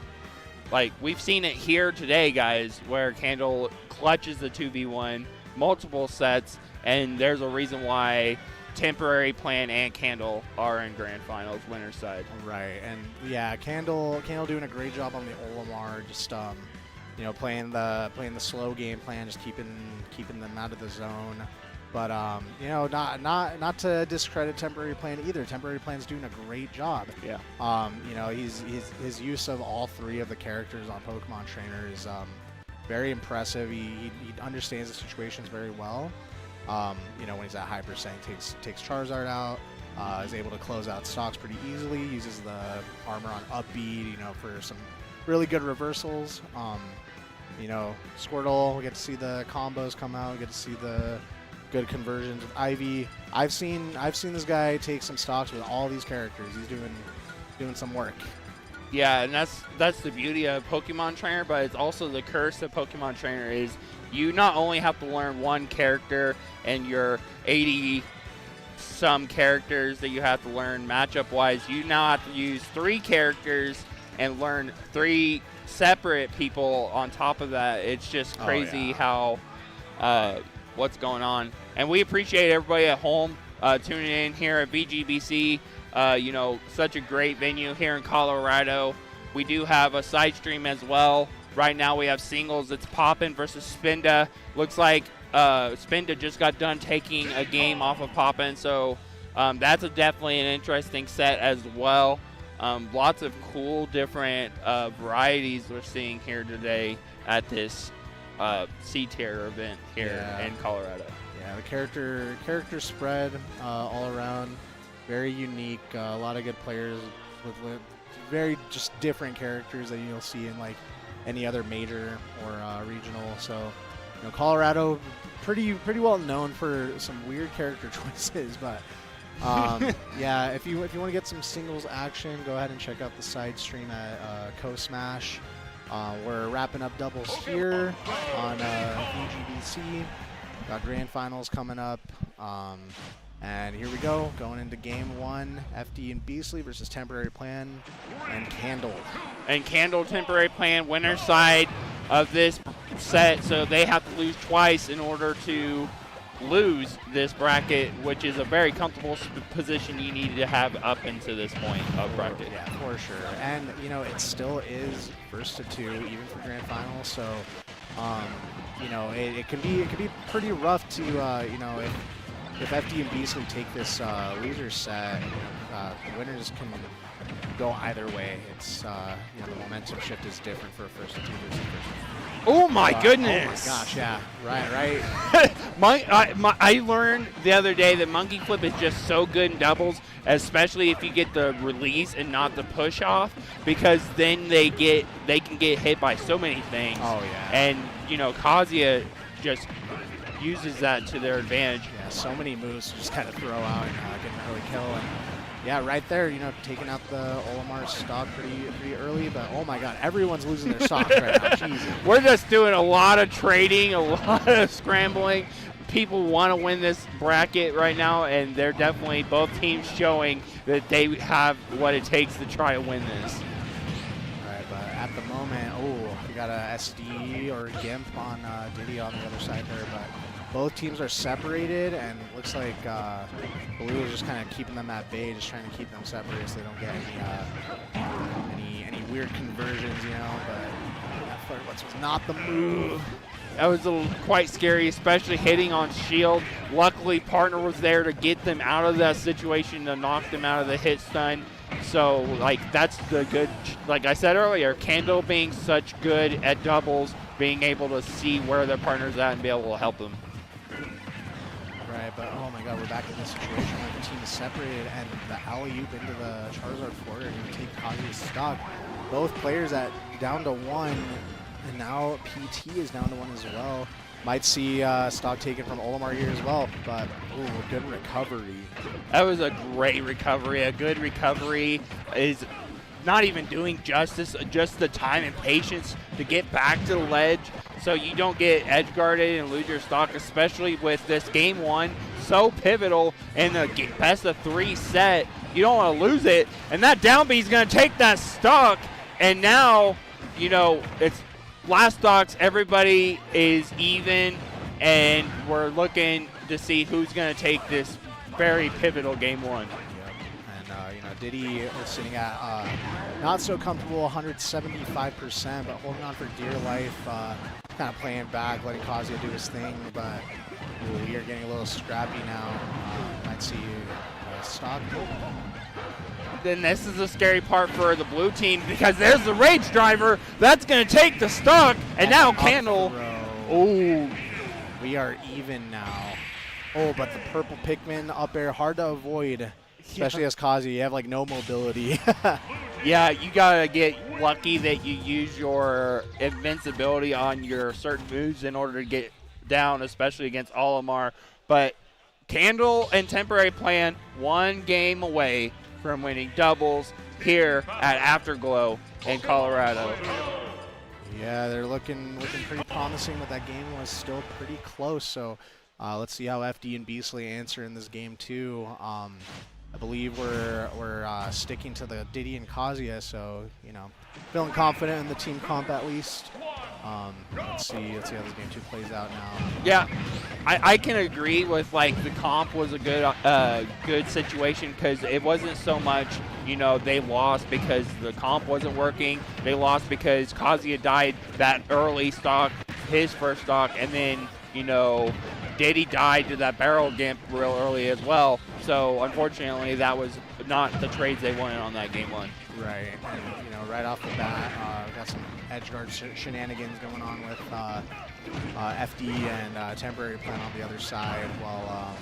Like, we've seen it here today, guys, where Candle clutches the 2v1 multiple sets, and there's a reason why Temporary Plan and Candle are in grand finals, winner's side. Right, and yeah, Candle doing a great job on the Olimar, just you know, playing the slow game plan, just keeping them out of the zone. But you know, not to discredit Temporary Plan either. Temporary Plan's doing a great job. Yeah. You know, his use of all 3 of the characters on Pokemon Trainer is very impressive. He understands the situations very well. You know, when he's at high percent, takes Charizard out, is able to close out stocks pretty easily, uses the armor on upbeat, you know, for some really good reversals. You know, Squirtle, we get to see the combos come out, we get to see the good conversions with Ivy. I've seen this guy take some stocks with all these characters. He's doing some work. Yeah, and that's the beauty of Pokemon Trainer, but it's also the curse of Pokemon Trainer is you not only have to learn one character and your 80 some characters that you have to learn matchup wise, you now have to use 3 characters and learn 3 separate people on top of that. It's just crazy how what's going on. And we appreciate everybody at home tuning in here at VGBC. You know, such a great venue here in Colorado. We do have a side stream as well. Right now we have singles. It's Poppin versus Spinda. Looks like Spinda just got done taking a game off of Poppin, so that's definitely an interesting set as well. Lots of cool different varieties we're seeing here today at this C-tier event here in Colorado. Yeah, the character spread all around, very unique. A lot of good players with very just different characters that you'll see in like any other major or regional. So, you know, Colorado pretty well known for some weird character choices, but yeah, if you want to get some singles action, go ahead and check out the side stream at Co-Smash. We're wrapping up doubles here on VGBC. Got grand finals coming up. And here we go, going into game 1, FD and Beastly versus Temporary Plan and Candle. And Candle, Temporary Plan, winner side of this set, so they have to lose twice in order to lose this bracket, which is a very comfortable position you need to have up into this point of bracket. Yeah, for sure. And, you know, it still is first to 2, even for grand finals, so, you know, it can be pretty rough to, you know, if FD and Beastly take this loser set, you know, the winners can go either way. It's you know, the momentum shift is different for a first to 2 versus first. Oh my goodness! Oh my gosh, yeah, right. I learned the other day that Monkey Flip is just so good in doubles, especially if you get the release and not the push off, because then they can get hit by so many things. Oh yeah. And you know, Kazuya just uses that to their advantage. Yeah, so many moves to just kind of throw out and get an early kill. And yeah, right there, you know, taking out the Olimar stock pretty early. But oh my God, everyone's losing their stocks right now. Jesus. We're just doing a lot of trading, a lot of scrambling. People want to win this bracket right now, and they're definitely both teams showing that they have what it takes to try to win this. All right, but at the moment, we got a SD or Gimp on Diddy on the other side there, but both teams are separated, and it looks like Blue is just kind of keeping them at bay, just trying to keep them separated so they don't get any weird conversions, you know. But that forward was not the move. That was quite scary, especially hitting on shield. Luckily, partner was there to get them out of that situation, to knock them out of the hit stun. So, like, that's the good, like I said earlier, Candle being such good at doubles, being able to see where their partner's at and be able to help them. Right, but oh my God, we're back in this situation where the team is separated, and the alley-oop into the Charizard forward are going to take Kazuya's stock. Both players at down to 1, and now PT is down to 1 as well. Might see stock taken from Olimar here as well, but good recovery. That was a great recovery. A good recovery is not even doing justice, just the time and patience to get back to the ledge so you don't get edge guarded and lose your stock, especially with this game 1, so pivotal in the best of 3 set. You don't want to lose it, and that down B is going to take that stock, and now, you know, it's last stocks, everybody is even, and we're looking to see who's going to take this very pivotal game 1. You know, Diddy is sitting at not so comfortable, 175%, but holding on for dear life, kind of playing back, letting Kazuya do his thing, but we are getting a little scrappy now. Might see stock. Then this is the scary part for the blue team, because there's the Rage Driver that's going to take the stock, and now Candle. Oh, we are even now. Oh, but the purple Pikmin up air, hard to avoid. Especially as Kazuya, you have like no mobility. Yeah, you gotta get lucky that you use your invincibility on your certain moves in order to get down, especially against Olimar. But Candle and Temporary Plan 1 game away from winning doubles here at Afterglow in Colorado. Yeah, they're looking pretty promising, but that game was still pretty close. So let's see how FD and Beasley answer in this game too. I believe we're sticking to the Diddy and Kazuya, so feeling confident in the team comp at least. Let's see how this game 2 plays out now. Yeah, I can agree with the comp was a good situation because it wasn't so much they lost because the comp wasn't working. They lost because Kazuya died that early stock, his first stock, and then Diddy died to that barrel gimp real early as well. So unfortunately, that was not the trades they wanted on that game 1. Right, and right off the bat, got some edge guard shenanigans going on with FD and Temporary Plan on the other side, while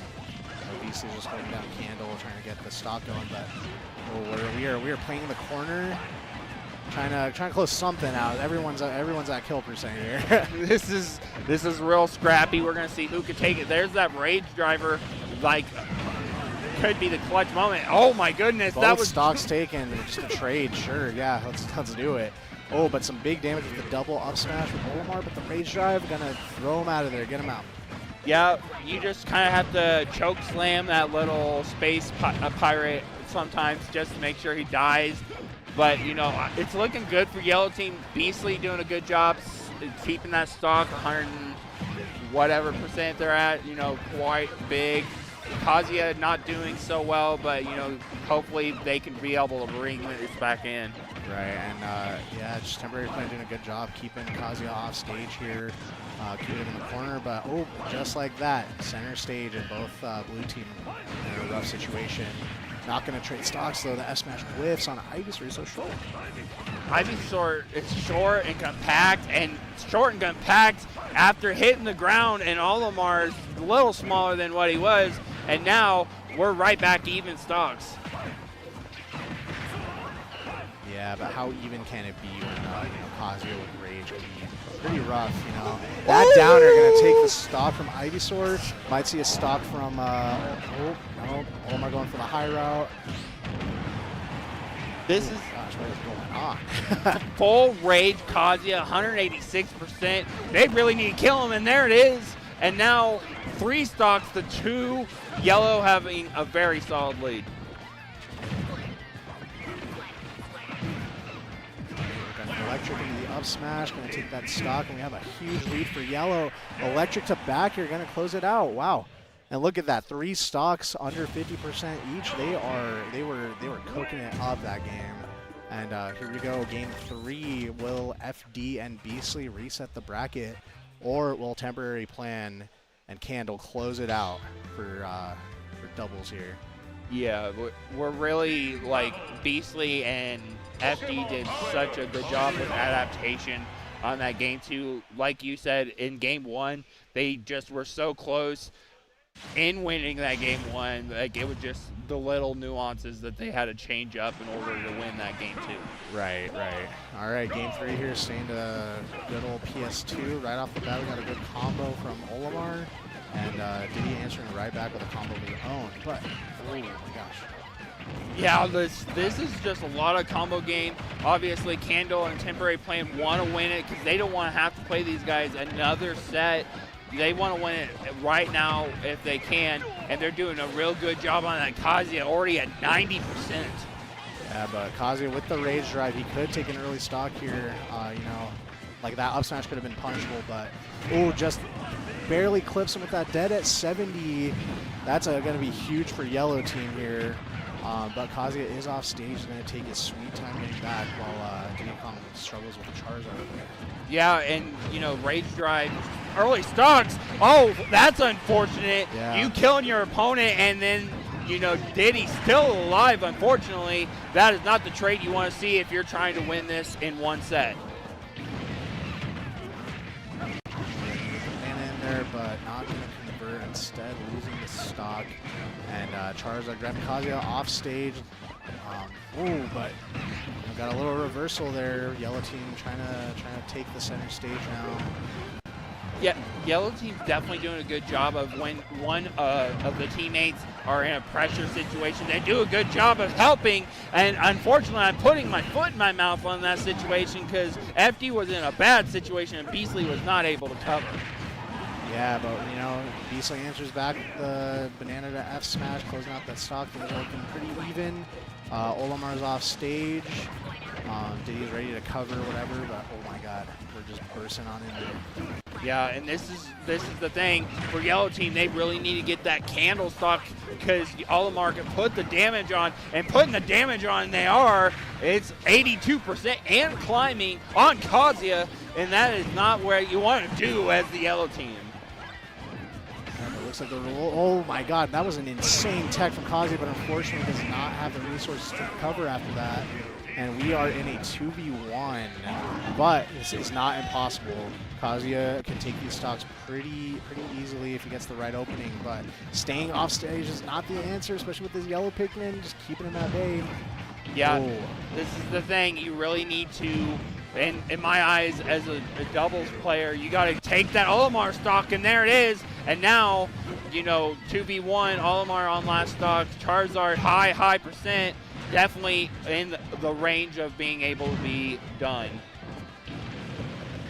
Beasley's just holding down Candle, trying to get the stock going. But we are playing the corner, trying to close something out. Everyone's at kill percent here. This is real scrappy. We're gonna see who can take it. There's that rage driver, could be the clutch moment. Oh my goodness, Both that was stocks taken. Just a trade, sure. Yeah, let's do it. Oh, but some big damage with the double up smash with Olimar, but the rage drive gonna throw him out of there, get him out. Yeah, you just kind of have to choke slam that little space pirate sometimes just to make sure he dies. But it's looking good for Yellow Team. Beasley doing a good job keeping that stock 100 and whatever percent they're at. Quite big. Kazuya not doing so well, but hopefully they can be able to bring this back in. Right, and just Temporary Plan doing a good job keeping Kazuya off stage here, keeping him in the corner. But just like that, center stage, and both blue team in a rough situation. Not going to trade stocks though. The S smash whiffs on Ivysaur, so short. Ivysaur, it's short and compact, after hitting the ground, and Olimar's a little smaller than what he was, and now we're right back even stocks. Yeah, but how even can it be when Kazuya with rage can be pretty rough, That downer gonna take the stock from Ivysaur. Might see a stock from Olimar going for the high route. This is gosh, what is going on? full rage Kazuya, 186%. They really need to kill him, and there it is. And now 3 stocks to 2. Yellow having a very solid lead. Electric into the up smash, going to take that stock, and we have a huge lead for Yellow. Electric to back here, going to close it out. Wow. And look at that, 3 stocks under 50% each. They were cooking it up that game. And here we go, game 3. Will FD and Beasley reset the bracket, or will Temporary Plan and Candle close it out for doubles here? Yeah, we're really Beasley and FD did such a good job with adaptation on that game 2. Like you said, in game 1, they just were so close in winning that game 1. It was just the little nuances that they had to change up in order to win that game 2. Right. All right, game 3 here, staying to good old PS2. Right off the bat, we got a good combo from Olimar, and Diddy answering right back with a combo of his own. But, oh my gosh. Yeah, this is just a lot of combo game. Obviously, Candle and Temporary Plan want to win it because they don't want to have to play these guys another set. They want to win it right now if they can, and they're doing a real good job on that. Kazuya already at 90%. Yeah, but Kazuya with the rage drive, he could take an early stock here. That up smash could have been punishable, but just barely clips him with that dead at 70. That's going to be huge for Yellow Team here. But Kazuya is off stage. He's going to take his sweet time getting back while Diddy struggles with the Charizard. Yeah, and, rage drive, early stocks. Oh, that's unfortunate. Yeah. You killing your opponent, and then, Diddy's still alive, unfortunately. That is not the trade you want to see if you're trying to win this in one set. Man in there, but not going to convert. Instead, losing the stock. And Charizard grabbing Kazuya off stage. But got a little reversal there. Yellow Team trying to take the center stage now. Yeah, yellow team's definitely doing a good job of when one of the teammates are in a pressure situation. They do a good job of helping, and unfortunately, I'm putting my foot in my mouth on that situation because FD was in a bad situation and Beasley was not able to cover. Yeah, but you know, Beasley answers back the banana to F smash, closing out that stock. Things are looking pretty even. Olamar's off stage. Diddy's ready to cover whatever, but oh my God, we're just bursting on in there. Yeah, and this is the thing for yellow team. They really need to get that candle stock because Olimar can put the damage on, and putting the damage on they are. It's 82% and climbing on Kazuya, and that is not what you want to do as the yellow team. It looks like oh my God, that was an insane tech from Kazuya, but unfortunately does not have the resources to cover after that. And we are in a 2v1, but this is not impossible. Kazuya can take these stocks pretty easily if he gets the right opening, but staying off stage is not the answer, especially with this yellow Pikmin, just keeping him at bay. Yeah, Oh. This is the thing. You really need to, and in my eyes, as a doubles player, you got to take that Olimar stock, and there it is. And now, you know, 2v1, Olimar on last stock, Charizard high percent, definitely in the range of being able to be done.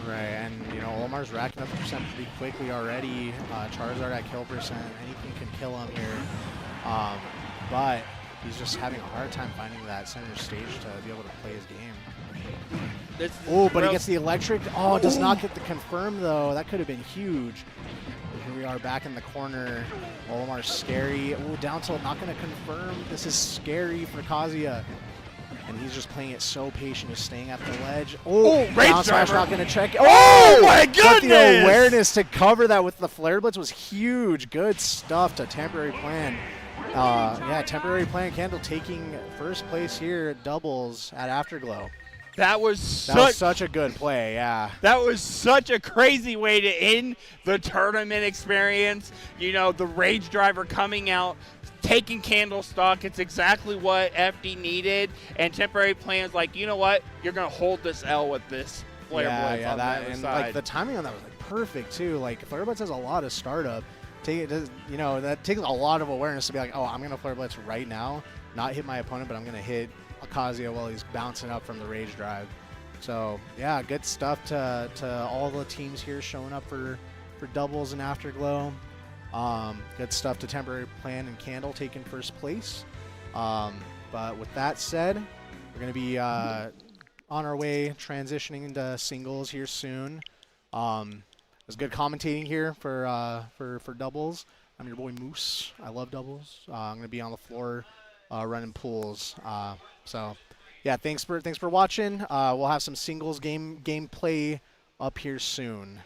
Right, and you know, Olamar's racking up the percent pretty quickly already. Charizard at kill percent, anything can kill him here. But he's just having a hard time finding that center stage to be able to play his game. Oh, but he gets the electric. Oh, does not get the confirm though. That could have been huge. Here we are back in the corner. Olamar's scary. Oh, down tilt not going to confirm. This is scary for Kazuya. And he's just playing it so patient, just staying at the ledge. Oh, down smash not going to check. Oh my goodness! But the awareness to cover that with the Flare Blitz was huge. Good stuff to Temporary Plan. Yeah, Temporary Plan Candle taking first place here at doubles at Afterglow. That was such a good play, yeah. That was such a crazy way to end the tournament experience. You know, the Rage Driver coming out, taking candle stock. It's exactly what FD needed. And Temporary Plan's like, you know what? You're going to hold this L with this Flare Blitz on the other side. Like, the timing on that was like perfect, too. Like, Flare Blitz has a lot of startup. You know, that takes a lot of awareness to be like, oh, I'm going to Flare Blitz right now, not hit my opponent, but I'm going to hit Kazuya while he's bouncing up from the Rage Drive. So yeah, good stuff to all the teams here showing up for doubles and Afterglow. Good stuff to Temporary Plan and Candle taking first place. But with that said, we're going to be on our way transitioning into singles here soon. It was good commentating here for doubles. I'm your boy Moose. I love doubles. I'm going to be on the floor running pools. So yeah, thanks for watching. We'll have some singles gameplay up here soon.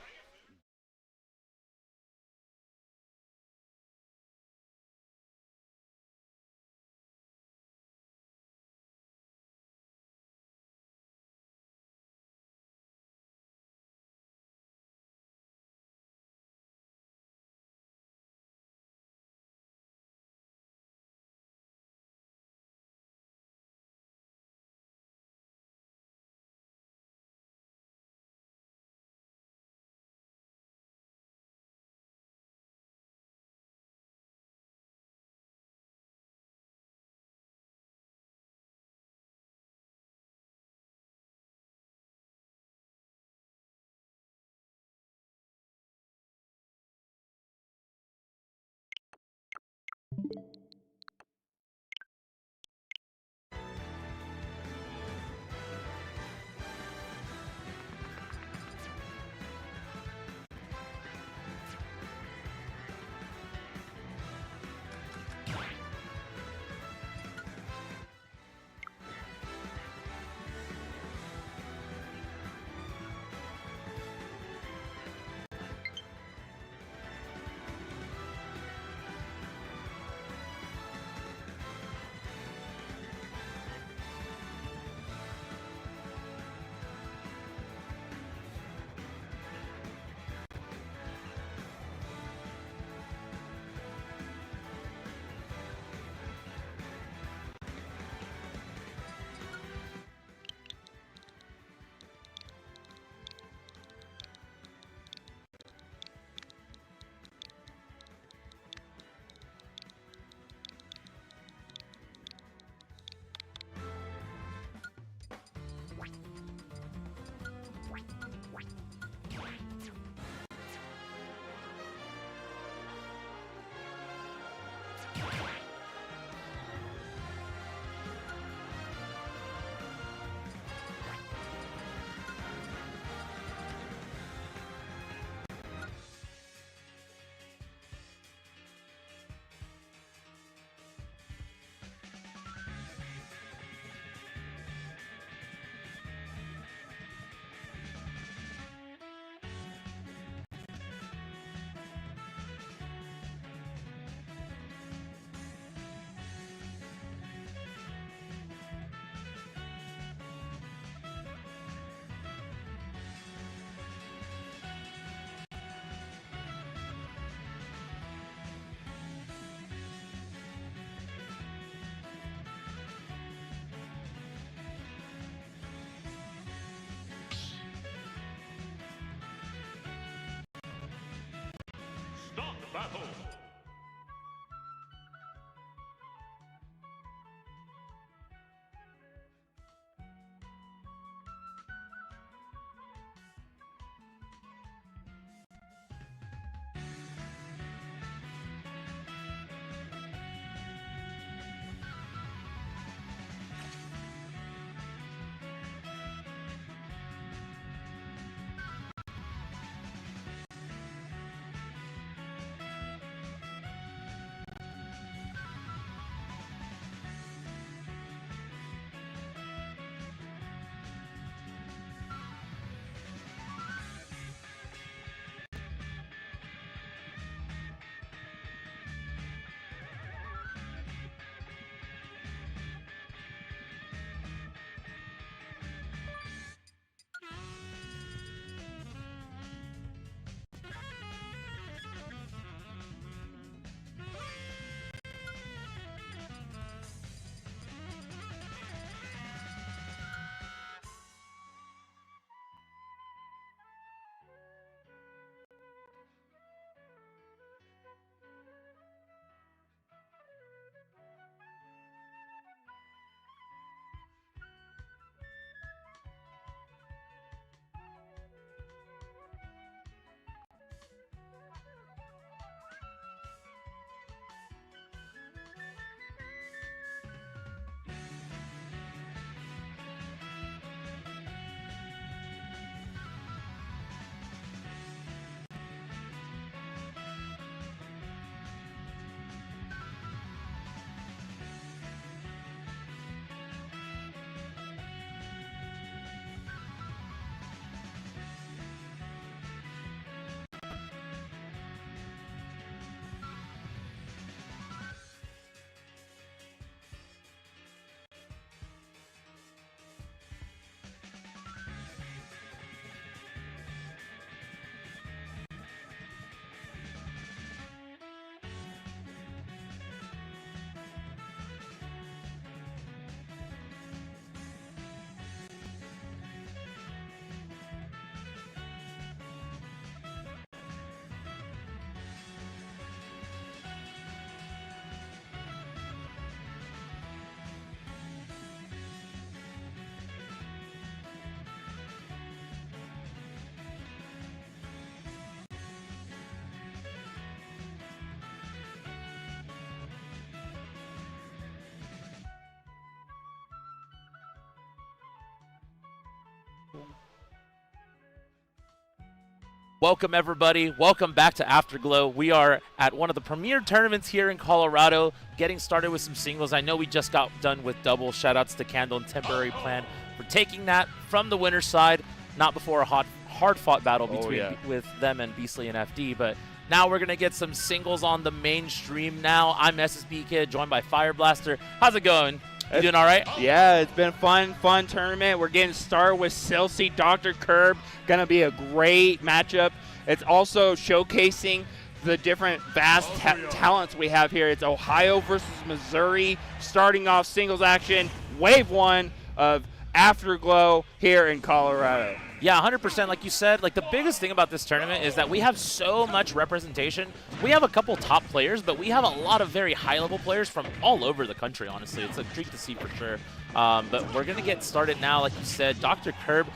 Welcome, everybody. Welcome back to Afterglow. We are at one of the premier tournaments here in Colorado, getting started with some singles. I know we just got done with doubles. Shoutouts to Candle and Temporary Plan for taking that from the winner's side, not before a hard-fought battle between with them and Beastly and FD, but now we're going to get some singles on the mainstream now. I'm SSB Kid, joined by Fire Blaster. How's it going? You doing all right? Yeah, it's been a fun tournament. We're getting started with Silsey, Dr. Curb. Going to be a great matchup. It's also showcasing the different vast talents we have here. It's Ohio versus Missouri, starting off singles action, wave 1 of Afterglow here in Colorado. Yeah, 100%. Like you said, like the biggest thing about this tournament is that we have so much representation. We have a couple top players, but we have a lot of very high-level players from all over the country, honestly. It's a treat to see for sure. But we're going to get started now. Like you said, Dr. Curb,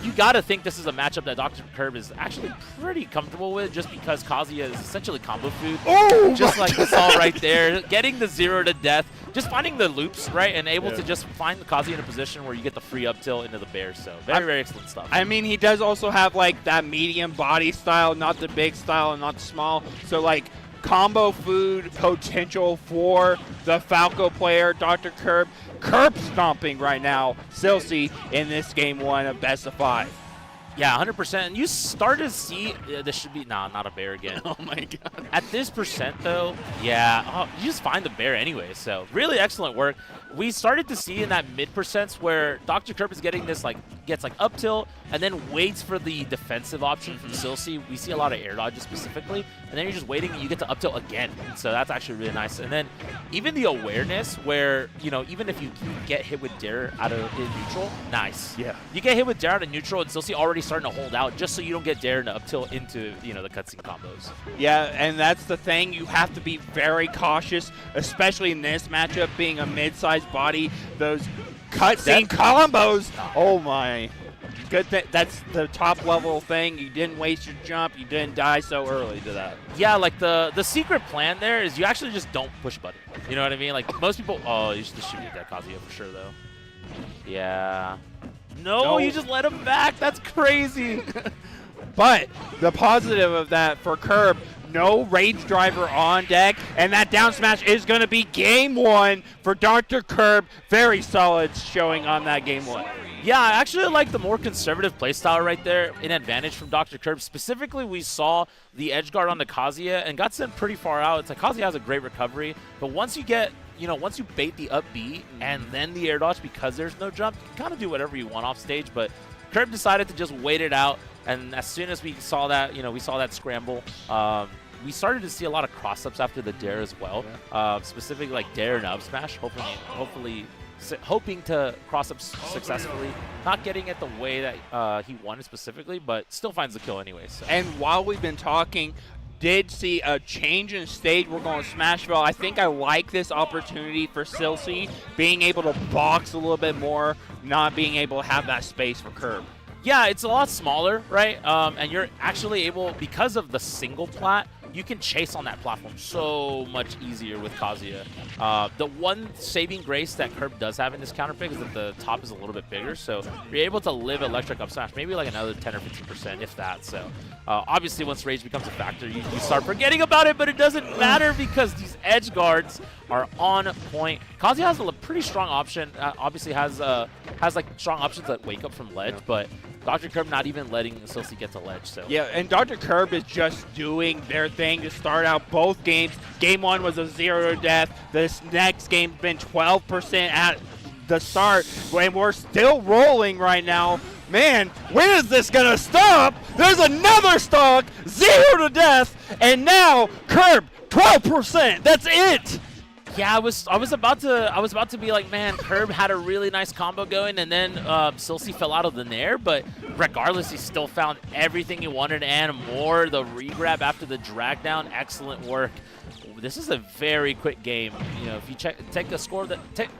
you got to think this is a matchup that Dr. Curb is actually pretty comfortable with just because Kazuya is essentially combo food. Oh, just like we saw right there. Getting the 0 to death, just finding the loops, right, and able to just find the Kazuya in a position where you get the free up tilt into the bear. So very excellent stuff. I mean, he does also have, like, that medium body style, not the big style and not the small. So, like, combo food potential for the Falco player, Dr. Curb. Curb stomping right now, Silsey, in this game 1 of best of 5. Yeah, 100%. And you start to see this should be not a bear again. Oh my god. At this percent though, yeah, you just find the bear anyway. So really excellent work. We started to see in that mid percents where Dr. Curb is getting this gets up tilt and then waits for the defensive option from Silsey. We see a lot of air dodges specifically, and then you're just waiting and you get to up tilt again. So that's actually really nice. And then even the awareness where, even if you get hit with dare out of neutral, nice. Yeah. You get hit with dare out of neutral and Silsey already starting to hold out just so you don't get dare and up tilt into, the cutscene combos. Yeah, and that's the thing. You have to be very cautious, especially in this matchup, being a mid-sized body. Those cutscene combos. Oh my. Good thing. That's the top level thing. You didn't waste your jump. You didn't die so early to that. Yeah, like the secret plan there is you actually just don't push button. You know what I mean? Like most people, you should just shoot at that Kazuya for sure though. Yeah. No, you just let him back. That's crazy. But the positive of that for Curb, no Rage Driver on deck, and that down smash is going to be game 1 for Dr. Curb. Very solid showing on that game 1. Yeah, I actually like the more conservative playstyle right there, an advantage from Dr. Curb. Specifically, we saw the edge guard on the Kazuya and got sent pretty far out. It's like Kazuya has a great recovery, but once you get, once you bait the up B and then the air dodge because there's no jump, you kind of do whatever you want off stage, but Curb decided to just wait it out, and as soon as we saw that, we saw that scramble, we started to see a lot of cross-ups after the dare as well, specifically like dare and up smash, hoping to cross up successfully, not getting it the way that he wanted specifically, but still finds the kill anyway. So. And while we've been talking, did see a change in stage. We're going to Smashville. I think I like this opportunity for Silsey, being able to box a little bit more, not being able to have that space for Curb. Yeah, it's a lot smaller, right? And you're actually able, because of the single plat, you can chase on that platform so much easier with Kazuya. The one saving grace that Curb does have in this counter pick is that the top is a little bit bigger, so you're able to live electric up smash, maybe like another 10 or 15%, if that. So obviously once Rage becomes a factor, you start forgetting about it, but it doesn't matter because these edge guards are on point. Kazuya has a pretty strong option, obviously has like strong options that wake up from ledge, but Dr. Curb not even letting Silsey get to ledge. So yeah, and Dr. Curb is just doing their thing to start out both games. Game 1 was a 0 to death. This next game's been 12% at the start, and we're still rolling right now. Man, when is this gonna stop? There's another stock, 0 to death, and now Curb 12%. That's it. Yeah, I was about to be like, man, Curb had a really nice combo going, and then Silsey fell out of the nair, but regardless, he still found everything he wanted and more. The regrab after the drag down, excellent work. This is a very quick game. If you check the score,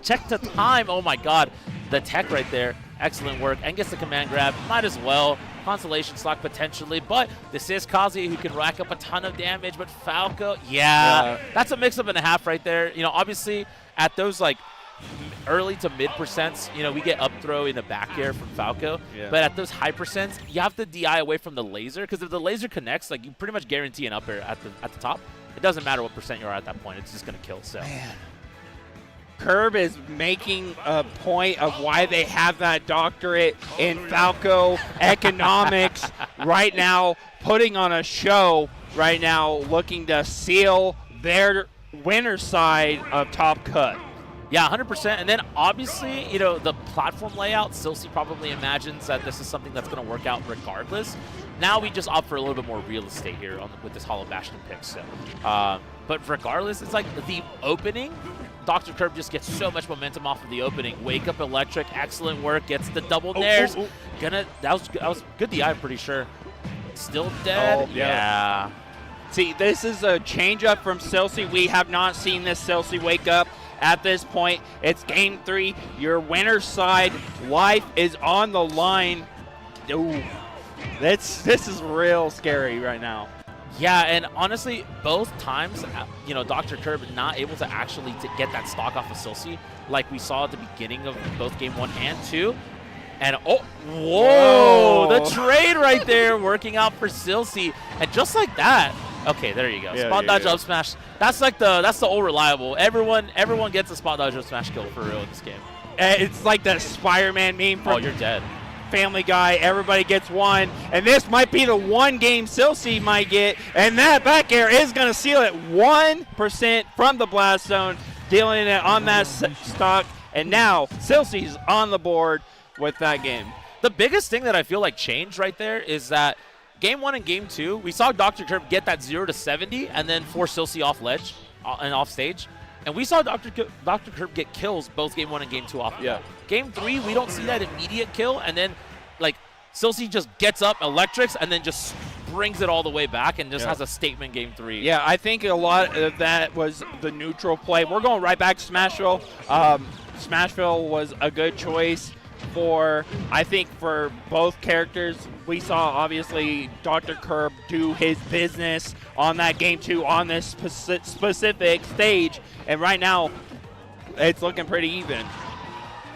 check the time. Oh my God, the tech right there, excellent work, and gets the command grab. Might as well. Consolation stock potentially, but this is Kazuya who can rack up a ton of damage, but Falco, yeah, that's a mix-up and a half right there. Obviously at those like early to mid percents, you know, we get up throw in the back air from Falco. Yeah. But at those high percents, you have to DI away from the laser, because if the laser connects, like, you pretty much guarantee an up air at the top. It doesn't matter what percent you are at that point. It's just going to kill. So. Man. Curb is making a point of why they have that doctorate in Falco economics right now, putting on a show right now, looking to seal their winner side of Top Cut. Yeah, 100%. And then obviously, you know, the platform layout, Silsey probably imagines that this is something that's going to work out regardless. Now we just opt for a little bit more real estate here with this Hollow Bastion pick. So, but regardless, it's like the opening. Dr. Curb just gets so much momentum off of the opening. Wake Up Electric, excellent work. Gets the double nairs. That was good DI, I'm pretty sure. Still dead. Oh, yeah. See, this is a change up from Silsey. We have not seen this Silsey wake up at this point. It's game 3. Your winner's side life is on the line. Ooh, this is real scary right now. Yeah, and honestly, both times, you know, Dr. Curb not able to actually get that stock off of Silsey, like we saw at the beginning of both game 1 and 2. And whoa, the trade right there working out for Silsey. And just like that, okay, there you go. Spot dodge up smash. That's the old reliable. Everyone gets a spot dodge up smash kill for real in this game. It's like the Spider-Man meme from you're dead. Family Guy. Everybody gets one, and this might be the one game Silsey might get, and that back air is going to seal it 1% from the blast zone, dealing it on that stock, and now Silsey's on the board with that game. The biggest thing that I feel like changed right there is that game 1 and game 2, we saw Dr. Curb get that 0 to 70 and then force Silsey off ledge and off stage. And we saw Dr. Curb get kills both game 1 and game 2 off. Yeah. Game 3, we don't see that immediate kill, and then like Silsey just gets up, electrics, and then just brings it all the way back and just has a statement game 3. Yeah, I think a lot of that was the neutral play. We're going right back to Smashville. Smashville was a good choice I think for both characters. We saw obviously Dr. Curb do his business on that game 2 on this specific stage, and right now it's looking pretty even.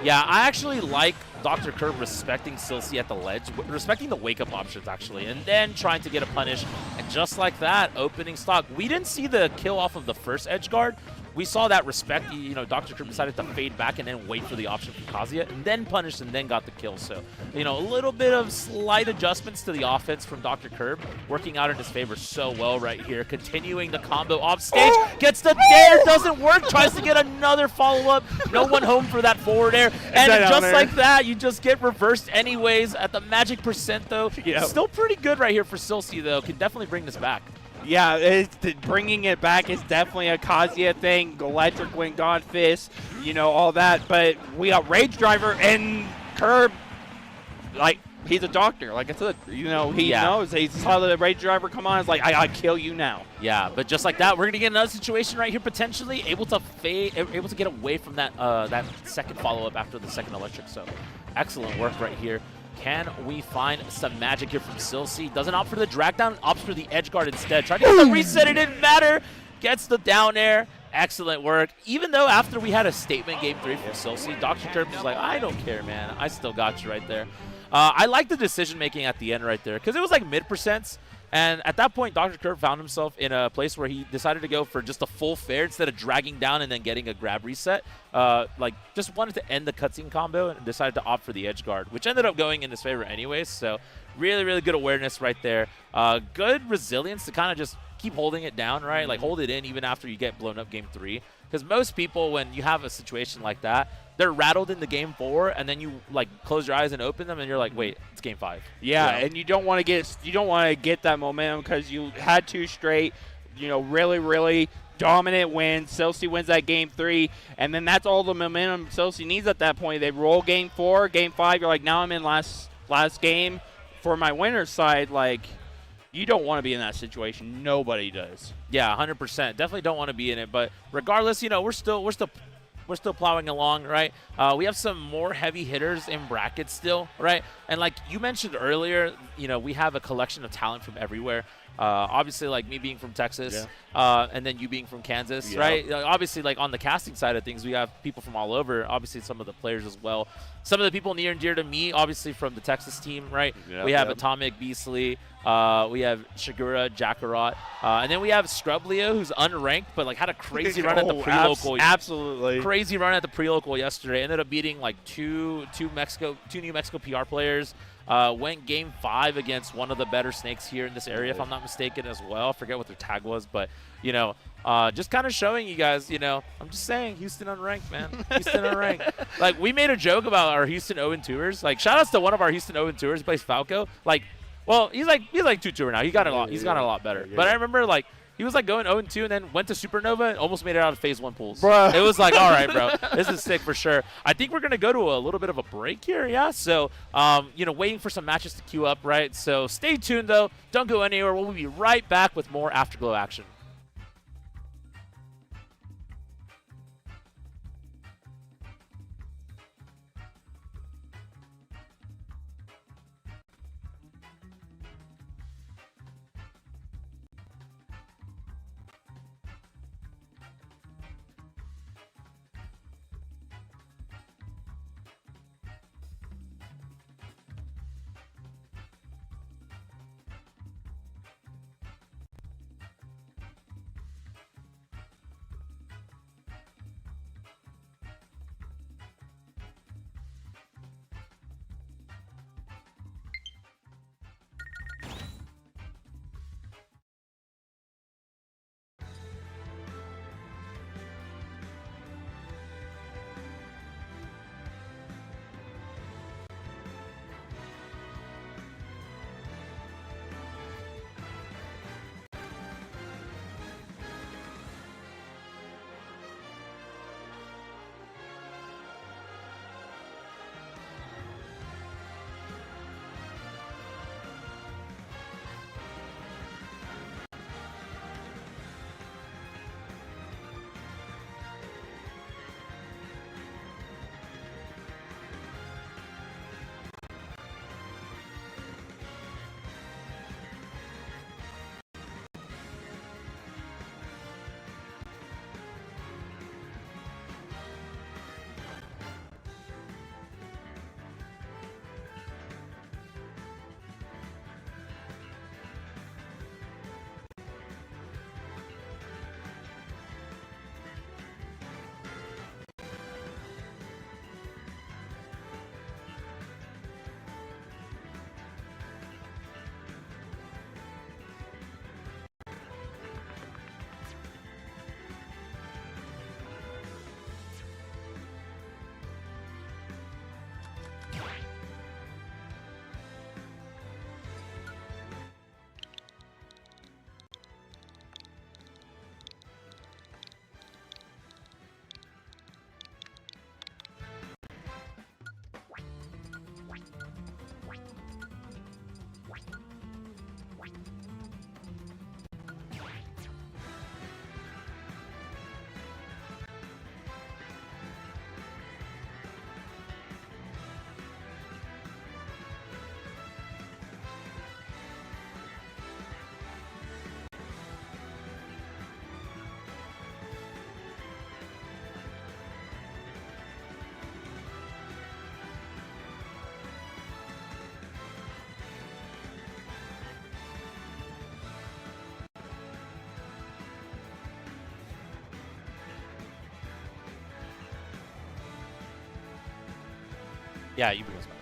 Yeah, I actually like Dr. Curb respecting Silsey at the ledge, respecting the wake-up options actually, and then trying to get a punish, and just like that, opening stock. We didn't see the kill off of the first edge guard. We saw that respect. You know, Dr. Curb decided to fade back and then wait for the option from Kazuya, and then punished and then got the kill. So, you know, a little bit of slight adjustments to the offense from Dr. Curb, working out in his favor so well right here. Continuing the combo off stage, gets the dare, doesn't work, tries to get another follow-up. No one home for that forward air, and just like that, you just get reversed anyways at the magic percent though. Still pretty good right here for Silsey though. Can definitely bring this back. Yeah, bringing it back is definitely a Kazuya thing. Electric Wing, God Fist, you know, all that. But we got Rage Driver and Curb, like, he's a doctor. Like I said, you know, he knows. He saw the Rage Driver come on. It's like, I gotta kill you now. Yeah, but just like that, we're gonna get another situation right here, potentially able to get away from that that second follow-up after the second electric. So, excellent work right here. Can we find some magic here from Silsey? Doesn't opt for the drag down, opts for the edge guard instead. Tried to get the reset, it didn't matter. Gets the down air. Excellent work. Even though after we had a statement game 3 from Silsey, Dr. Curb was like, I don't care, man. I still got you right there. I like the decision making at the end right there because it was like mid percents. And at that point, Dr. Curb found himself in a place where he decided to go for just a full fair instead of dragging down and then getting a grab reset. Like, just wanted to end the cutscene combo and decided to opt for the edge guard, which ended up going in his favor anyways. So really, really good awareness right there. Good resilience to kind of just keep holding it down, right? Like, hold it in even after you get blown up game 3. Because most people, when you have a situation like that, they're rattled into game 4, and then you like close your eyes and open them, and you're like, wait, it's game 5. Yeah, and you don't want to get that momentum because you had 2 straight, you know, really, really dominant wins. Silsey wins that game 3, and then that's all the momentum Silsey needs at that point. They roll game 4, game 5. You're like, now I'm in last game for my winner's side. Like, you don't want to be in that situation. Nobody does. Yeah, 100%. Definitely don't want to be in it. But regardless, you know, we're still plowing along, right? We have some more heavy hitters in brackets still, right? And like you mentioned earlier, you know, we have a collection of talent from everywhere. Obviously, like me being from Texas, and then you being from Kansas, right? Obviously, like on the casting side of things, we have people from all over. Obviously, some of the players as well. Some of the people near and dear to me, obviously from the Texas team, right? We have Atomic Beastly. We have Shigura, Jakarot, and then we have Scrublio, who's unranked, but like had a crazy run at the pre-local. Absolutely. Crazy run at the pre-local yesterday. Ended up beating like two New Mexico PR players. Went game 5 against one of the better snakes here in this area, if I'm not mistaken, as well. I forget what their tag was, but, you know, just kind of showing you guys, you know, I'm just saying, Houston unranked, man. Houston unranked. Like, we made a joke about our Houston 0-2ers. Like, shout outs to one of our Houston 0-2ers, plays Falco. Like, well, he's like 2-2er now. He got a lot. He's gotten a lot better. But I remember, like, he was like going 0-2 and then went to Supernova and almost made it out of Phase 1 pools. Bruh. It was like, all right, bro, this is sick for sure. I think we're going to go to a little bit of a break here, yeah? So, you know, waiting for some matches to queue up, right? So stay tuned, though. Don't go anywhere. We'll be right back with more Afterglow action. Yeah, you bring us back.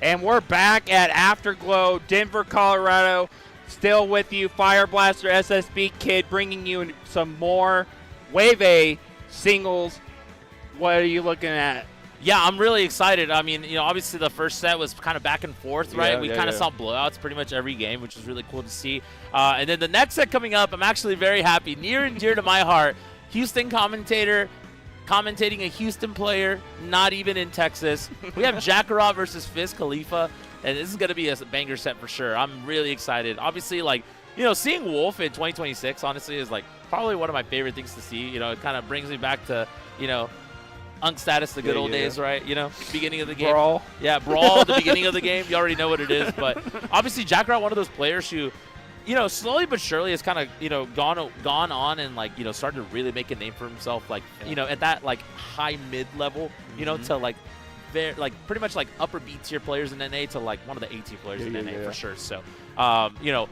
And we're back at Afterglow, Denver, Colorado. Still with you, Fire Blaster SSB Kid, bringing you some more Wave A singles. What are you looking at? Yeah, I'm really excited. I mean, you know, obviously the first set was kind of back and forth, right? We kind of saw blowouts pretty much every game, which was really cool to see. And then the next set coming up, I'm actually very happy. Near and dear to my heart, Houston commentator, commentating a Houston player, not even in Texas. We have Jakarot versus Fizz Khalifa, and this is going to be a banger set for sure. I'm really excited. Obviously, like, you know, seeing Wolf in 2026, honestly, is like probably one of my favorite things to see. You know, it kind of brings me back to, you know, Unk status, the good old days, right? You know, beginning of the game. Brawl. Yeah, Brawl, the beginning of the game. You already know what it is. But obviously, Jakarot, one of those players who, you know, slowly but surely has kind of, you know, gone on and, like, you know, started to really make a name for himself, like, you know, at that, like, high mid level, you know, to, like, pretty much, like, upper B tier players in NA to, like, one of the A tier players in NA for sure. So, you know,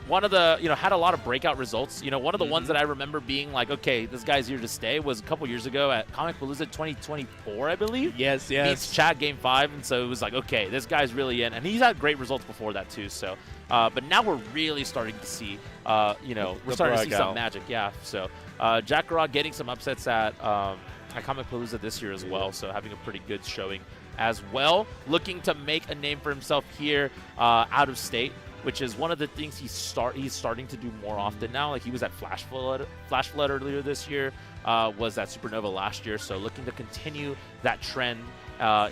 one of the, you know, had a lot of breakout results. You know, one of the ones that I remember being like, okay, this guy's here to stay was a couple years ago at Comic Palooza 2024, I believe. Yes. Beats Chad Game 5, and so it was like, okay, this guy's really in. And he's had great results before that, too. So, but now we're really starting to see, you know, we're starting to see some magic. Yeah. So, Jakarot getting some upsets at Comic Palooza this year as well. So, having a pretty good showing as well. Looking to make a name for himself here out of state, which is one of the things he's starting to do more often now. Like, he was at Flash Flood earlier this year, was at Supernova last year. So looking to continue that trend,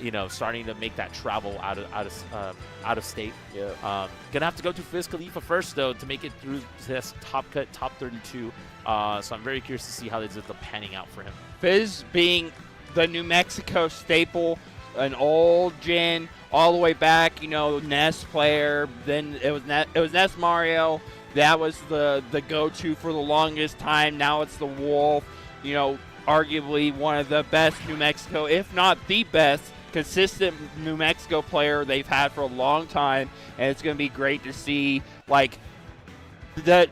you know, starting to make that travel out of state. Yeah. Gonna have to go to Fizz Khalifa first though to make it through this top 32. So I'm very curious to see how this ends up panning out for him. Fizz being the New Mexico staple, an old gen, all the way back, you know, Ness player. Then it was Ness Mario. That was the go-to for the longest time. Now it's the Wolf. You know, arguably one of the best New Mexico, if not the best, consistent New Mexico player they've had for a long time. And it's going to be great to see, like,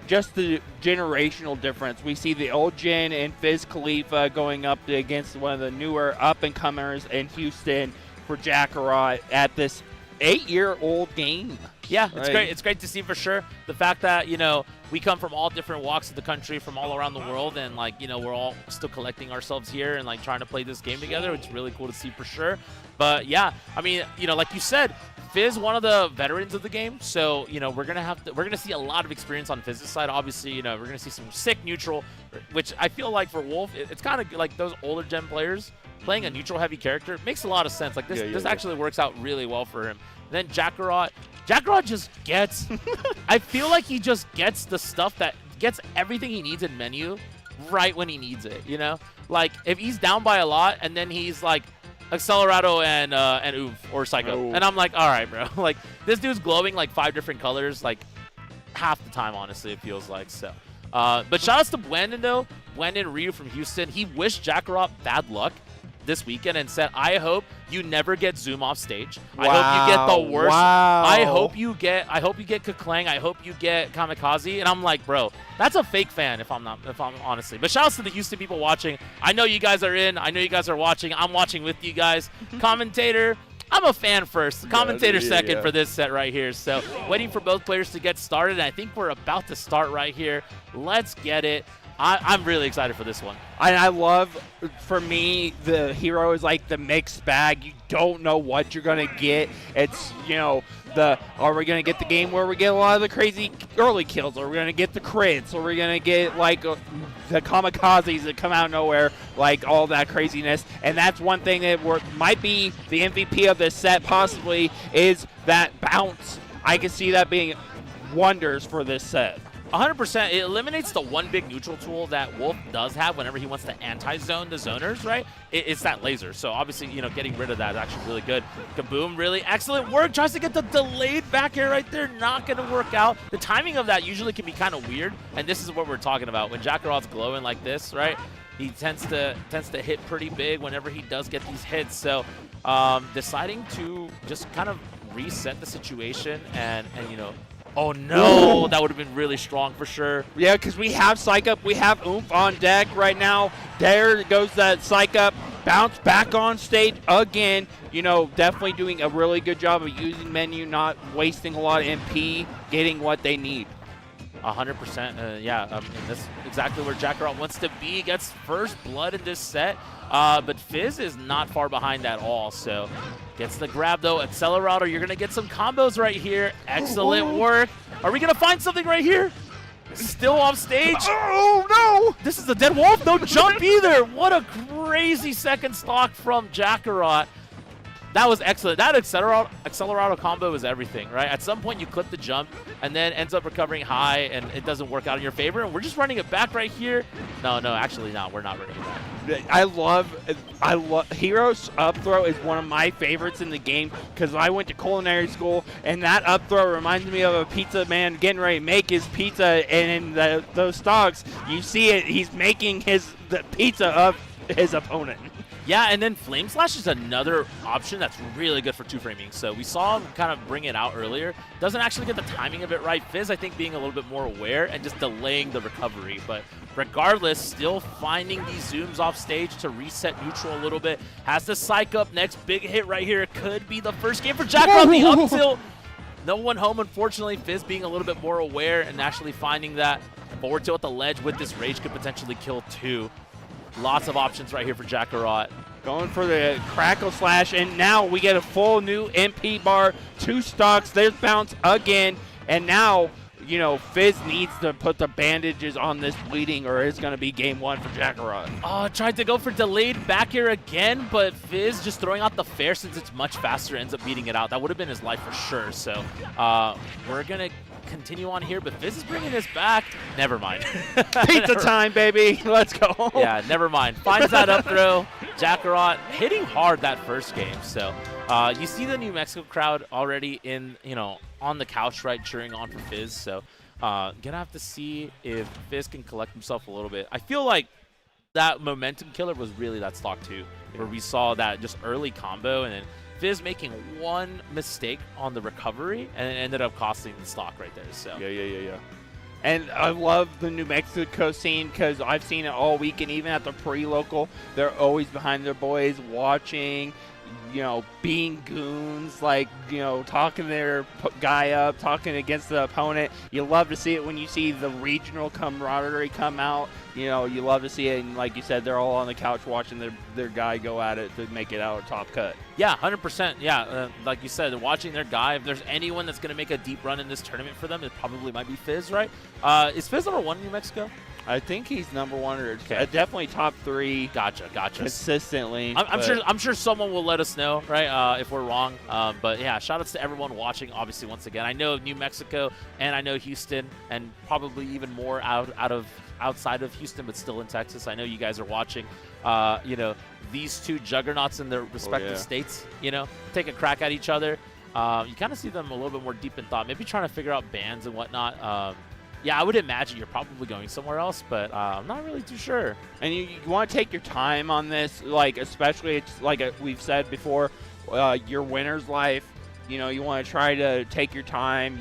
just the generational difference. We see the old gen and Fizz Khalifa going up against one of the newer up-and-comers in Houston for Jakarot at this 8-year-old game. Yeah, it's great. It's great to see for sure. The fact that, you know, we come from all different walks of the country, from all around the world, and, like, you know, we're all still collecting ourselves here and, like, trying to play this game together. It's really cool to see for sure. But yeah, I mean, you know, like you said, Fizz, one of the veterans of the game, so, you know, we're gonna see a lot of experience on Fizz's side. Obviously, you know, we're gonna see some sick neutral, which I feel like for Wolf, it's kind of like those older gen players playing a neutral heavy character makes a lot of sense. Like this actually works out really well for him. And then Jakarot just gets I feel like he just gets the stuff that gets everything he needs in menu right when he needs it, you know? Like, if he's down by a lot and then he's like Accelerado and Oof or Psycho. And I'm like, all right, bro. Like, this dude's glowing like 5 different colors like half the time, honestly, it feels like. So, but shout outs to Bwendon, though. Bwendon Ryu from Houston. He wished Jakarot bad luck this weekend and said, I hope you never get Zoom off stage. Wow. I hope you get the worst. Wow. I hope you get Kaklang. I hope you get Kamikaze. And I'm like, bro, that's a fake fan if I'm honestly. But shout outs to the Houston people watching. I know you guys are in. I know you guys are watching. I'm watching with you guys. Commentator, I'm a fan first. Commentator second for this set right here. So waiting for both players to get started. I think we're about to start right here. Let's get it. I'm really excited for this one. I love, for me, the hero is like the mixed bag. You don't know what you're going to get. It's, you know, are we going to get the game where we get a lot of the crazy early kills? Are we going to get the crits? Are we going to get, like, the kamikazes that come out of nowhere, like all that craziness? And that's one thing that might be the MVP of this set, possibly, is that bounce. I can see that being wonders for this set. 100%. It eliminates the one big neutral tool that Wolf does have whenever he wants to anti-zone the zoners, right? It's that laser. So obviously, you know, getting rid of that is actually really good. Kaboom, really excellent work. Tries to get the delayed back air right there. Not going to work out. The timing of that usually can be kind of weird, and this is what we're talking about. When Jakarot's glowing like this, right, he tends to hit pretty big whenever he does get these hits. So deciding to just kind of reset the situation and you know, oh no, that would have been really strong for sure. Yeah, because we have Psych Up, we have Oomph on deck right now. There goes that Psych Up, bounce back on stage again. You know, definitely doing a really good job of using menu, not wasting a lot of MP, getting what they need. 100%, yeah, and that's exactly where Jakarot wants to be. Gets first blood in this set, but Fizz is not far behind at all, so gets the grab, though. Accelerator, you're going to get some combos right here. Excellent work. Are we going to find something right here? Still off stage. Oh, no! This is the dead wolf. No jump either. What a crazy second stock from Jakarot. That was excellent. That Accelerado combo is everything, right? At some point, you clip the jump and then ends up recovering high, and it doesn't work out in your favor. And we're just running it back right here. No, actually, no, we're not running it back. I love Hero's up throw is one of my favorites in the game because I went to culinary school, and that up throw reminds me of a pizza man getting ready to make his pizza, and in those stocks, you see it, he's making the pizza of his opponent. Yeah, and then Flame Slash is another option that's really good for two-framing. So we saw him kind of bring it out earlier. Doesn't actually get the timing of it right. Fizz, I think, being a little bit more aware and just delaying the recovery. But regardless, still finding these zooms off stage to reset neutral a little bit. Has to psych up. Next big hit right here. It could be the first game for jakarot. The up tilt. No one home, unfortunately. Fizz being a little bit more aware and actually finding that forward tilt at the ledge with this rage could potentially kill two. Lots of options right here for jakarot. Going for the Crackle Slash, and now we get a full new MP bar, 2 stocks, there's bounce again, and now, you know, Fizz needs to put the bandages on this bleeding or it's going to be game 1 for jakarot. Oh, tried to go for delayed back here again, but Fizz just throwing out the fair since it's much faster, ends up beating it out. That would have been his life for sure, so we're going to continue on here, but Fizz is bringing this back. Never mind. Pizza time, baby. Let's go. Yeah, never mind. Finds that up throw. jakarot hitting hard that first game. So you see the New Mexico crowd already on the couch, right, cheering on for Fizz. So gonna have to see if Fizz can collect himself a little bit. I feel like that momentum killer was really that stock 2, where we saw that just early combo and then Fizz making one mistake on the recovery, and it ended up costing the stock right there. So Yeah. And I love the New Mexico scene because I've seen it all week, and even at the pre-local, they're always behind their boys, watching, you know, being goons, like, you know, talking their guy up, talking against the opponent. You love to see it when you see the regional camaraderie come out. You know, you love to see it, and like you said, they're all on the couch watching their guy go at it to make it out top cut. Yeah, 100%. Yeah, like you said, watching their guy. If there's anyone that's going to make a deep run in this tournament for them, it probably might be Fizz, right? Is Fizz number 1 in New Mexico? I think he's number 1 or definitely top 3. Gotcha. Consistently. I'm sure someone will let us know, right, if we're wrong. But yeah, shout outs to everyone watching. Obviously, once again, I know New Mexico and I know Houston, and probably even more outside of Houston, but still in Texas. I know you guys are watching. These two juggernauts in their respective states. Take a crack at each other. You kind of see them a little bit more deep in thought, maybe trying to figure out bans and whatnot. Yeah, I would imagine you're probably going somewhere else, but I'm not really too sure. And you want to take your time on this, like, especially, it's like we've said before, your winner's life. You know, you want to try to take your time.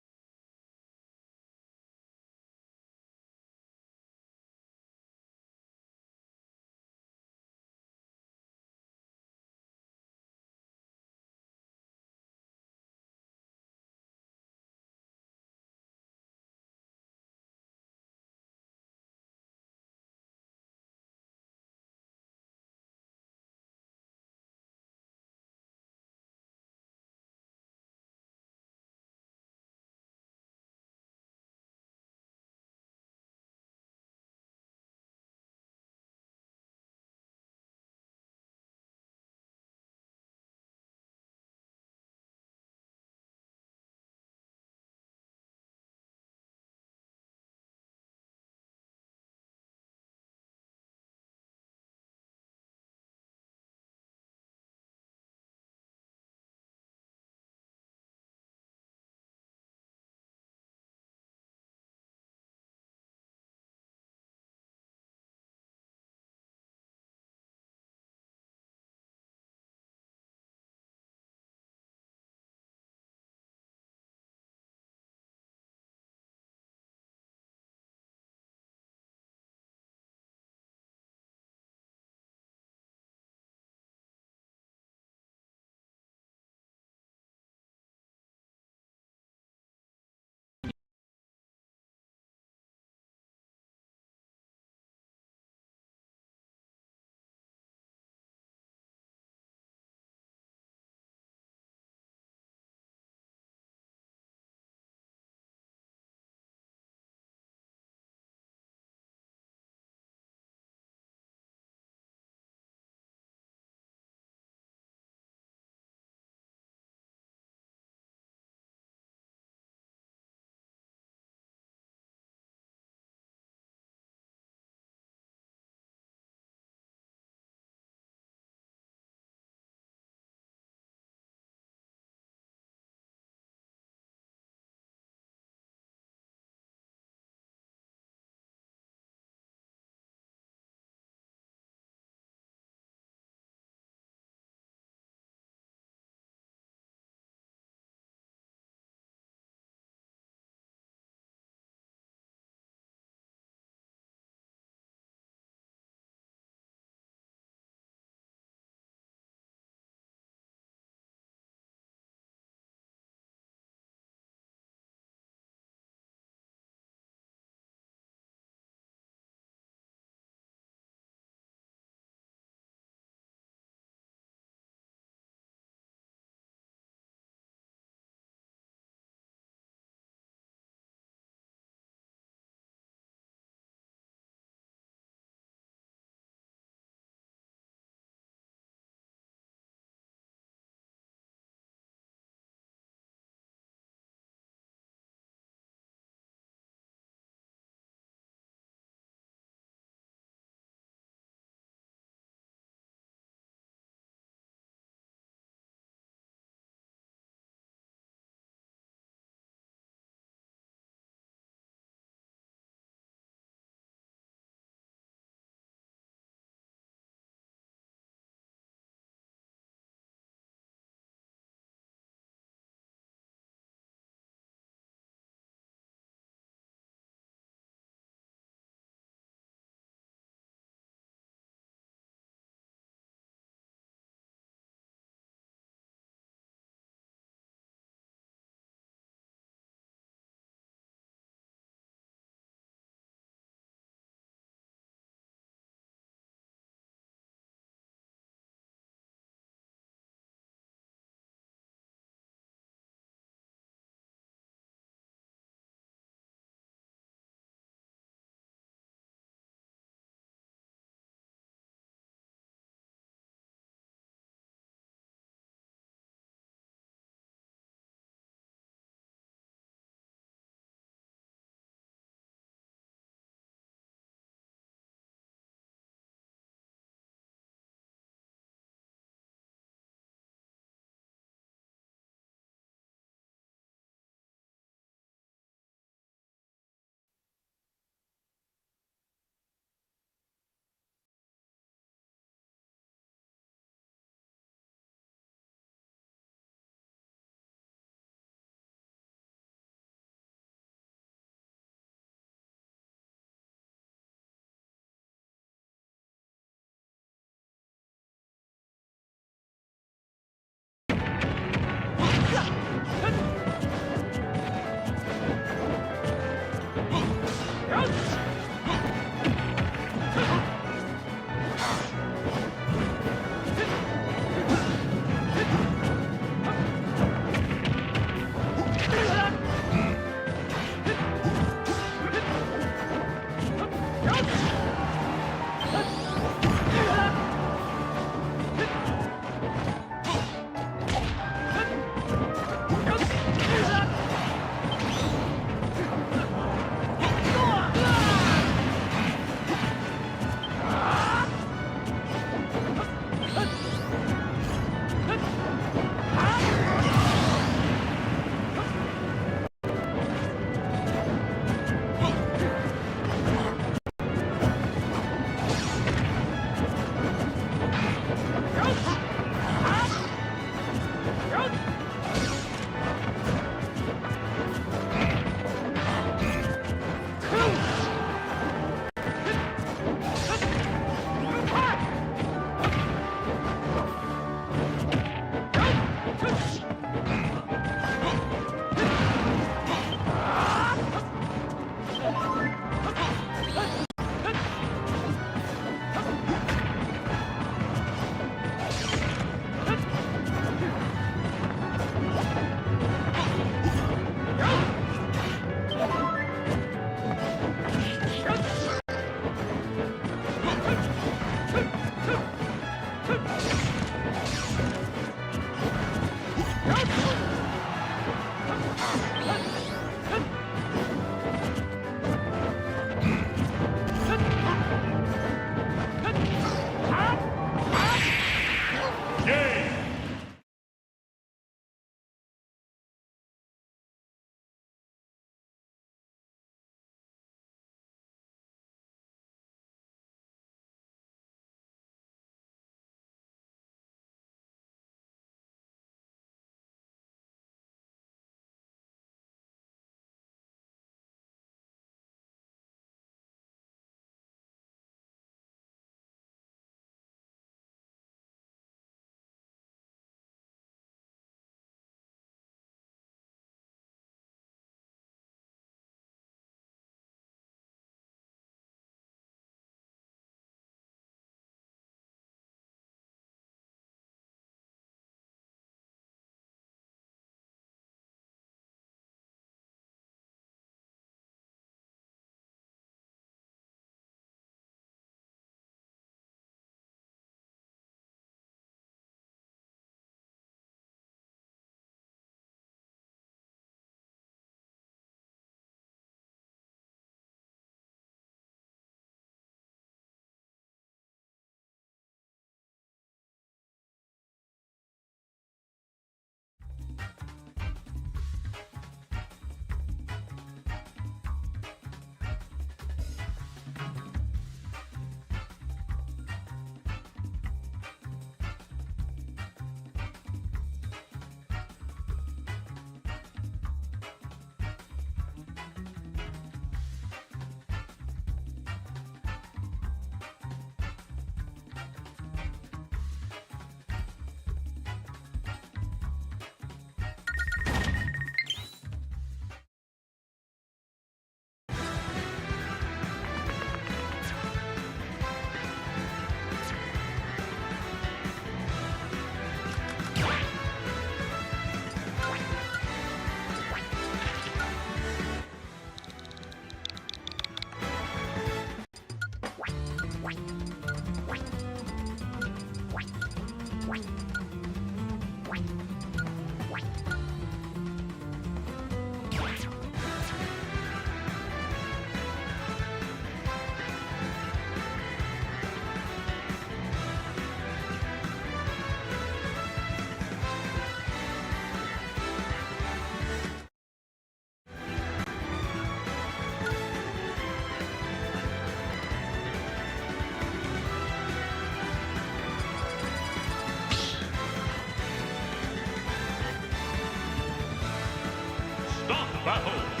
Stop battle!